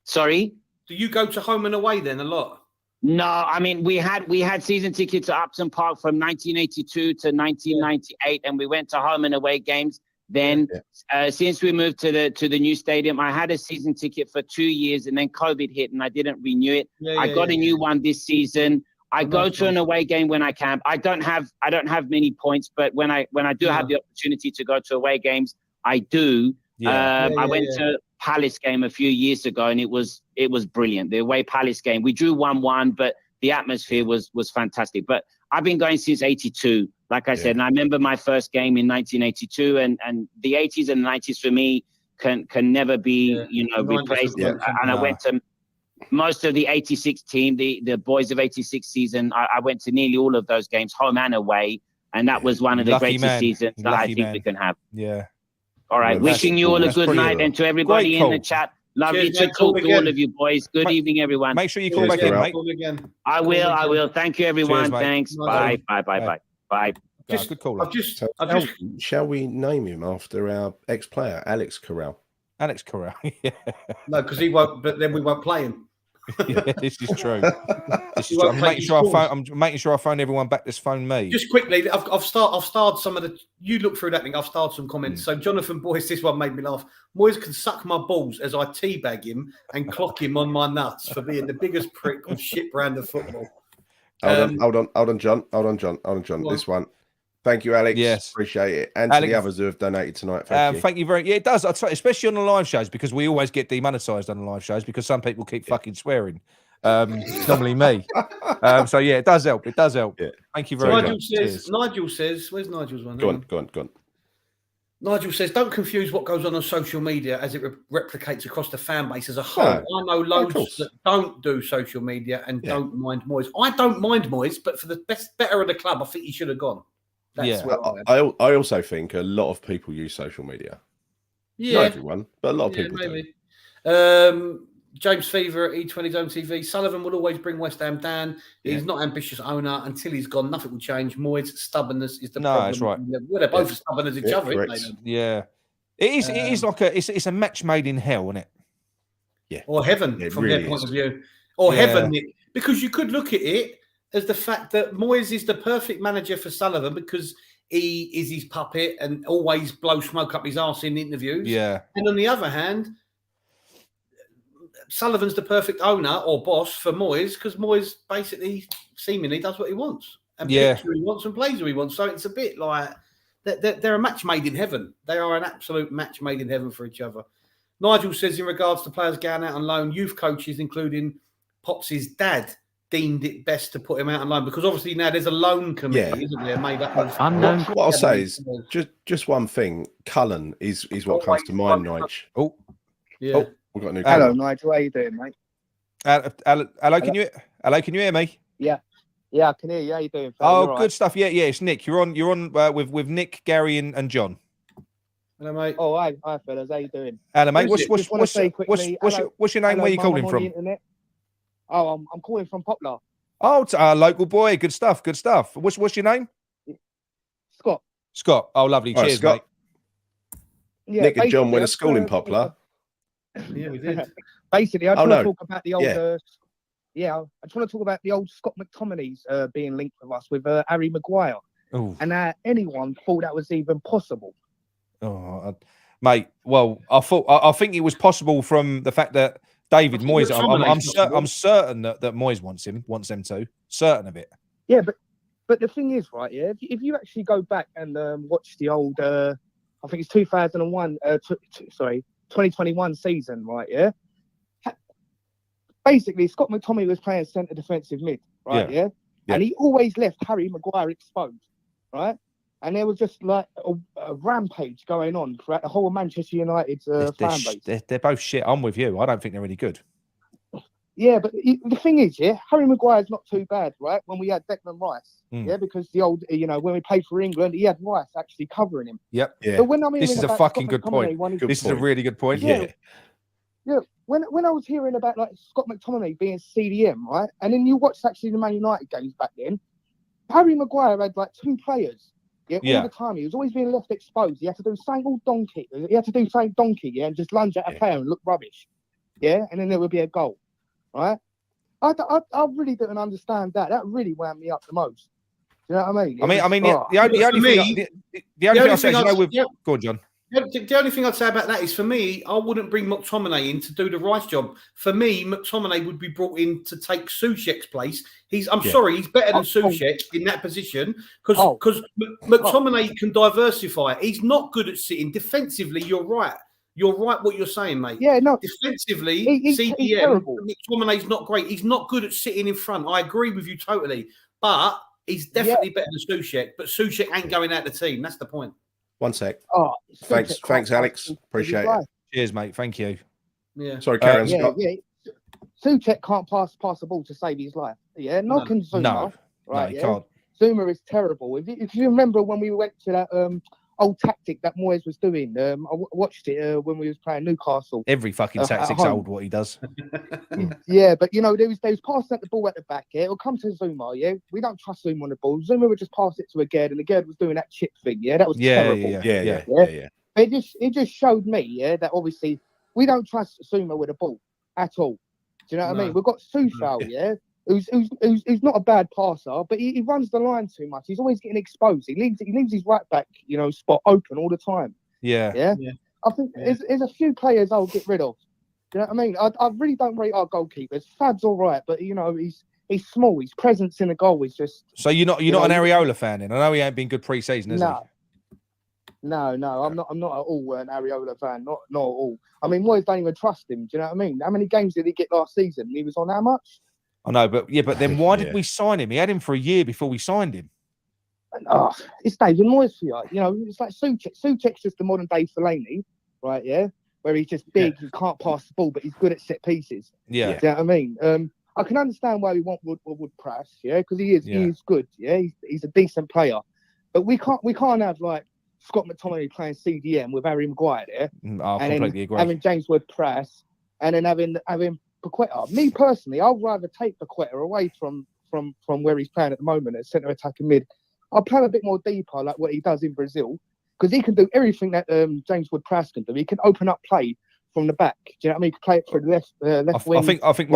Sorry. Do you go to home and away then a lot? No, I mean we had season tickets to Upton Park from 1982 to 1998, and we went to home and away games. Then, since we moved to the new stadium, I had a season ticket for 2 years, and then COVID hit, and I didn't renew it. I got a new one this season. I go to an away game when I can. I don't have many points, but when I do have the opportunity to go to away games, I do. I went to Palace game a few years ago, and it was brilliant. The away Palace game, we drew 1-1, but the atmosphere was fantastic. But I've been going since '82, like I said, and I remember my first game in 1982, and the '80s and '90s for me can never be replaced. And I went to most of the '86 team, the boys of '86 season. I went to nearly all of those games, home and away, and that was one of the greatest seasons that I think we can have. Yeah. All right, wishing you all a good night, and to everybody in the chat. Lovely to talk to all of you boys. Good evening, everyone. Make sure you call back in, mate. I will. Thank you, everyone. Cheers, thanks. Bye. Good call. Shall we name him after our ex-player, Alex Corral? Alex Corral. Yeah. No, because he won't. But then we won't play him. Yeah, this is true. I'm making sure I phone everyone back that's phoned me. Just quickly, I've starred some of the. You look through that thing. I've starred some comments. So Jonathan Moyes, this one made me laugh. Moyes can suck my balls as I teabag him and clock him on my nuts for being the biggest prick of shit brand of football. Hold on, John. This one. Thank you, Alex. Yes. Appreciate it. And Alex, to the others who have donated tonight. Thank you. Yeah, it does. Especially on the live shows, because we always get demonetised on the live shows because some people keep fucking swearing. It's normally me. So, yeah, it does help. Yeah. Thank you very much. Nigel says, where's Nigel's one? Go on. Nigel says, don't confuse what goes on social media as it replicates across the fan base as a whole. No, I know loads that don't do social media and don't mind Moyes. I don't mind Moyes, but for the better of the club, I think he should have gone. I also think a lot of people use social media. Yeah. Not everyone, but a lot of people do. James Fever at E20 Zone TV. Sullivan will always bring West Ham down. He's not ambitious owner. Until he's gone, nothing will change. Moyes' stubbornness is the problem. That's right. Well, they're both as stubborn as each other, aren't they? Yeah. It is like it's a match made in hell, isn't it? Yeah. Or heaven, from their point of view. Or heaven, Nick. Because you could look at it as the fact that Moyes is the perfect manager for Sullivan because he is his puppet and always blows smoke up his arse in interviews. Yeah. And on the other hand, Sullivan's the perfect owner or boss for Moyes because Moyes basically seemingly does what he wants and picks who he wants and plays who he wants. So it's a bit like they're a match made in heaven. They are an absolute match made in heaven for each other. Nigel says in regards to players going out on loan, youth coaches, including Pops' dad, deemed it best to put him out on loan because obviously now there's a loan committee, isn't there, made up of unknown. What I'll say is just one thing. Cullen is what comes to mind, Nigel. Oh, yeah. Oh, we've got a new Hello, Nigel. How you doing, mate? Hello, can you hear me? Yeah, I can hear you. How you doing? Oh, good right? Stuff. Yeah, it's Nick. You're on with Nick, Gary, and John. Hello, mate. Oh, hi, fellas. How you doing? Hello, mate. What's your name? Where you calling from? Internet. Oh, I'm calling from Poplar. Oh, it's our local boy. Good stuff. What's your name? Scott. Oh, lovely. Cheers, Scott. Mate. Yeah, Nick and John went to school in Poplar. Yeah, we did. Basically, I just want to talk about the old. I just want to talk about the old Scott McTominay's being linked with us with Harry Maguire, and anyone thought that was even possible. Oh, mate. Well, I think it was possible from the fact that David Moyes. I'm certain that Moyes wants them to. Certain of it. Yeah, but the thing is, right? Yeah, if you actually go back and watch the old, I think it's 2021 season, right? Yeah. Basically, Scott McTominay was playing centre defensive mid, right? Yeah. And he always left Harry Maguire exposed, right? And there was just like a rampage going on throughout the whole of Manchester United's fan base. They're both shit. I'm with you. I don't think they're really good. Yeah, but the thing is, Harry Maguire's not too bad, right? When we had Declan Rice, because the old, when we played for England, he had Rice actually covering him. Yep. Yeah. But when this is a fucking good point. This is a really good point. Yeah, Yeah, when I was hearing about like Scott McTominay being CDM, right, and then you watched actually the Man United games back then, Harry Maguire had like 2 players. Yeah, all the time. He was always being left exposed. He had to do something all donkey. He had to do something donkey, and just lunge at a player and look rubbish. Yeah, and then there would be a goal, right? I really didn't understand that. That really wound me up the most. Do you know what I mean? The only thing I say, go on, John. The only thing I'd say about that is, for me, I wouldn't bring McTominay in to do the Rice job. For me, McTominay would be brought in to take Soucek's place. I'm sorry, he's better than Soucek in that position because McTominay can diversify. He's not good at sitting defensively. You're right. You're right what you're saying, mate. Yeah, no. Defensively, he's terrible. McTominay's not great. He's not good at sitting in front. I agree with you totally. But he's definitely better than Soucek. But Soucek ain't going out the team. That's the point. 1 sec. Oh, thanks, Alex. Appreciate it. Cheers, mate. Thank you. Yeah. Sorry, Karen. Scott. Soucek can't pass the ball to save his life. Yeah, not can Zuma. No, right? He can't. Zuma is terrible. If you remember when we went to that old tactic that Moyes was doing, I watched it when we was playing Newcastle. Every fucking tactic's old. What he does. Yeah, but you know, they was passing at the ball at the back. Yeah, it'll come to Zuma. Yeah, we don't trust Zuma on the ball. Zuma would just pass it to a Gerd, and the Gerd was doing that chip thing. Yeah, that was terrible. Yeah. It just showed me, that obviously we don't trust Zuma with the ball at all. Do you know what I mean? We've got Soufal, who's not a bad passer, but he runs the line too much. He's always getting exposed. He leaves his right back, spot open all the time. Yeah. I think there's a few players I'll get rid of. Do you know what I mean? I really don't rate our goalkeepers. Fab's all right, but he's small. His presence in the goal is just. So you're not an Areola fan, then? I know he ain't been good pre-season, has he? No, I'm not at all an Areola fan. Not at all. I mean, Moyes don't even trust him. Do you know what I mean? How many games did he get last season? He was on how much? I know, but then why did we sign him? He had him for a year before we signed him. Oh, it's David Moyes for you. It's like Soucek. Soucek's just the modern day Fellaini, right? Yeah, where he's just big, he can't pass the ball, but he's good at set pieces. Yeah, do you know what I mean? I can understand why we want Wood-Prowse, because he is good. Yeah, he's a decent player, but we can't have like Scott McTominay playing CDM with Harry Maguire there, I completely agree. Having James Wood-Prowse, and then having Paqueta. Me personally, I'd rather take Paqueta away from where he's playing at the moment at centre attacking mid. I'll play a bit more deeper, like what he does in Brazil, because he can do everything that James Wood-Prowse can do. He can open up play from the back. Do you know what I mean? He can play it for the left wing. I think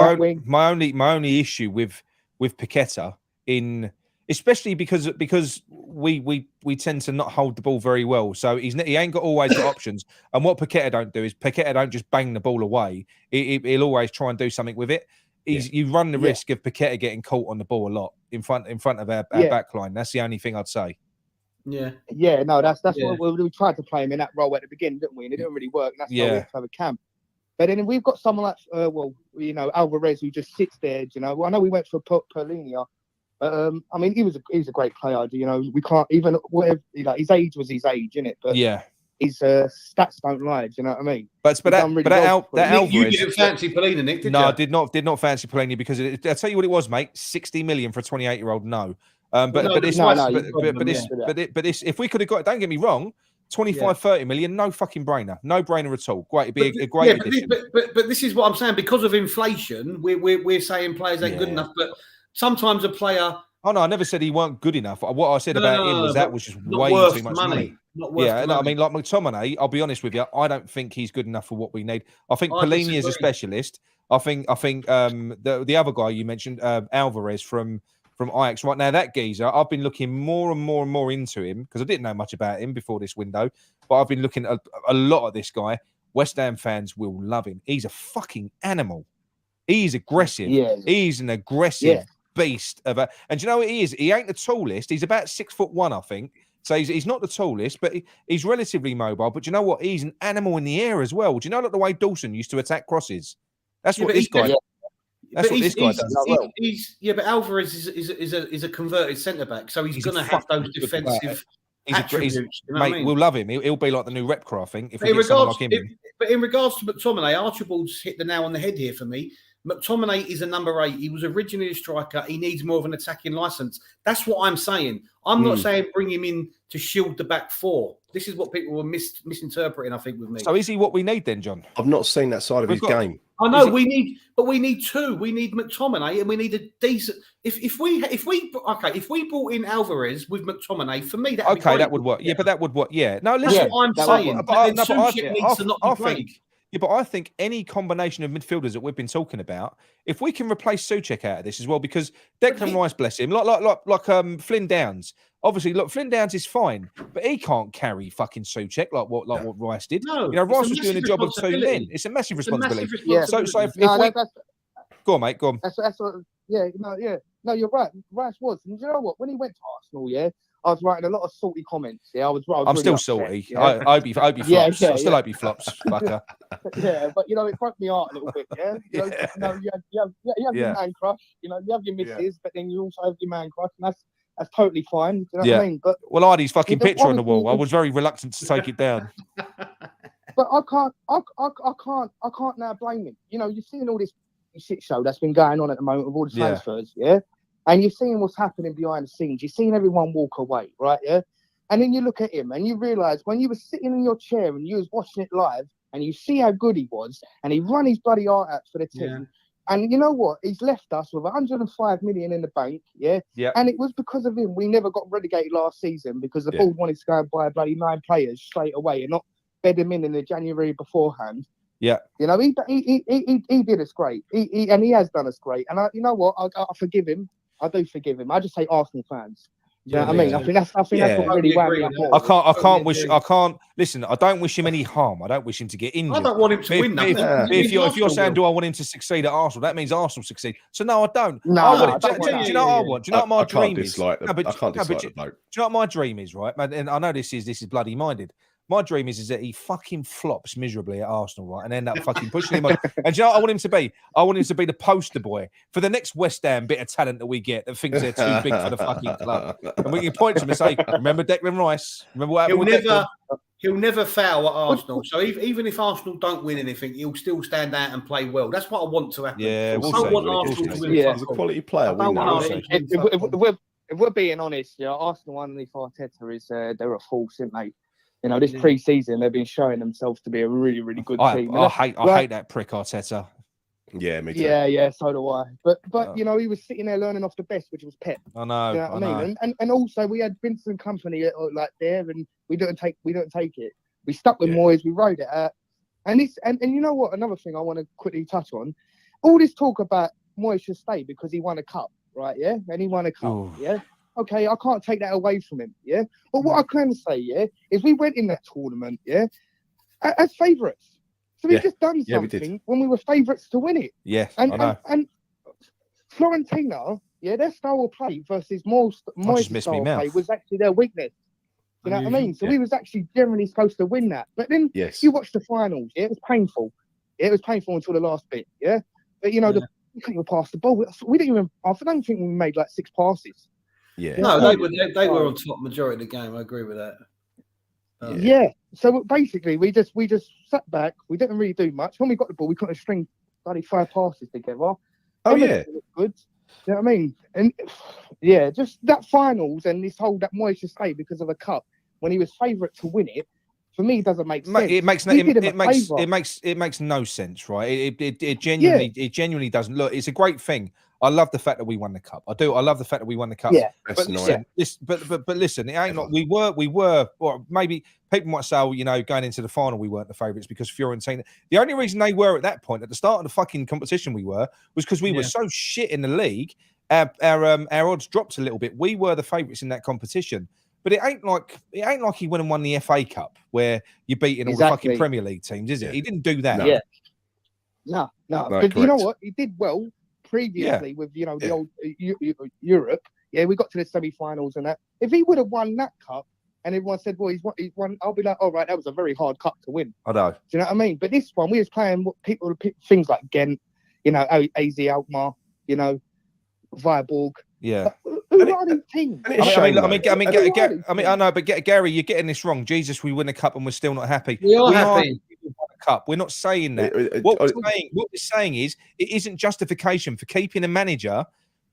my only issue with Paqueta especially because we tend to not hold the ball very well, so he ain't always got options. And what Paqueta don't do is Paqueta don't just bang the ball away. He'll always try and do something with it. You run the risk of Paqueta getting caught on the ball a lot in front of our back line. That's the only thing I'd say. Yeah, no, that's what we tried to play him in that role at the beginning, didn't we? And it didn't really work. And that's why we have to have a camp. But then we've got someone like Alvarez, who just sits there. I know we went for Polinia. I mean, he was a great player. We can't even his age was his age, innit? But his stats don't lie. Do you know what I mean? But Alvarez, you didn't fancy Polina, Nick, did you? No, I did not fancy Polina because I'll tell you what it was, mate. 60 million for a 28-year-old. No. But this, if we could have got, don't get me wrong, 30 million, no fucking brainer, no brainer at all. Great, it'd be a great addition. But this is what I'm saying. Because of inflation, we're saying players ain't good enough. But sometimes a player. Oh no, I never said he weren't good enough. What I said about him was that was just way too much money. I mean, like McTominay, I'll be honest with you, I don't think he's good enough for what we need. I think Polini is a specialist. I think the other guy you mentioned, Alvarez from Ajax. Right now, that geezer, I've been looking more and more into him because I didn't know much about him before this window, but I've been looking at a lot of this guy. West Ham fans will love him. He's a fucking animal. He's aggressive. Yeah. He's an aggressive beast and do you know what he is? He ain't the tallest. He's about 6'1", I think. So he's not the tallest, but he's relatively mobile. But do you know what? He's an animal in the air as well. Do you know like the way Dawson used to attack crosses? That's what this guy. That's what this guy does. But Alvarez is a converted centre back, so he's going to have those defensive attributes. Mate, we'll love him. He'll be like the new Repcro, I think. If we get someone like him. But in regards to McTominay, Archibald's hit the nail on the head here for me. McTominay is a number 8. He was originally a striker. He needs more of an attacking license. That's what I'm saying. I'm not saying bring him in to shield the back four. This is what people were misinterpreting, I think, with me. So is he what we need then, John? I've not seen that side of his game. I know we need two. We need McTominay, and we need a decent. If we brought in Alvarez with McTominay, for me that would work. Yeah, but that would work. Yeah, no, listen, that's what I'm saying. But I think any combination of midfielders that we've been talking about, if we can replace Souček out of this as well, because Declan Rice, bless him, like Flynn Downs. Obviously, look, Flynn Downs is fine, but he can't carry fucking Souček like what Rice did. No, Rice was doing the job of 2 men. It's a massive responsibility. So if go on, mate, go on. That's what, no, you're right. Rice was, and you know what? When he went to Arsenal, I was writing a lot of salty comments. Yeah, I'm really still salty. Yeah? I hope he flops. I still hope he flops, fucker. Yeah, but it broke me heart a little bit. Yeah, you have your man crush. You have your misses, but then you also have your man crush, and that's totally fine. You know what I mean? But Ardy's fucking picture on the wall. I was very reluctant to take it down. But I can't now blame him. You're seeing all this shit show that's been going on at the moment with all the transfers. Yeah. And you're seeing what's happening behind the scenes. You're seeing everyone walk away, right? Yeah. And then you look at him and you realise when you were sitting in your chair and you was watching it live and you see how good he was and he run his bloody heart out for the team. Yeah. And you know what? He's left us with 105 million in the bank, yeah? And it was because of him we never got relegated last season because the board wanted to go and buy bloody 9 players straight away and not bed him in the January beforehand. Yeah. He did us great. He has done us great. And you know what? I forgive him. I do forgive him. I just say Arsenal fans. You know what I mean? I think that's what really wound me up. I can't listen. I don't wish him any harm. I don't wish him to get injured. I don't want him to win nothing. If you're saying, do I want him to succeed at Arsenal? That means Arsenal succeed. So no, I don't. Do you know what I want? Do you know what my dream is? I can't dislike the bloke. Do you know what my dream is, right? And I know this is bloody minded. My dream is that he fucking flops miserably at Arsenal, right, and end up fucking pushing him on. And do you know what I want him to be? I want him to be the poster boy for the next West Ham bit of talent that we get that thinks they're too big for the fucking club. And we can point to him and say, remember Declan Rice? Remember what happened with Declan? He'll never foul at Arsenal. So even if Arsenal don't win anything, he'll still stand out and play well. That's what I want to happen. Yeah, I don't want Arsenal to win. He's a quality player. If we're being honest, Arsenal underneath Arteta is they're a force, aren't they? This pre-season, they've been showing themselves to be a really, really good team. I hate that prick Arteta. Yeah, me too. Yeah, so do I. But he was sitting there learning off the best, which was Pep. I know. You know what I mean? And also we had Vincent Company there, and we didn't take it. We stuck with Moyes. We rode it out. And you know what? Another thing I want to quickly touch on. All this talk about Moyes should stay because he won a cup, right? Yeah, and he won a cup. Ooh. Yeah. Okay, I can't take that away from him, yeah? But what I can say, is we went in that tournament, as favourites. So we've just done something when we were favourites to win it. Yeah, and Fiorentina, their style of play versus Moyes' style of play was actually their weakness. You know what I mean? So we was actually generally supposed to win that. But then you watch the finals, it was painful. It was painful until the last bit, But, we couldn't even pass the ball. We didn't even, I don't think we made like 6 passes. Yeah. No, they were on top majority of the game. I agree with that. So basically, we just sat back. We didn't really do much. When we got the ball, we couldn't string bloody 5 passes together. Good. You know what I mean? And just that finals and this whole that Moyes should stay because of a cup when he was favourite to win it. For me, it doesn't make sense. It makes no sense, right? It genuinely doesn't. Look, it's a great thing. I love the fact that we won the cup. I do. I love the fact that we won the cup. Yeah, but listen, it ain't not. We were, or maybe people might say, going into the final, we weren't the favourites because Fiorentina. The only reason they were at that point, at the start of the fucking competition, was because we were so shit in the league. Our odds dropped a little bit. We were the favourites in that competition. But it ain't like he went and won the FA Cup where you're beating all the fucking Premier League teams, is it? He didn't do that. No. But you know what? He did well previously with the old Europe. Yeah, we got to the semi-finals and that. If he would have won that cup and everyone said, "Well, he's won," I'll be like, "All right, that was a very hard cup to win." I know. Do you know what I mean? But this one, we was playing things like Ghent, AZ Alkmaar, Viborg. Yeah. Who are these teams? I know, but Gary, you're getting this wrong. Jesus, we win a cup and we're still not happy. We are happy. Cup. We're not saying that. What we're saying is it isn't justification for keeping a manager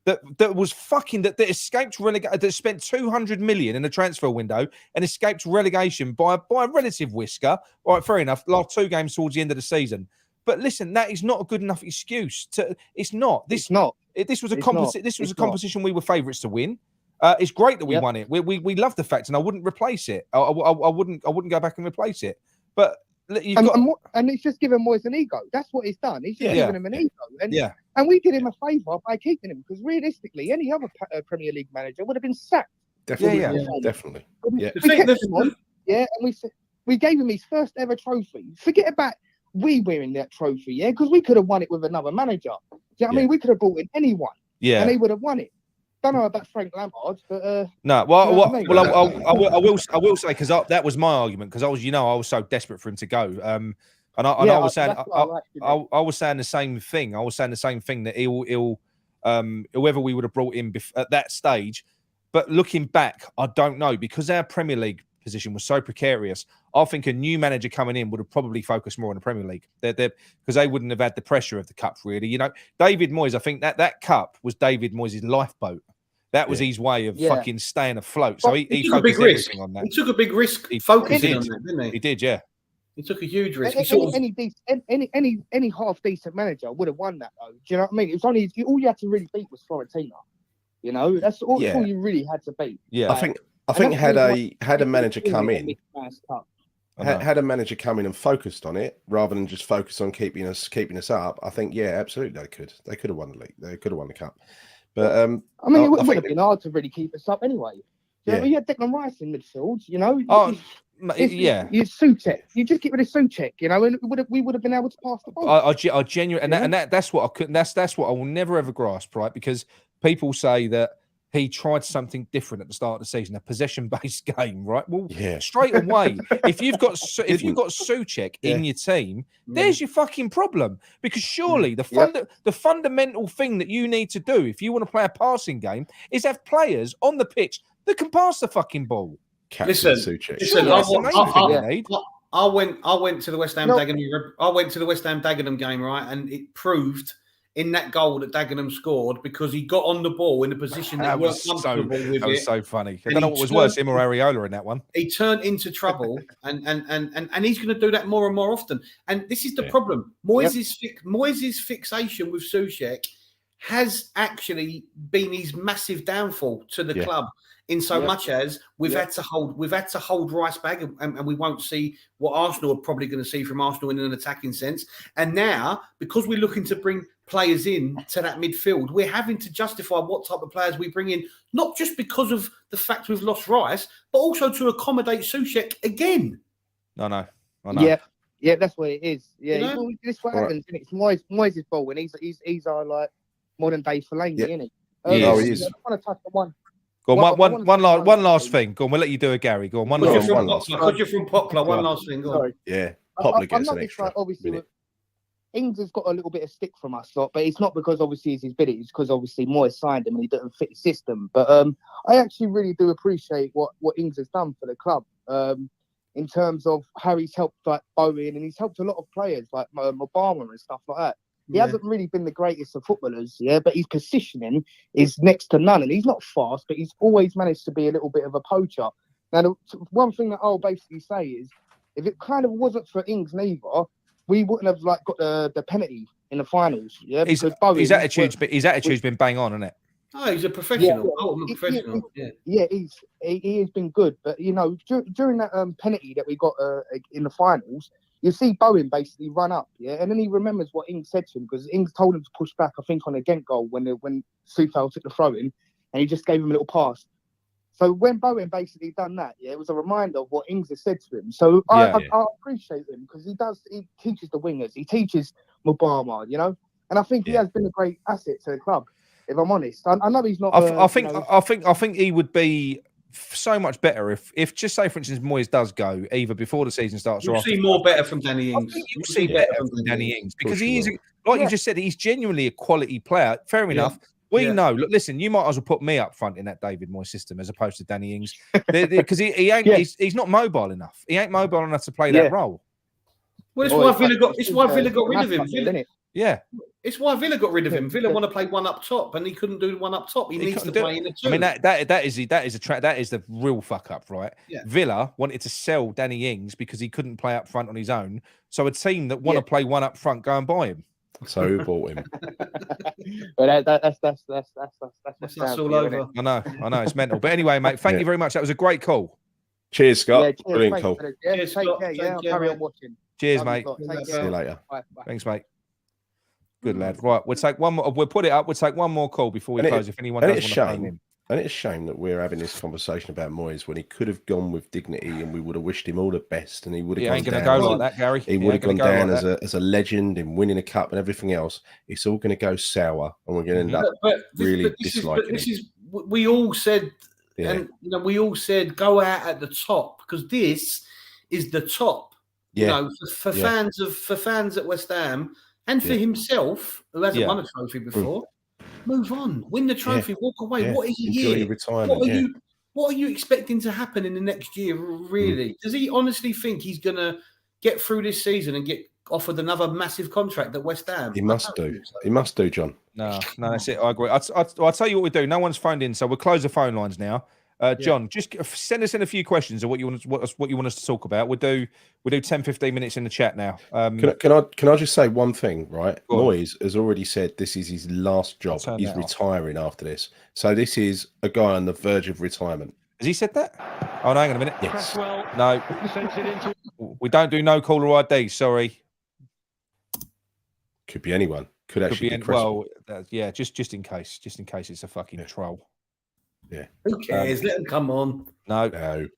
that was fucking that escaped relegation, that spent 200 million in the transfer window and escaped relegation by a relative whisker. All right, fair enough. Last 2 games towards the end of the season. But listen, that is not a good enough excuse. It's not. This was a competition we were favourites to win. It's great that we won it. We love the fact, and I wouldn't replace it. I wouldn't go back and replace it. But and it's just giving Moyes an ego. That's what it's done. He's just giving him an ego. And we did him a favour by keeping him, because realistically, any other Premier League manager would have been sacked. Definitely. Definitely. We kept him on, and we gave him his first ever trophy. Forget about we winning that trophy, because we could have won it with another manager. Do you know what I mean? We could have brought in anyone, and he would have won it. Don't know about Frank Lampard, but no. Well, I will say, because that was my argument, because I was so desperate for him to go. And I was saying, I was saying the same thing. I was saying the same thing, that he'll whoever we would have brought in at that stage. But looking back, I don't know, because our Premier League position was so precarious. I think a new manager coming in would have probably focused more on the Premier League, because they wouldn't have had the pressure of the cup, really. You know, David Moyes, I think that cup was David Moyes' lifeboat. That was his way of fucking staying afloat. So he took a big risk on that. He took a big risk focusing on that, didn't he? He did, yeah. He took a huge risk. Any half decent manager would have won that, though. Do you know what I mean? It was only all you had to really beat was Fiorentina. You know, that's all you really had to beat. Yeah, I think had a manager come in, had a manager come in and focused on it rather than just focus on keeping us up, I think absolutely they could have won the league. They could have won the cup. But I mean, it would have been hard to really keep us up anyway. You know, you had Declan Rice in midfield. You know, you Souček. You just get rid of Souček. You know, and we would have been able to pass the ball. I genuinely, and that's what I couldn't. That's what I will never ever grasp, right? Because people say that he tried something different at the start of the season, a possession-based game, right? Well, straight away, if you've got Souček in your team, there's your fucking problem. Because surely the fundamental thing that you need to do if you want to play a passing game is have players on the pitch that can pass the fucking ball. Listen, I went to the West Ham Dagenham. I went to the West Ham Dagenham game, right, and it proved in that goal that Dagenham scored because he got on the ball in a position that was comfortable with it. That was so funny. I don't know what was worse, him or Areola in that one. He turned into trouble, and he's going to do that more and more often. And this is the problem. Moyes' fixation with Souček has actually been his massive downfall to the club. In so much as we've had to hold Rice back, and we won't see what Arsenal are probably going to see from Arsenal in an attacking sense. And now, because we're looking to bring players in to that midfield, we're having to justify what type of players we bring in, not just because of the fact we've lost Rice, but also to accommodate Souček again. I know. Yeah, that's what it is. Yeah, this is what happens. And it's Moyes' ball, and he's our like modern day Fellaini, isn't he? He is. I want to touch on one. Go on, one last thing. Go on, we'll let you do it, Gary. Go on, one last thing. Because you're from Poplar, one last thing. Go on. Yeah, Poplar gets an extra. Obviously, Ings has got a little bit of stick from us, but it's not because obviously it's his bid. It's because obviously Moyes signed him and he doesn't fit the system. But I actually really do appreciate what Ings has done for the club in terms of how he's helped like Bowen, and he's helped a lot of players like Obama and stuff like that. He hasn't really been the greatest of footballers, but his positioning is next to none. And he's not fast, but he's always managed to be a little bit of a poacher. Now, the one thing that I'll basically say is, if it kind of wasn't for Ings neither, we wouldn't have like got the penalty in the finals. Yeah, his attitude's been bang on, isn't it? Oh, he's a professional. He has been good. But you know, during that penalty that we got in the finals, you see Bowen basically run up, and then he remembers what Ings said to him, because Ings told him to push back, I think, on a Ghent goal when Soufal took the throw in, and he just gave him a little pass. So when Bowen basically done that, it was a reminder of what Ings has said to him. So I appreciate him, because he teaches the wingers, he teaches Mubama, and I think he has been a great asset to the club. If I'm honest, I know he's not. I think he would be so much better if just say, for instance, Moyes does go either before the season starts or after. You'll see more better from Danny Ings. You'll see better from Danny Ings, because he is, like you just said, he's genuinely a quality player. Fair enough. We know. Look, listen, you might as well put me up front in that David Moyes system as opposed to Danny Ings, because he ain't. He's not mobile enough. He ain't mobile enough to play that role. Well, it's why Villa got rid of him. Yeah. It's why Villa got rid of him. Villa want to play one up top, and he couldn't do one up top. He needs to play in the two. I mean, that is the real fuck up, right? Yeah. Villa wanted to sell Danny Ings because he couldn't play up front on his own. So a team that want to play one up front go and buy him. So who bought him? But that's all over. I know, it's mental. But anyway, mate, thank you very much. That was a great call. Cheers, Scott. Yeah, cheers, Brilliant call. Cheers, take Scott. care. Yeah, I'll carry on watching. Cheers, Love mate. you, Scott. Take See care. you later. Bye. Thanks, mate. Good lad. Right, we'll take one more. We'll put it up. We'll take one more call before we close. If anyone does want to phone in. And it's a shame that we're having this conversation about Moyes when he could have gone with dignity and we would have wished him all the best and he would have He ain't gone going to down. go like that, Gary. He would have gone down as a legend in winning a cup and everything else. It's all going to go sour and we're going to end up really disliking him. We all said, and we all said, go out at the top because this is the top. You know, for fans at West Ham and for himself, who hasn't won a trophy before. Move on, win the trophy, walk away. What is a year? What are you expecting to happen in the next year? Really? Does he honestly think he's going to get through this season and get offered another massive contract at West Ham? He must do. He must do, John. No, that's it. I agree. I'll tell you what we do. No one's phoned in, so we'll close the phone lines now. John, just send us in a few questions of what you want us to talk about. We'll do 10, 15 minutes in the chat now. Can I just say one thing, right? Moyes has already said this is his last job. He's retiring after this. So this is a guy on the verge of retirement. Has he said that? Oh, no, hang on a minute. Yes. No. We don't do no caller ID, sorry. Could be anyone. Could actually be well, yeah, just in case. Just in case it's a fucking troll. Yeah. Who cares? Let them come on. No. It'd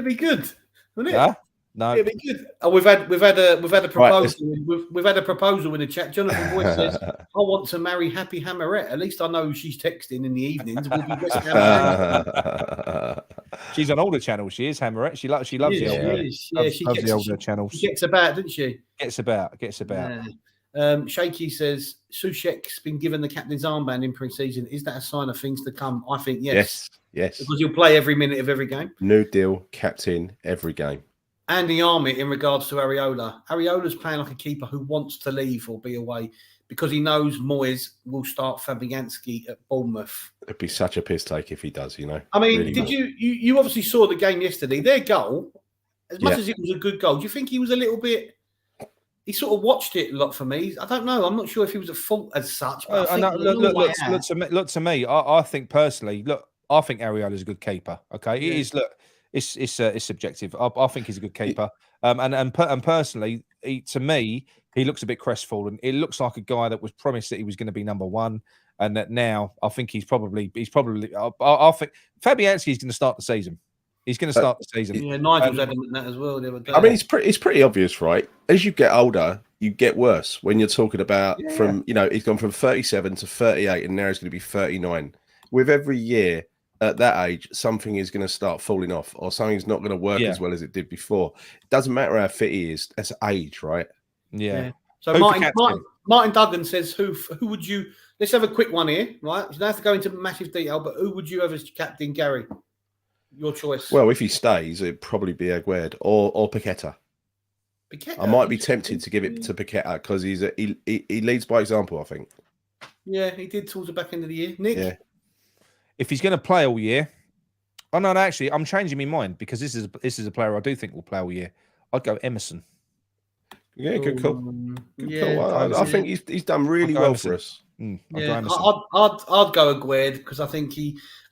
be good, wouldn't it? Yeah? No. It'd be good. Oh, we've had a proposal. Right, we've had a proposal in the chat. Jonathan Boyd says, "I want to marry Happy Hammerette." At least I know who she's texting in the evenings. We'll be West Ham. She's on all the channels. She is Hammerette. She loves the older. She loves the older channels. She gets about, doesn't she? Gets about. Yeah. Shaky says Soucek's been given the captain's armband in pre-season. Is that a sign of things to come? I think yes. Yes. Because he'll play every minute of every game. New deal, captain every game. Andy Armit in regards to Areola. Areola's playing like a keeper who wants to leave or be away because he knows Moyes will start Fabianski at Bournemouth. It'd be such a piss take if he does, you know. I mean, really did you obviously saw the game yesterday. Their goal, as much as it was a good goal, do you think he was a little bit... He sort of watched it a lot for me. I don't know. I'm not sure if he was at fault as such. But look to me. I think personally, I think Areola's a good keeper. Okay, it is. Look, it's subjective. I think he's a good keeper. And personally, to me, he looks a bit crestfallen. It looks like a guy that was promised that he was going to be number one, and that now I think he's probably. I think Fabianski is going to start the season. He's going to start the season. Yeah, Nigel's adamant that as well. I mean, it's pretty obvious, right? As you get older, you get worse. When you're talking about he's gone from 37 to 38, and now he's going to be 39. With every year at that age, something is going to start falling off, or something's not going to work as well as it did before. It doesn't matter how fit he is. That's age, right? Yeah. So Martin Duggan says, who would you? Let's have a quick one here, right? You don't have to go into massive detail, but who would you have as captain, Gary? Your choice. Well, if he stays, it'd probably be Aguerd or Paqueta. I might be tempted to give it to Paqueta because he leads by example, I think. Yeah, he did towards the back end of the year. Nick? Yeah. If he's going to play all year... Oh, no, actually, I'm changing my mind because this is a player I do think will play all year. I'd go Emerson. Yeah, good call. Good call. I think he's done really well for us. I'd go Aguerd because I think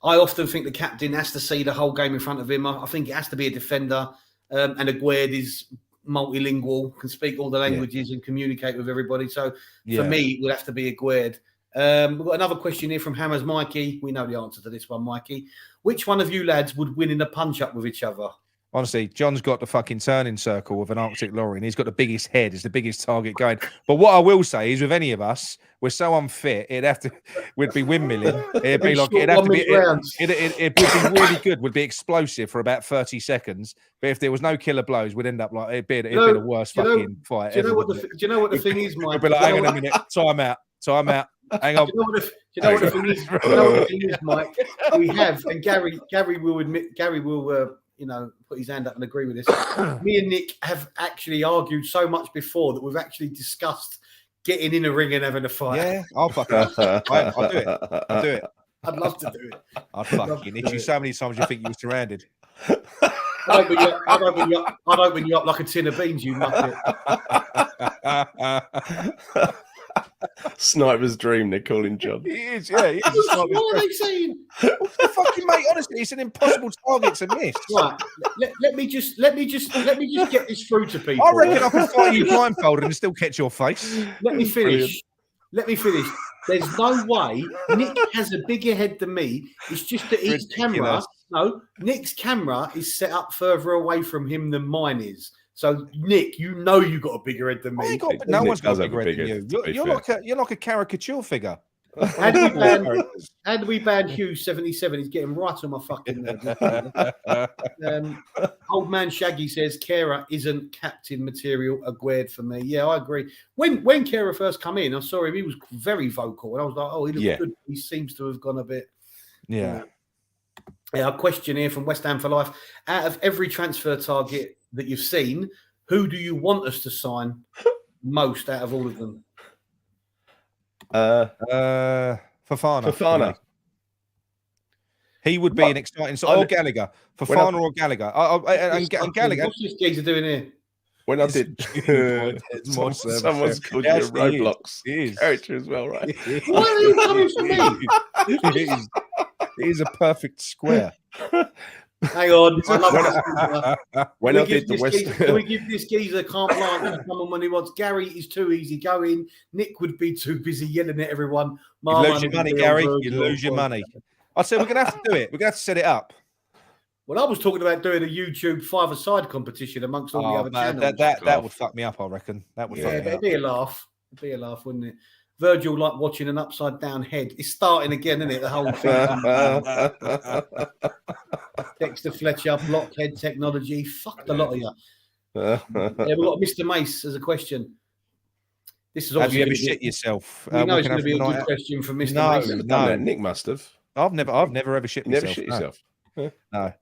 I often think the captain has to see the whole game in front of him. I think it has to be a defender, and Aguerd is multilingual, can speak all the languages and communicate with everybody. So for me, it would have to be Aguerd. We've got another question here from Hammers Mikey. We know the answer to this one, Mikey. Which one of you lads would win in a punch-up with each other? Honestly, John's got the fucking turning circle with an Arctic lorry, and he's got the biggest head. It's the biggest target going. But what I will say is, with any of us, we're so unfit. We'd be windmilling. It'd be like it'd be really good. We'd be explosive for about 30 seconds. But if there was no killer blows, we'd end up like it'd be the worst fucking fight. Do you know what the thing is, Mike? We'd be like, hang on a minute, time out. Hang on. Do you know what the thing is? Mike? We have, and Gary will admit. Gary will. put his hand up and agree with this. Me and Nick have actually argued so much before that we've actually discussed getting in a ring and having a fight. Yeah, I'll fuck it. I'll do it. I'll do it. I'd love to do it. I'd fucking hit you so many times you think you were surrounded. I'd open you up like a tin of beans, you muppet. Sniper's dream, they're calling John. He is, yeah. He is What are they saying? Fucking mate, honestly, it's an impossible target to miss. Right. Let me just get this through to people. I reckon I could fight you blindfolded and still catch your face. Let me finish. There's no way Nick has a bigger head than me. It's just that his camera. No, Nick's camera is set up further away from him than mine is. So, Nick, you got a bigger head than me. No one's got a bigger head than you. You're like a caricature figure. How do we ban Hughes 77? He's getting right on my fucking nerves. Old man Shaggy says Kera isn't captain material. Aguerd for me. Yeah, I agree. When Kera first come in, I saw him. He was very vocal, and I was like, "Oh, he looks good." He seems to have gone a bit. Yeah. A question here from West Ham for Life. Out of every transfer target that you've seen, who do you want us to sign most out of all of them? Fofana. He would be an exciting or Gallagher. Fofana or Gallagher. And Gallagher. What's this geezer doing here? When I did, someone's called you a Roblox character as well, right? Why are you coming for me? He's a perfect square. Hang on. When I did the West, can we give this geezer carte blanche to someone when he wants? Gary is too easy going. Nick would be too busy yelling at everyone. You lose your money, Gary. You lose your money. I said we're going to have to do it. We're going to have to set it up. Well, I was talking about doing a YouTube five-a-side competition amongst all the other channels. That would fuck me up, I reckon. That would fuck me up. It'd be a laugh. It'd be a laugh, wouldn't it? Virgil like watching an upside-down head. It's starting again, isn't it? The whole thing. Dexter Fletcher, blockhead technology. Fuck a lot of you. We've got Mr. Mace as a question. This is have you ever shit yourself? We know it's going to be a good question from Mr. Mace. No, Nick must have. I've never ever shit myself. Never shit yourself. No.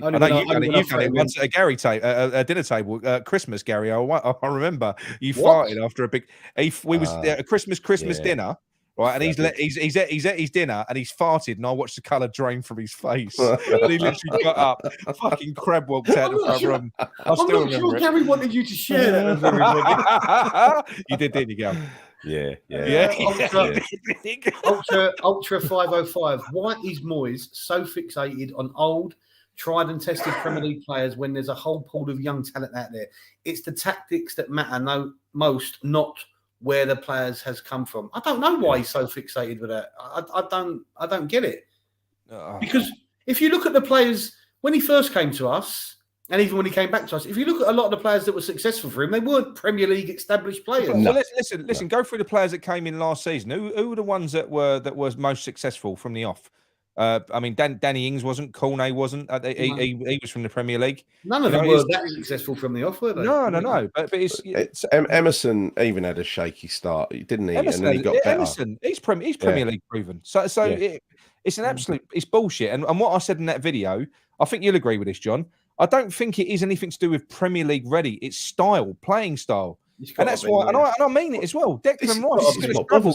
I know you've done it once at a dinner table at Christmas, Gary. I remember you farted after a big. We was at a Christmas dinner, right? And he's at his dinner and he's farted, and I watched the colour drain from his face. And he literally got up, fucking crab walked out the front room. I'm not sure Gary wanted you to share that with everybody. You did, didn't you, Gary? Yeah. Ultra 505. Why is Moyes so fixated on old, tried and tested Premier League players when there's a whole pool of young talent out there? It's the tactics that matter most, not where the players has come from. I don't know why he's so fixated with that. I don't get it. Because if you look at the players when he first came to us, and even when he came back to us, if you look at a lot of the players that were successful for him, they weren't Premier League established players. No. Well, listen. Go through the players that came in last season. Who were the ones that were most successful from the off? I mean, Danny Ings wasn't. Cornet wasn't. He was from the Premier League. None of them were that successful from the off, were they? No. But it's Emerson even had a shaky start, didn't he? Emerson, and then he got better. Emerson, he's Premier League proven. So it's an absolute bullshit. And what I said in that video, I think you'll agree with this, John. I don't think it is anything to do with Premier League ready. It's style, playing style. And that's why, and I mean it as well. Declan Rice is going to struggle.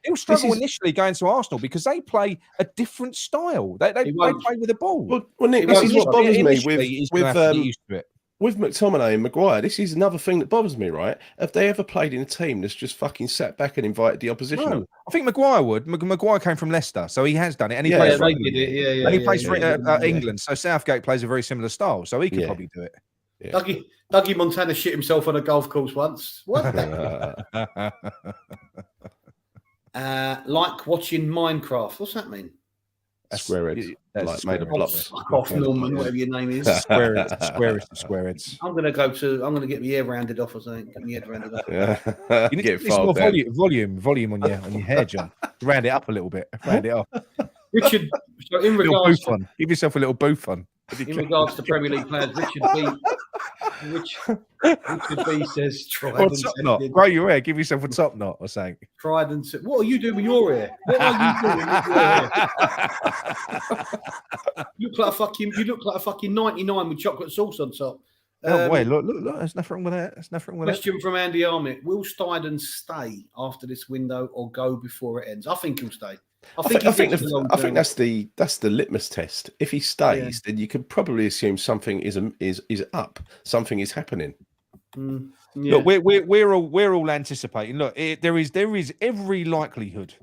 He'll struggle initially going to Arsenal because they play a different style. They play with the ball. Well, Nick, this is what bothers me with McTominay and Maguire. This is another thing that bothers me, right? Have they ever played in a team that's just fucking sat back and invited the opposition? No. I think Maguire would. Maguire came from Leicester, so he has done it. And he plays for England. And he plays for England. So Southgate plays a very similar style, so he could probably do it. Yeah. Dougie Montana shit himself on a golf course once. What? Like watching Minecraft. What's that mean? Square heads, like made of blocks. Fuck off, Norman, whatever your name is. Square heads. I'm gonna get my hair rounded off or something. Get my head rounded off. You need to get more volume on your hair, John. Round it up a little bit. Round it off. Richard, so in regards to, give yourself a little boof on. In regards to Premier League players, Richard B says tried and tested. Grow your hair, give yourself a top knot or something. Tried and what are you doing with your hair? What are you doing with your hair? You look like a fucking 99 with chocolate sauce on top. Oh boy, look, there's nothing wrong with that. There's nothing wrong with that. Question from Andy Armit: will Steiden stay after this window or go before it ends? I think he'll stay. I think that's the litmus test. If he stays, then you can probably assume something is up. Something is happening. Look, we're all anticipating. Look, there is every likelihood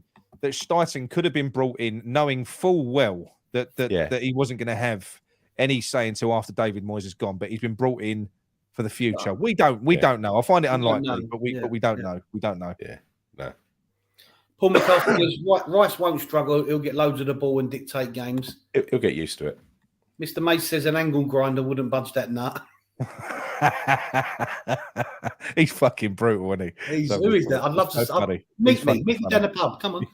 that Steiten could have been brought in knowing full well that he wasn't going to have any say until after David Moyes is gone, but he's been brought in for the future. We don't know. I find it unlikely, but we don't know. We don't know. Yeah, no. Paul McCarthy says Rice won't struggle. He'll get loads of the ball and dictate games. He'll get used to it. Mr. Mace says an angle grinder wouldn't budge that nut. He's fucking brutal, isn't he? Who is that? I'd love to meet me down the pub. Come on.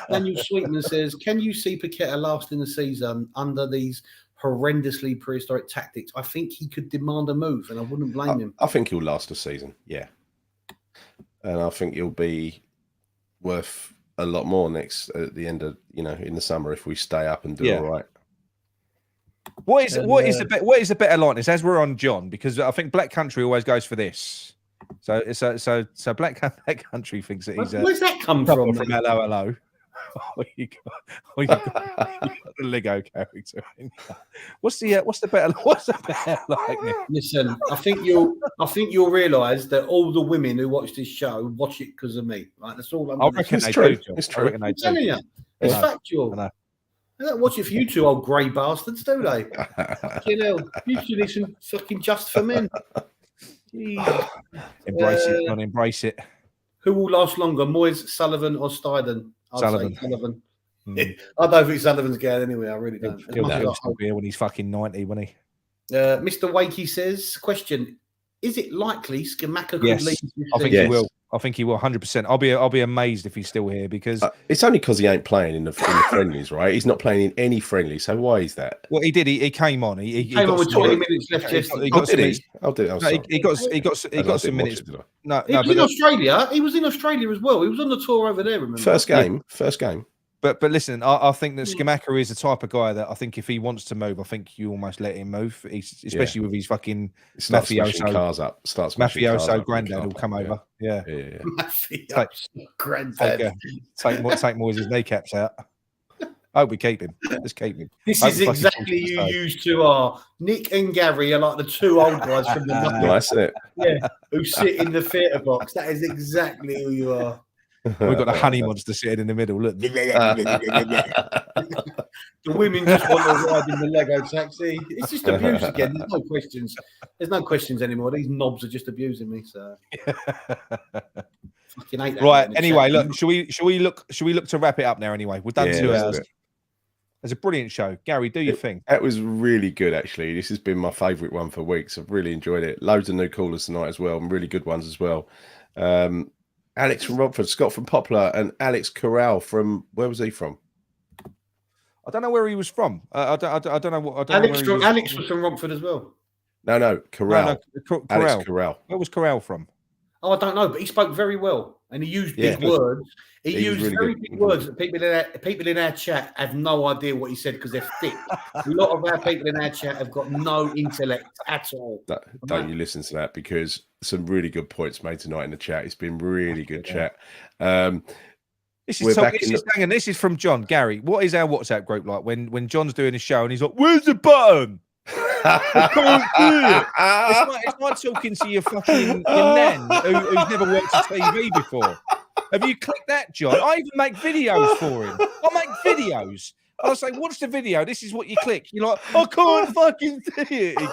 Daniel Sweetman says, can you see Paqueta lasting the season under these horrendously prehistoric tactics? I think he could demand a move, and I wouldn't blame him. I think he'll last a season, yeah. And I think he'll be worth a lot more at the end of, in the summer if we stay up and do all right. What is the better likeness as we're on John? Because I think Black Country always goes for this. So Black Country thinks that he's where's that come from? From hello. You got the Lego character. What's the better likeness? Listen, I think you'll realise that all the women who watch this show watch it because of me. Right? That's all I'm. I reckon it's true. It's true. I'm telling you, it's factual. They don't watch it for you two old grey bastards, do they? You should listen fucking Just for Men. Embrace it, John. Embrace it. Who will last longer, Moyes, Sullivan, or Steiden? Sullivan. Say Sullivan. I don't think Sullivan's going anyway. I really don't. He'll still be here when he's fucking 90, won't he? Mr. Wakey says, question: is it likely Scamacca could leave? I think he will. I think he will 100%. I'll be amazed if he's still here because it's only because he ain't playing in the friendlies, right? He's not playing in any friendlies. So why is that? Well, he did. He came on. He came on with 20 minutes left. He got some minutes. No, he was in Australia. He was in Australia as well. He was on the tour over there. Remember? First game. But listen, I think that Scamacca is the type of guy that I think if he wants to move, I think you almost let him move. Especially with his fucking mafioso cars up. Mafioso granddad will come over. Yeah. Mafioso granddad. Take Moyes' kneecaps out. I hope we keep him. Let's keep him. This is exactly who you used to are. Nick and Gary are like the two old guys from the Nice, isn't it? Yeah, who sit in the theatre box. That is exactly who you are. We've got the honey monster sitting in the middle. Look. The women just want to ride in the Lego taxi. It's just abuse again. There's no questions. There's no questions anymore. These knobs are just abusing me. So fucking hate that. Right. Anyway, look. Should we look to wrap it up now? Anyway, we've done 2 hours. It's a brilliant show. Gary, do your thing. That was really good, actually. This has been my favourite one for weeks. I've really enjoyed it. Loads of new callers tonight as well, and really good ones as well. Alex from Romford, Scott from Poplar, and Alex Corral from, where was he from? I don't know where he was from. I don't know what. Alex was from Romford as well. No, Corral. Corral. Alex Corral. Where was Corral from? Oh, I don't know, but he spoke very well, and he used big words. He used really very big words that people in our chat have no idea what he said because they're thick. A lot of our people in our chat have got no intellect at all. Don't you listen to that, because some really good points made tonight in the chat. It's been really good chat. This is from John. Gary, what is our WhatsApp group like when John's doing his show and he's like, "Where's the button?" I can't do it. It's like talking to your nan who's never watched a TV before. Have you clicked that, John? I even make videos for him. I make videos. I'll say, "Watch the video. This is what you click." You're like, "I can't fucking see it." He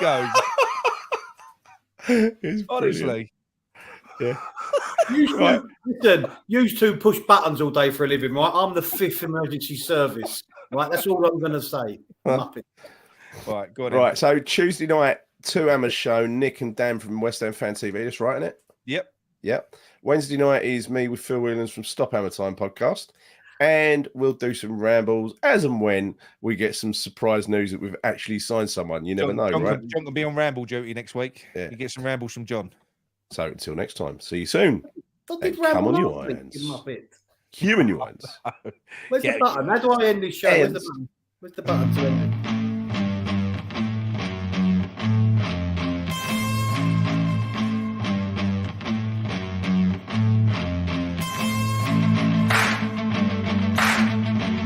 goes, honestly. Yeah. Listen, you two push buttons all day for a living, right? I'm the 5th emergency service, right? That's all I'm going to say. Right, go on. Right, so Tuesday night, 2 Hammers show, Nick and Dan from West Ham Fan TV. That's right, isn't it? Yep. Wednesday night is me with Phil Williams from Stop Hammer Time podcast. And we'll do some rambles as and when we get some surprise news that we've actually signed someone. You never know, right? John will be on ramble duty next week. Yeah. You get some rambles from John. So until next time, see you soon. Come on, you irons. Human you irons. Where's the button? How do I end this show? Where's the button to end it?